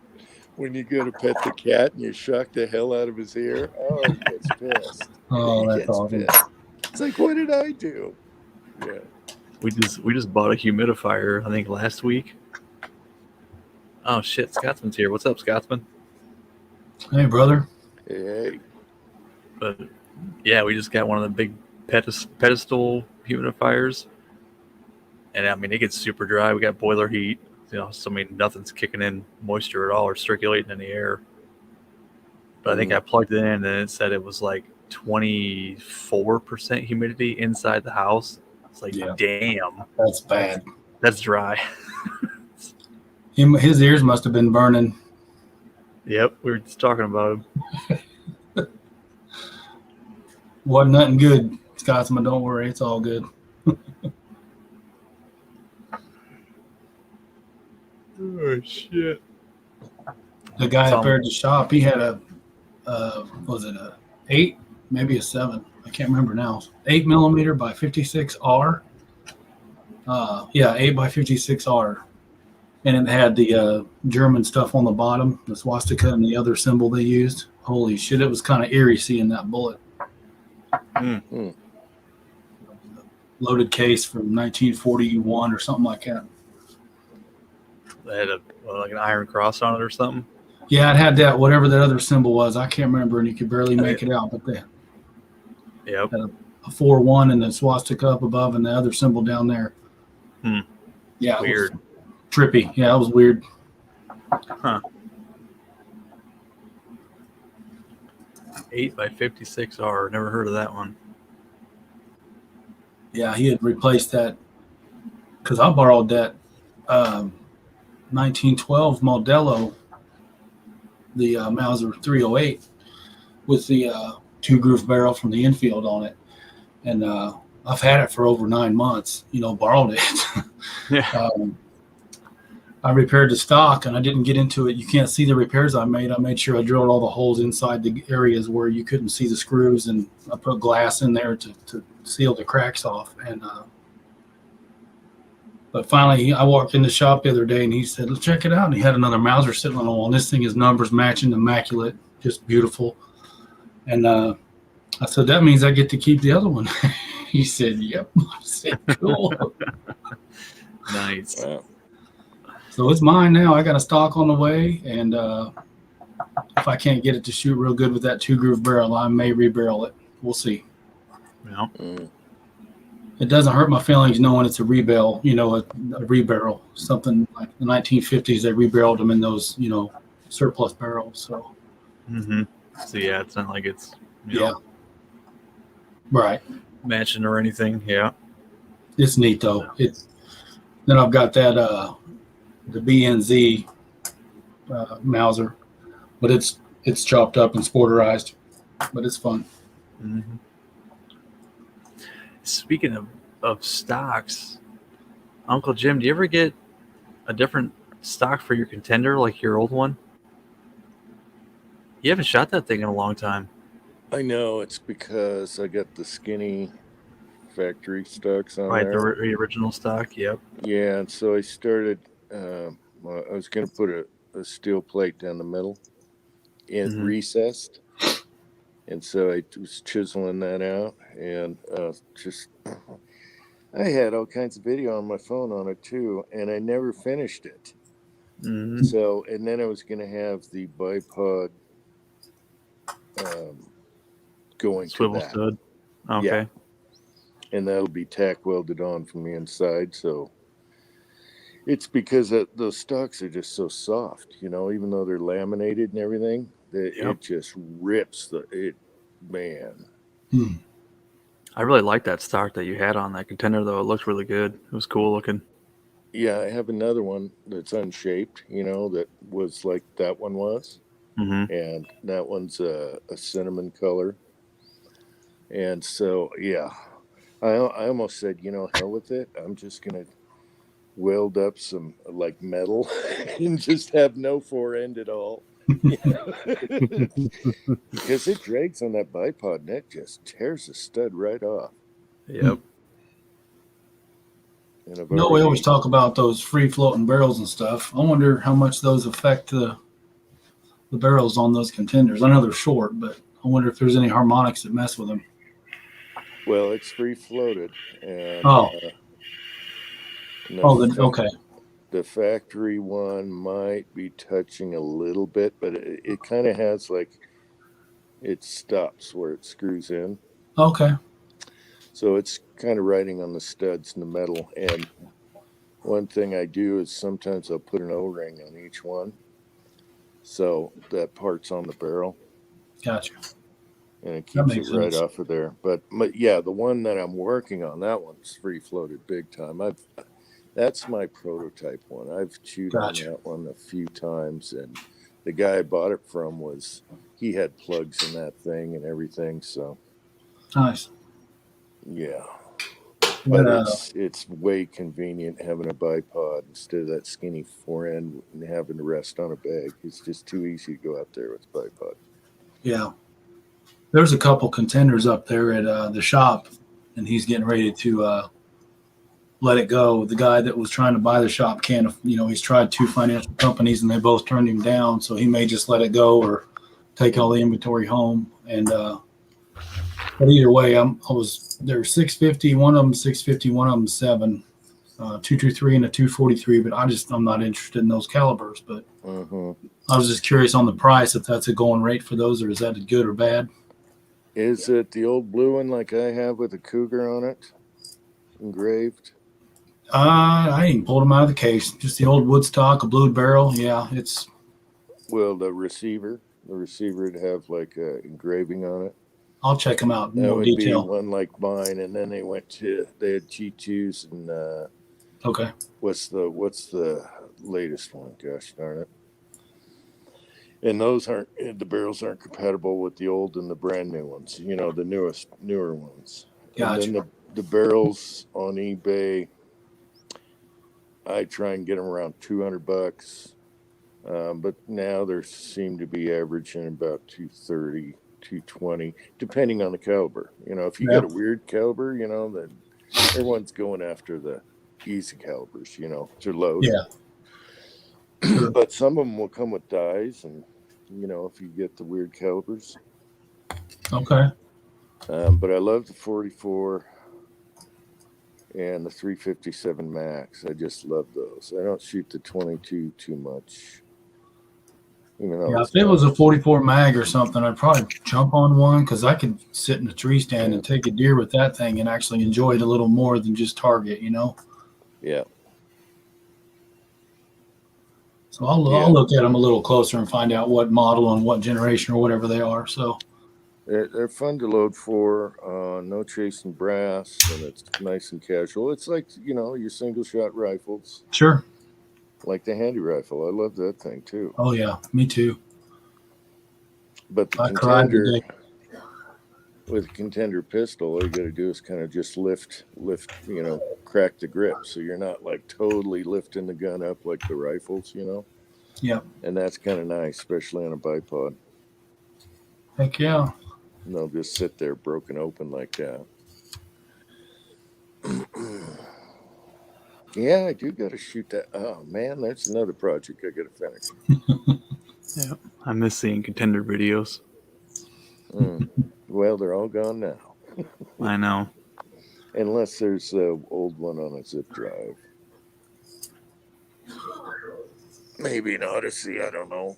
D: when you go to pet the cat and you shock the hell out of his ear, oh, he gets pissed.
E: Oh,
D: He
E: that's
D: gets
E: awesome.
D: pissed. It's like, what did I do? Yeah.
C: we just bought a humidifier. I think last week. Oh shit, Scotsman's here. What's up, Scotsman?
E: Hey, brother.
D: Hey.
C: But yeah, we just got one of the big pedestal humidifiers, and I mean it gets super dry. We got boiler heat, so I mean nothing's kicking in moisture at all or circulating in the air. But I think I plugged it in and it said it was like 24% humidity inside the house. It's like, damn,
E: That's bad.
C: that's dry.
E: His ears must have been burning.
C: Yep, we were just talking about him.
E: Wasn't nothing good, Scotsman. Don't worry, it's all good.
C: Oh shit!
E: The guy up there at the shop, he had a was it a 8, maybe a 7? I can't remember now. 8mm by 56R. 8 by 56R, and it had the German stuff on the bottom, the swastika and the other symbol they used. Holy shit! It was kind of eerie seeing that bullet. loaded case from 1941 or something like that.
C: They had like an iron cross on it or something.
E: Yeah, it had that, whatever that other symbol was. I can't remember, and you could barely make it out. But they
C: Yep.
E: had a 4-1 and the swastika up above and the other symbol down there.
C: Hmm.
E: Yeah, it was
C: Weird.
E: trippy. Yeah, it was weird.
C: Huh. 8x56R. Never heard of that one.
E: Yeah, he had replaced that because I borrowed that 1912 Modelo, the Mauser 308, with the 2-groove barrel from the infield on it. And I've had it for over 9 months, borrowed it.
C: Yeah.
E: I repaired the stock and I didn't get into it. You can't see the repairs I made. I made sure I drilled all the holes inside the areas where you couldn't see the screws, and I put glass in there to seal the cracks off. And but finally, I walked in the shop the other day and he said, "Let's check it out." And he had another Mauser sitting on the wall. And this thing is numbers matching, immaculate, just beautiful. And I said, "That means I get to keep the other one." He said, "Yep." I said, "Cool."
C: Nice.
D: Wow.
E: So it's mine now. I got a stock on the way, and if I can't get it to shoot real good with that 2-groove barrel, I may rebarrel it. We'll see.
C: Yeah.
D: Mm.
E: It doesn't hurt my feelings knowing it's a rebarrel, a rebarrel. Something like the 1950s, they rebarreled them in those, surplus barrels. So,
C: Mm-hmm. So yeah, it's not like it's
E: yeah. Right.
C: matching or anything. Yeah.
E: It's neat, though. Then I've got that the BNZ Mauser, but it's chopped up and sporterized, but it's fun.
C: Mm-hmm. Speaking of stocks, Uncle Jim, do you ever get a different stock for your contender like your old one? You haven't shot that thing in a long time.
D: I know it's because I got the skinny factory stocks on
C: Right,
D: there.
C: the original stock. Yep.
D: Yeah, and so I started. Well, I was going to put a steel plate down the middle, and
C: Mhm.
D: recessed, and so I was chiseling that out, and I had all kinds of video on my phone on it too, and I never finished it.
C: Mm-hmm.
D: So, and then I was going to have the bipod going
C: Swivel
D: to that,
C: stud. Okay.
D: Yeah. and that'll be tack welded on from the inside. So it's because those stocks are just so soft, even though they're laminated and everything,
C: Yep.
D: it just rips man.
C: I really like that stock that you had on that contender, though. It looked really good. It was cool looking.
D: Yeah, I have another one that's unshaped, that was like that one was.
C: Mm-hmm.
D: And that one's a cinnamon color. And so, yeah, I almost said, hell with it. I'm just going to weld up some like metal and just have no fore end at all. Because it drags on that bipod and it just tears the stud right off.
C: Yep.
D: And I've
E: We
D: already-
E: always talk about those free floating barrels and stuff. I wonder how much those affect the barrels on those contenders. I know they're short, but I wonder if there's any harmonics that mess with them.
D: Well, it's free floated. And,
E: Oh.
D: no,
E: Then okay.
D: The factory one might be touching a little bit, but it kind of has it stops where it screws in.
E: Okay.
D: So it's kind of riding on the studs and the metal. And one thing I do is sometimes I'll put an O-ring on each one. So that part's on the barrel
E: Gotcha.
D: and it
E: That
D: keeps
E: makes
D: it right
E: sense.
D: off of there. But yeah, the one that I'm working on, that one's free floated big time. That's my prototype one. I've chewed
E: Gotcha.
D: on that one a few times, and the guy I bought it from he had plugs in that thing and everything. So
E: Nice.
D: yeah,
E: What,
D: but it's way convenient having a bipod instead of that skinny fore end and having to rest on a bag. It's just too easy to go out there with bipod.
E: yeah. There's a couple contenders up there at the shop, and he's getting ready to let it go. The guy that was trying to buy the shop can't, he's tried 2 financial companies and they both turned him down. So he may just let it go or take all the inventory home. And But either way, they're 650. One of them 650. One of them 7. 223 and a 243. But I'm not interested in those calibers. But I was just curious on the price, if that's a going rate for those, or is that good or bad?
D: Is it the old blue one like I have with a cougar on it, engraved?
E: I ain't pulled them out of the case. Just the old Woodstock, a blue barrel. Yeah, it's.
D: Well, the receiver would have like a engraving on it.
E: I'll check them out in
D: That
E: more
D: would
E: detail.
D: be one like mine, and then they had G2s and
E: Okay.
D: what's the latest one? Gosh darn it! And the barrels aren't compatible with the old and the brand new ones. You know, the newer ones.
E: Gotcha.
D: And then the barrels on eBay, I try and get them around $200. But now they seem to be averaging about 230, 220, depending on the caliber. You know, if you got a weird caliber, you know, then everyone's going after the easy calibers, you know, to load.
E: Yeah.
D: But some of them will come with dies, and you know, if you get the weird calibers.
E: Okay.
D: But I love the 44 and the 357 Max. I just love those. I don't shoot the 22 too much. Even though
E: Yeah, if it was a 44 mag or something, I'd probably jump on one, because I could sit in a tree stand and take a deer with that thing and actually enjoy it a little more than just target, you know?
D: Yeah.
E: So I'll look at them a little closer and find out what model and what generation or whatever they are. So
D: They're fun to load for. No chasing brass, and it's nice and casual. It's like, you know, your single shot rifles,
E: sure.
D: like the handy rifle. I love that thing too.
E: Oh yeah, me too.
D: But the
E: I cried
D: Contender,
E: today.
D: with a Contender pistol, all you got to do is kind of just lift, you know, crack the grip, so you're not like totally lifting the gun up like the rifles, you know.
E: Yeah.
D: And that's kind of nice, especially on a bipod.
E: Heck yeah.
D: And they'll just sit there broken open like that. Yeah, I do got to shoot that. Oh man, that's another project I got to finish.
C: Yeah, I miss seeing Contender videos.
D: Well, they're all gone now,
C: I know.
D: unless there's an old one on a zip drive. Maybe an Odyssey. I don't know.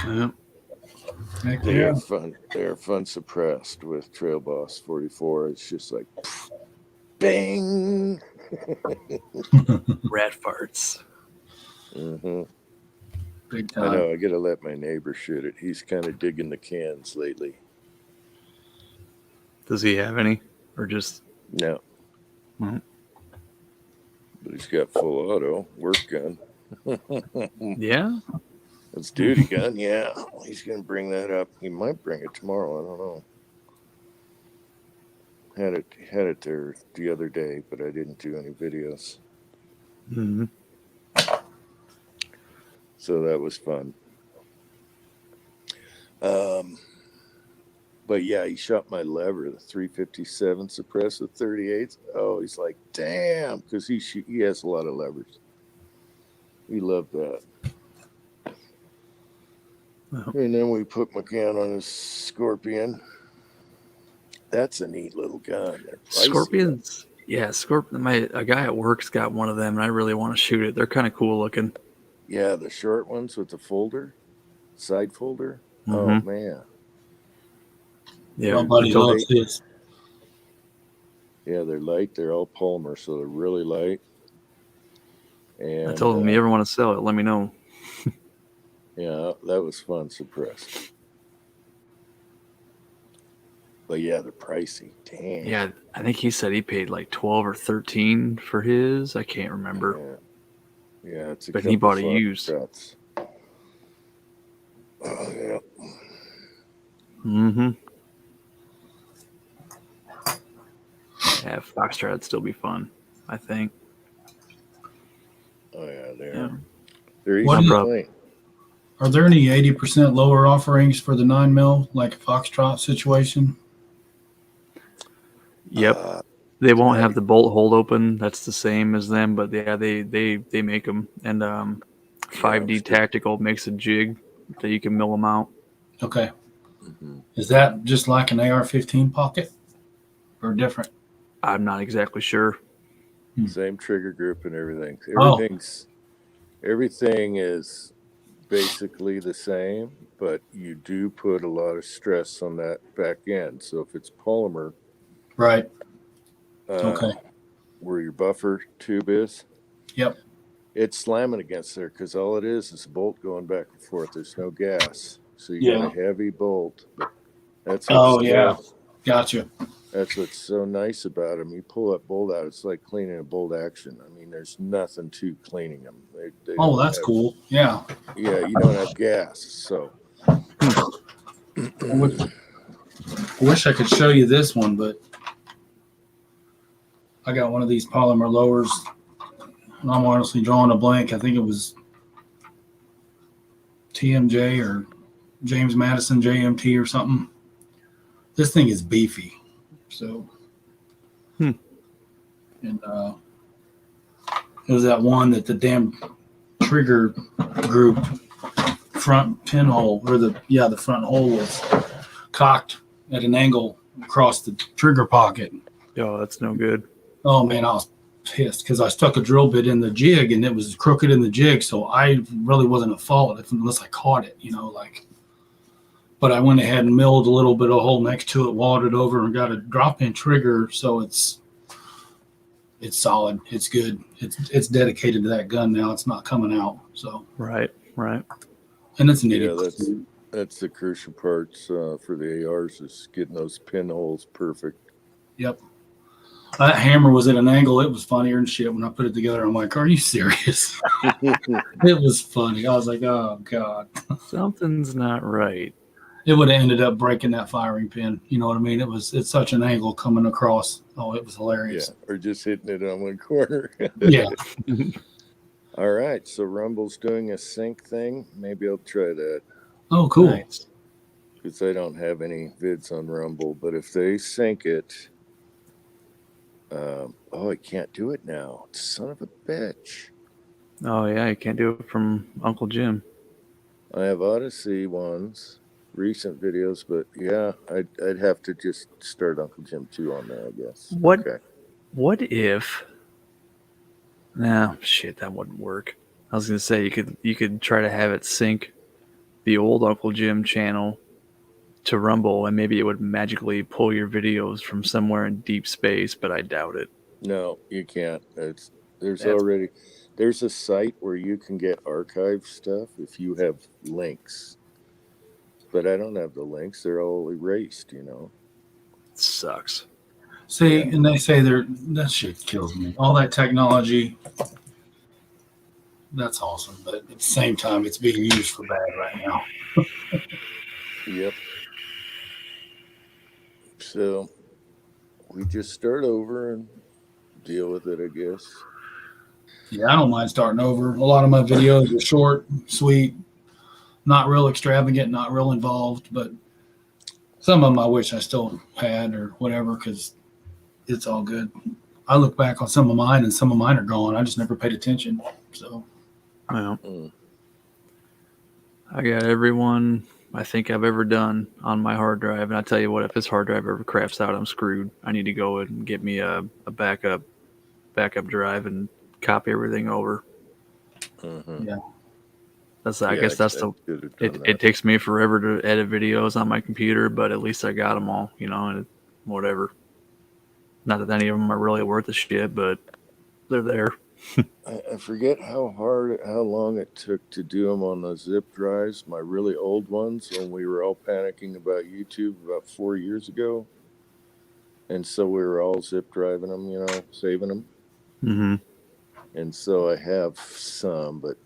C: Yep.
E: Heck
D: They
E: yeah.
D: are fun. They are fun suppressed with Trail Boss 44. It's just like bang.
C: Rat farts.
E: Big
D: I
E: time.
D: know. I got to let my neighbor shoot it. He's kind of digging the cans lately.
C: Does he have any, or just?
D: No.
C: Mhm.
D: But he's got full auto work gun.
C: Yeah.
D: It's duty gun. Yeah, he's gonna bring that up. He might bring it tomorrow. I don't know. Had it there the other day, but I didn't do any videos.
C: Mm-hmm.
D: So that was fun. But yeah, he shot my lever, the 357 suppressed with 38s. Oh, he's like, damn, because he has a lot of levers. He loved that.
C: Oh.
D: And then we put McGann on his Scorpion. That's a neat little gun. They're pricey.
C: Scorpions. Yeah, a guy at work's got one of them, and I really want to shoot it. They're kind of cool looking.
D: Yeah, the short ones with the folder, side folder. Oh
C: Mhm.
D: man.
C: Yeah,
E: My buddy
C: I told-
E: loves his.
D: Yeah, they're light. They're all polymer, so they're really light. And
C: I told him, you ever want to sell it, let me know.
D: yeah, that was fun suppressed. But yeah, they're pricey. Damn.
C: Yeah, I think he said he paid like 12 or 13 for his. I can't remember.
D: Yeah, it's a
C: But he
D: couple
C: bought a
D: fun
C: used.
D: shots. Oh yeah.
C: Mm-hmm. Yeah, Foxtrot would still be fun, I think.
D: Oh yeah,
C: Yeah.
D: they're easy
E: What
D: to
C: is-
D: clean.
E: Are there any 80% lower offerings for the 9mm, like a Foxtrot situation?
C: Yep. They won't have the bolt hold open. That's the same as them, but yeah, they make them. And 5D
D: sure.
C: Tactical makes a jig. that you can mill them out.
E: Okay.
D: Mhm.
E: Is that just like an AR-15 pocket or different?
C: I'm not exactly sure.
D: Same trigger group and everything.
E: Oh.
D: Everything is basically the same, but you do put a lot of stress on that back end. So if it's polymer,
E: Right.
D: uh,
E: Okay.
D: where your buffer tube is,
E: Yep.
D: it's slamming against there because all it is a bolt going back and forth. There's no gas, so you got
E: Yeah.
D: a heavy bolt. But
E: Oh, yeah. Gotcha.
D: that's what's so nice about them. You pull that bolt out, it's like cleaning a bolt action. I mean, there's nothing to cleaning them. They
E: Oh,
D: don't
E: that's
D: have-
E: cool. Yeah.
D: Yeah, you don't have gas, so.
E: I wish I could show you this one, but I got one of these polymer lowers. And I'm honestly drawing a blank. I think it was TMJ or James Madison JMT or something. This thing is beefy. So,
C: Hmm.
E: and it was that one that the damn trigger group front pinhole or the front hole was cocked at an angle across the trigger pocket.
C: Oh, that's no good.
E: Oh man, I was pissed because I stuck a drill bit in the jig and it was crooked in the jig, so I really wasn't at fault unless I caught it, like. But I went ahead and milled a little bit of hole next to it, walled it over, and got a drop-in trigger, so it's solid. It's good. It's dedicated to that gun now. It's not coming out. So
C: Right.
E: and it's an
D: Yeah,
E: idiot.
D: that's the crucial parts for the ARs is getting those pinholes perfect.
E: Yep. That hammer was at an angle. It was funnier than shit when I put it together. I'm like, are you serious? It was funny. I was like, oh God.
C: Something's not right.
E: It would have ended up breaking that firing pin. You know what I mean? It's such an angle coming across. Oh, it was
D: Yeah,
E: hilarious.
D: or just hitting it on one corner.
E: Yeah.
D: All right, so Rumble's doing a sync thing. Maybe I'll try that
E: Oh, cool.
C: Nice.
D: because I don't have any vids on Rumble. But if they sync it, I can't do it now. Son of a bitch.
C: Oh yeah, you can't do it from Uncle Jim.
D: I have Odyssey ones, recent videos, but yeah, I'd have to just start Uncle Jim 2 on there, I guess.
C: What?
D: Okay.
C: What if? Nah, shit, that wouldn't work. I was gonna say you could try to have it sync the old Uncle Jim channel to Rumble, and maybe it would magically pull your videos from somewhere in deep space, but I doubt it.
D: No, you can't. There's
C: That's-
D: there's a site where you can get archive stuff if you have links. But I don't have the links. They're all erased,
C: Sucks.
E: See,
D: Yeah.
E: and they say that shit kills me. All that technology, that's awesome. But at the same time, it's being used for bad right now.
D: Yep. So we just start over and deal with it, I guess.
E: Yeah, I don't mind starting over. A lot of my videos are short, sweet, not real extravagant, not real involved, but some of them I wish I still had or whatever because it's all good. I look back on some of mine and some of mine are gone. I just never paid attention. So,
C: Well,
D: Mm.
C: I got everyone I think I've ever done on my hard drive, and I tell you what, if this hard drive ever craps out, I'm screwed. I need to go and get me a backup drive and copy everything over.
D: Mhm.
E: yeah.
C: I guess that's
D: I
C: the
D: should have done
C: it
D: that.
C: takes me forever to edit videos on my computer, but at least I got them all, and whatever. Not that any of them are really worth a shit, but they're there.
D: I forget how long it took to do them on the zip drives, my really old ones, when we were all panicking about YouTube about 4 years ago. And so we were all zip driving them, saving them.
C: Mm-hmm.
D: And so I have some, but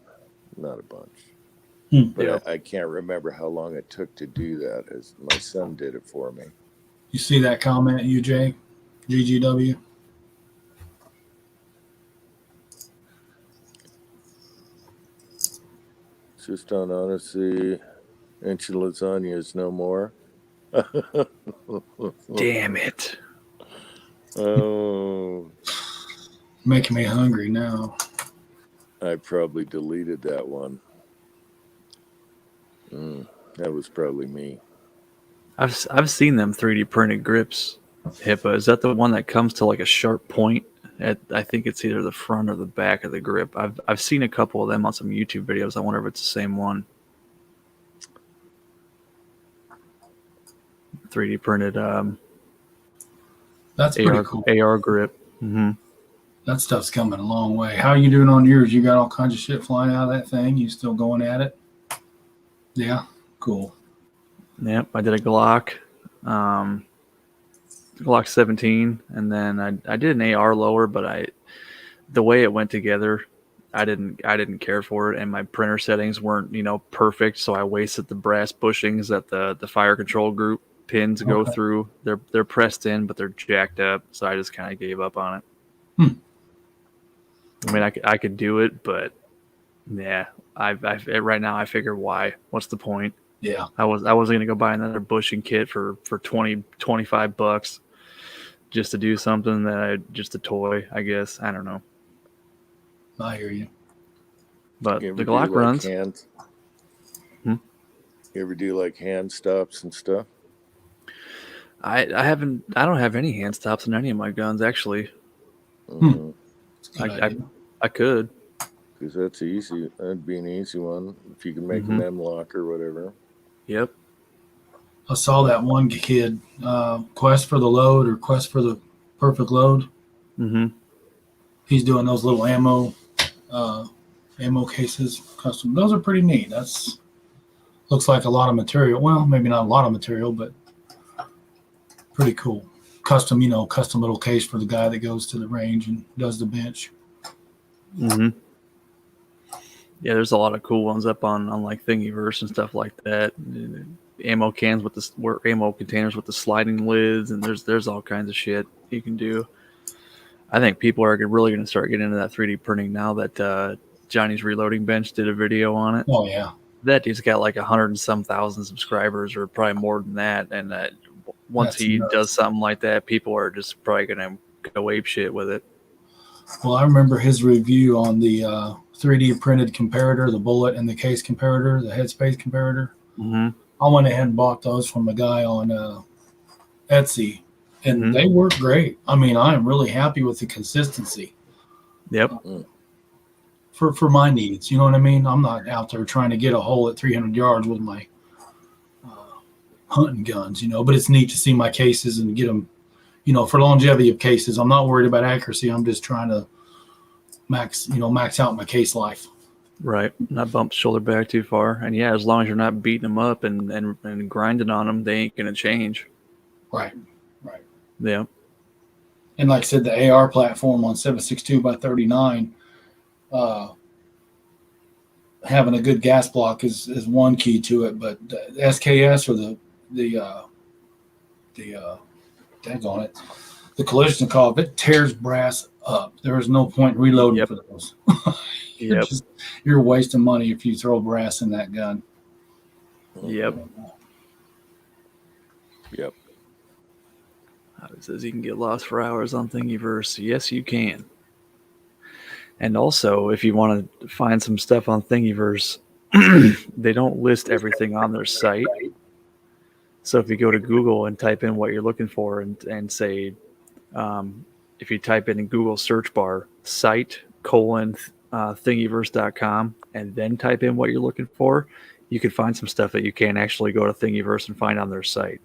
D: not a bunch. But
C: Yeah.
D: I can't remember how long it took to do that, as my son did it for me.
E: You see that comment, UJ? GGW?
D: Just on Odyssey, ancient lasagna is no more.
C: Damn it.
D: Oh,
E: Making me hungry now.
D: I probably deleted that one. That was probably me.
C: I've seen them 3D printed grips. HIPAA, is that the one that comes to like a sharp point? I think it's either the front or the back of the grip. I've seen a couple of them on some YouTube videos. I wonder if it's the same one. 3D printed
E: That's pretty
C: AR
E: cool.
C: AR grip. Hmm.
E: That stuff's coming a long way. How are you doing on yours? You got all kinds of shit flying out of that thing. You still going at it? Yeah, cool.
C: Yep, I did a Glock, Glock 17, and then I did an AR lower, but the way it went together, I didn't care for it, and my printer settings weren't perfect, so I wasted the brass bushings that the fire control group pins go
E: Okay.
C: through. They're pressed in, but they're jacked up, so I just kind of gave up on it.
E: Hmm.
C: I mean, I could do it, but yeah, right now I figure why? What's the point?
E: Yeah,
C: I wasn't gonna go buy another bushing kit for 20, 25 bucks just to do something just a toy, I guess. I don't know.
E: I hear you.
C: But
D: You ever
C: the
D: do
C: Glock
D: like
C: runs.
D: hand?
C: Hmm?
D: You ever do like hand stops and stuff?
C: I don't have any hand stops in any of my guns actually.
D: Mm-hmm.
E: It's a good
C: I
E: idea.
C: I could.
D: Because that's easy. That'd be an easy one if you can make
C: Mhm.
D: an M lock or whatever.
C: Yep.
E: I saw that one kid, Quest for the Load or Quest for the Perfect Load.
C: Hmm.
E: He's doing those little ammo cases custom. Those are pretty neat. That's looks like a lot of material. Well, maybe not a lot of material, but pretty cool. Custom little case for the guy that goes to the range and does the bench.
C: Hmm. Yeah, there's a lot of cool ones up on like Thingiverse and stuff like that. Ammo cans with ammo containers with the sliding lids, and there's all kinds of shit you can do. I think people are really going to start getting into that 3D printing now that Johnny's Reloading Bench did a video on it.
E: Oh yeah,
C: That dude's got like 100 and some thousand subscribers, or probably more than that. And once
E: That's
C: he
E: nuts.
C: does something like that, people are just probably going to go ape shit with it.
E: Well, I remember his review on the 3D printed comparator, the bullet and the case comparator, the headspace comparator.
C: Hmm.
E: I went ahead and bought those from a guy on Etsy, and
C: Mhm.
E: they work great. I mean, I am really happy with the consistency
C: Yep.
E: for my needs. You know what I mean? I'm not out there trying to get a hole at 300 yards with my hunting guns, but it's neat to see my cases and get them, for longevity of cases. I'm not worried about accuracy. I'm just trying to max out my case life.
C: Right. Not bump the shoulder back too far. And yeah, as long as you're not beating them up and grinding on them, they ain't going to change.
E: Right.
C: Yeah.
E: And like I said, the AR platform on 7.62 by 39, having a good gas block is one key to it. But the SKS or daggone it, the Kalashnikov, it tears brass up. There is no point reloading
C: Yep.
E: for those.
C: Yep.
E: You're wasting money if you throw brass in that gun.
C: Yep.
D: Yep.
C: It says you can get lost for hours on Thingiverse. Yes, you can. And also, if you want to find some stuff on Thingiverse, they don't list everything on their site. So if you go to Google and type in what you're looking for and say, if you type in Google search bar, site : Thingiverse.com, and then type in what you're looking for, you can find some stuff that you can't actually go to Thingiverse and find on their site.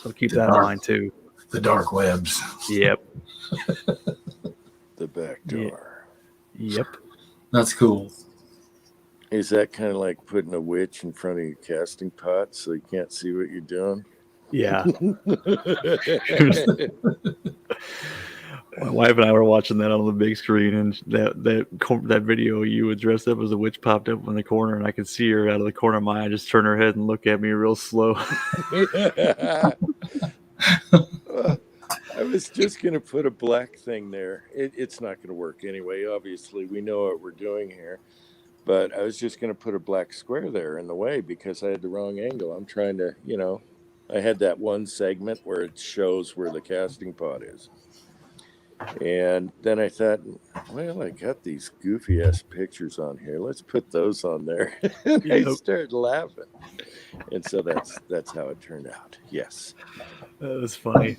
C: So keep that in mind too.
E: The dark webs.
C: Yep.
D: The back door.
C: Yep.
E: That's cool.
D: Is that kind of like putting a witch in front of your casting pot so you can't see what you're doing?
C: Yeah. My wife and I were watching that on the big screen, and that video you would dress up as a witch popped up in the corner, and I could see her out of the corner of my eye just turn her head and look at me real slow.
D: I was just going to put a black thing there. It's not going to work anyway. Obviously, we know what we're doing here. But I was just going to put a black square there in the way because I had the wrong angle. I'm trying to, I had that one segment where it shows where the casting pot is. And then I thought, well, I got these goofy ass pictures on here. Let's put those on there. And I
C: Yep.
D: started laughing. And so that's how it turned out. Yes.
C: That was funny.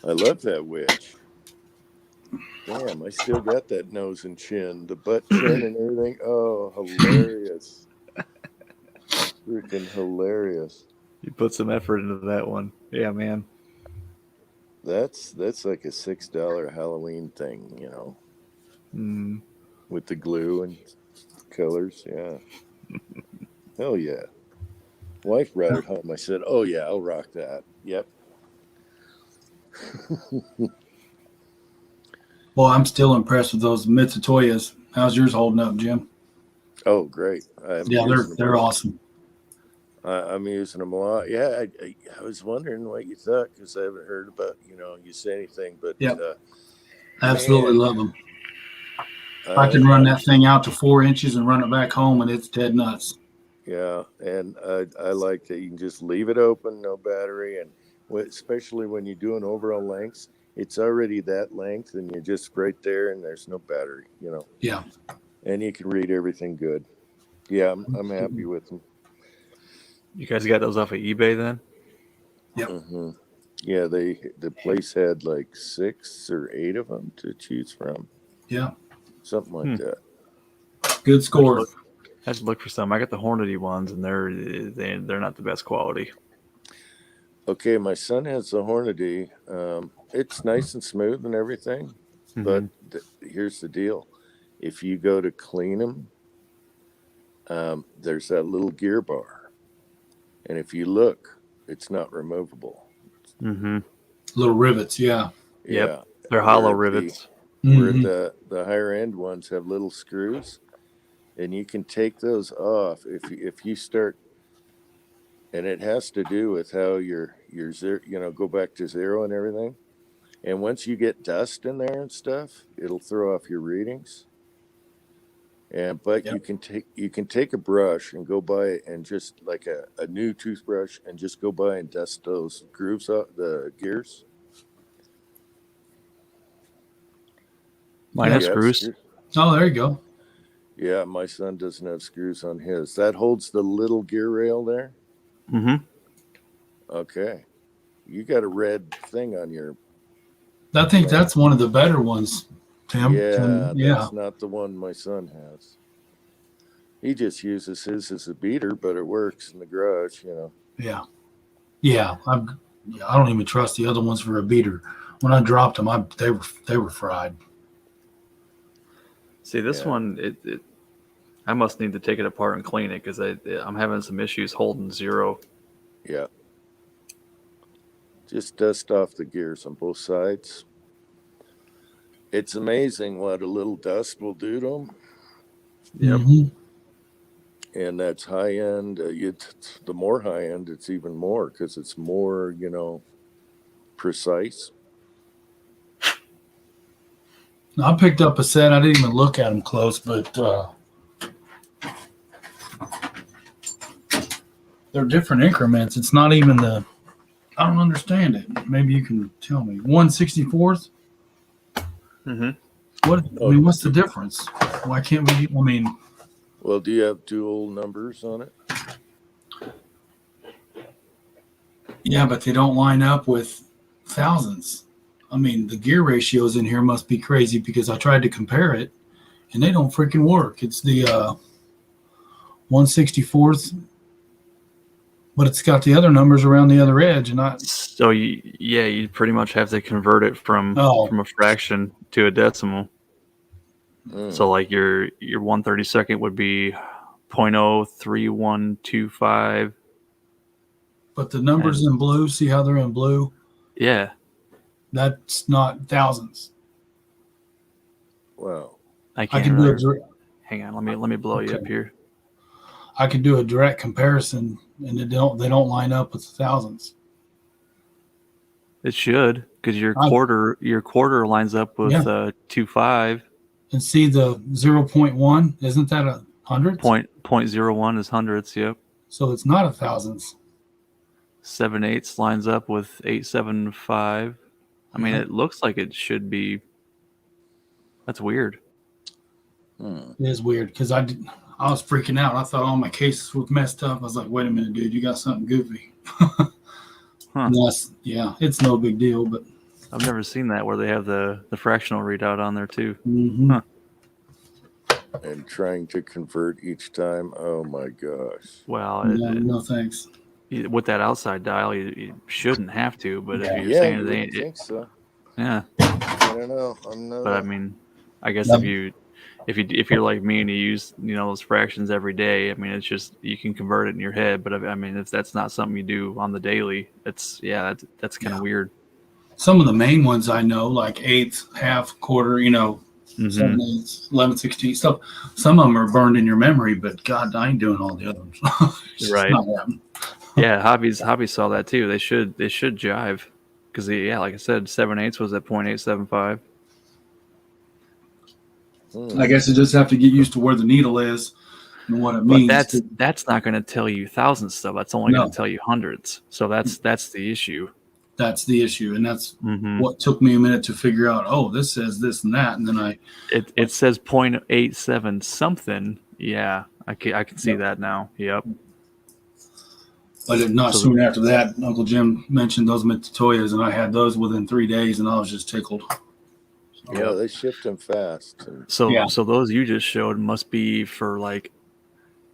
D: I love that witch. Damn, I still got that nose and chin, the butt chin and everything. Oh, hilarious. Freaking hilarious.
C: You put some effort into that one. Yeah, man.
D: That's like a $6 Halloween thing, you know,
C: Mm.
D: with the glue and colors. Yeah. Hell yeah. Wife brought it home. I said, oh yeah, I'll rock that. Yep.
E: Well, I'm still impressed with those Mitsatoyas. How's yours holding up, Jim?
D: Oh, great.
E: Yeah, they're awesome.
D: I'm using them a lot. Yeah, I was wondering what you thought because I haven't heard about, you say anything, but
E: Yep. Absolutely
D: man,
E: love them. I can run that thing out to 4 inches and run it back home, and it's dead nuts.
D: Yeah, and I like that you can just leave it open, no battery, and especially when you're doing overall lengths, it's already that length, and you're just right there, and there's no battery,
E: Yeah.
D: and you can read everything good. Yeah, I'm happy with them.
C: You guys got those off of eBay then?
E: Yep.
D: Mm-hmm. Yeah, the place had like 6 or 8 of them to choose from.
E: Yeah.
D: Something like that.
E: Good score.
C: I had to look for some. I got the Hornady ones, and they're not the best quality.
D: Okay, my son has the Hornady. It's nice and smooth and everything, but here's the deal: if you go to clean them, there's that little gear bar, and if you look, it's not removable.
C: Mm-hmm.
E: Little rivets. Yeah.
C: Yep.
D: Yeah,
C: They're hollow rivets.
D: where
E: Mhm.
D: the higher end ones have little screws, and you can take those off if you start. And it has to do with how your zero, go back to zero and everything. And once you get dust in there and stuff, it'll throw off your readings. But
E: Yep.
D: you can take a brush and go by and just like a new toothbrush and just go by and dust those grooves out, the gears.
C: Mine
E: Yeah,
C: has screws.
E: Oh, there you go.
D: Yeah, my son doesn't have screws on his. That holds the little gear rail there.
C: Mm-hmm.
D: Okay. You got a red thing on your.
E: I think that's one of the better ones, Tim.
D: Yeah,
E: Yeah.
D: that's not the one my son has. He just uses his as a beater, but it works in the garage,
E: Yeah. Yeah. I don't even trust the other ones for a beater. When I dropped them, they were fried.
C: See, this
D: Yeah.
C: one, I must need to take it apart and clean it because I'm having some issues holding zero.
D: Yeah. Just dust off the gears on both sides. It's amazing what a little dust will do to them.
C: Yep.
E: Mhm.
D: And that's high end. The more high end, it's even more because it's more, precise.
E: I picked up a set. I didn't even look at them close, but they're different increments. It's not even I don't understand it. Maybe you can tell me. 1/64th?
C: Mm-hmm.
E: What's the difference? Why can't we?
D: Well, do you have dual numbers on it?
E: Yeah, but they don't line up with thousandths. The gear ratios in here must be crazy because I tried to compare it and they don't freaking work. It's the 1/64th, but it's got the other numbers around the other edge, and
C: So you pretty much have to convert it from a fraction to a decimal. So like your 1/32 would be 0.03125.
E: But the numbers in blue, see how they're in blue?
C: Yeah.
E: That's not thousandths.
D: Wow.
E: I can do
C: Hang on, let me blow you up here.
E: I could do a direct comparison, and they don't line up with the thousandths.
C: It should, because your quarter lines up with 2.5.
E: And see the 0.1, isn't that a hundredth?
C: 0.01 is hundredths. Yep.
E: So it's not a thousandths.
C: 7/8 lines up with 875. I mean,
E: Yeah.
C: it looks like it should be. That's weird.
D: Hmm.
E: It is weird because I was freaking out. I thought all my cases were messed up. I was like, wait a minute, dude, you got something goofy.
C: Huh.
E: Yeah, it's no big deal, but
C: I've never seen that where they have the fractional readout on there too.
E: mhm.
C: Huh.
D: And trying to convert each time. Oh my gosh.
C: Well,
E: No thanks.
C: with that outside dial, you shouldn't have to. But if you're
D: Yeah,
C: saying
D: you
C: they,
D: wouldn't think so.
C: yeah.
D: I don't know. I'm not.
C: But I mean, I guess
E: Yep.
C: if you're like me and you use those fractions every day, I mean, it's just you can convert it in your head. But I mean, if that's not something you do on the daily, that's kind of weird.
E: Some of the main ones I know, like eighth, half, quarter,
C: Mhm.
E: 7 eighths, 11, 16 stuff. Some of them are burned in your memory, but God, I ain't doing all the other ones. It's just
C: Right.
E: not happening.
C: Yeah, hobbies saw that too. They should jive because like I said, 7/8 was at 0.875.
D: Hmm.
E: I guess you just have to get used to where the needle is and what it
C: But
E: means.
C: that's not going to tell you thousands stuff. That's only
E: No.
C: going to tell you hundreds. So that's the issue.
E: That's the issue, and that's
C: Mm-hmm.
E: what took me a minute to figure out. Oh, this says this and that, and then
C: It says 0.87 something. Yeah, I can see
E: Yep.
C: that now. Yep.
E: But not
C: So-
E: soon after that, Uncle Jim mentioned those Mitutoyas, and I had those within 3 days, and I was just tickled.
D: Yeah, they shipped them fast. And
C: So
E: Yeah.
C: so those you just showed must be for like,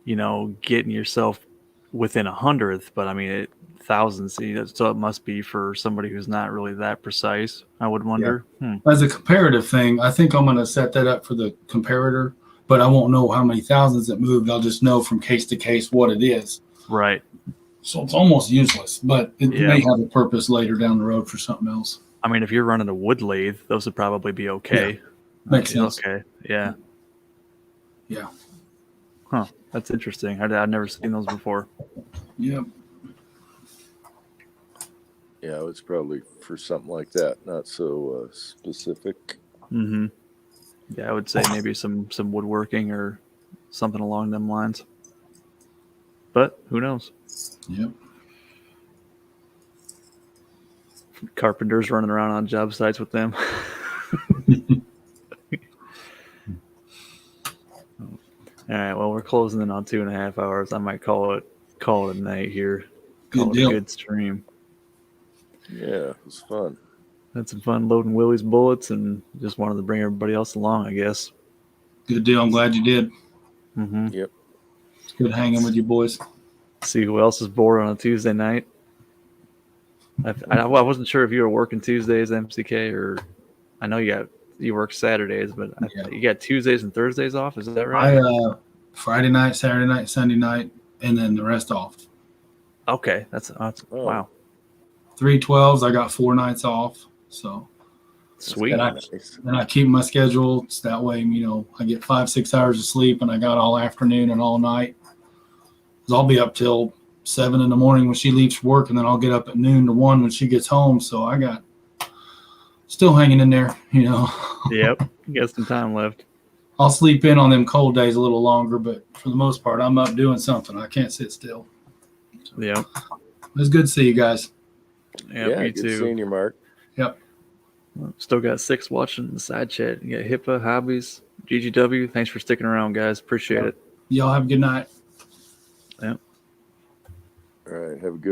C: getting yourself within 100th. But I mean, thousands. So it must be for somebody who's not really that precise. I would wonder.
E: As a comparative thing, I think I'm going to set that up for the comparator, but I won't know how many thousands it moved. I'll just know from case to case what it is.
C: Right.
E: So it's almost useless, but it
C: Yeah.
E: may have a purpose later down the road for something else.
C: I mean, if you're running a wood lathe, those would probably be okay.
E: Makes sense.
C: Okay. Yeah.
E: Yeah.
C: Huh. That's interesting. I'd never seen those before.
E: Yep.
D: yeah, it's probably for something like that, not so specific.
C: Mm-hmm. Yeah, I would say maybe some woodworking or something along them lines. But who knows?
E: Yep.
C: Carpenters running around on job sites with them. All right. Well, we're closing in on 2.5 hours. I might call it a night here. Call
E: Good
C: it
E: deal.
C: a good stream.
D: Yeah, it was fun.
C: Had some fun loading Willie's bullets and just wanted to bring everybody else along, I guess.
E: Good deal. I'm glad you did.
C: Mm-hmm.
E: It's good hanging with you boys.
C: See who else is bored on a Tuesday night. I wasn't sure if you were working Tuesdays, MCK, or I know you work Saturdays, but
E: Yeah.
C: you got Tuesdays and Thursdays off. Is that right?
E: I Friday night, Saturday night, Sunday night, and then the rest off.
C: Okay, that's
D: Oh.
C: wow,
E: 3/12s. I got 4 nights off. So
C: sweet.
E: And I-
D: Nice.
E: and I keep my schedule. So that way, I get 5-6 hours of sleep, and I got all afternoon and all night. 'Cause I'll be up till 7 in the morning when she leaves for work, and then I'll get up at noon to 1 when she gets home. So I got still hanging in there.
C: Yep, you got some time left.
E: I'll sleep in on them cold days a little longer, but for the most part, I'm up doing something. I can't sit still.
C: Yep,
E: It's good to see you guys.
C: yep,
D: Yeah,
C: me
D: good
C: too.
D: seeing you, Mark.
C: Still got 6 watching the side chat. You got HIPAA, hobbies, GGW. Thanks for sticking around, guys. Appreciate it.
E: Y'all have a good night.
D: All right, have a good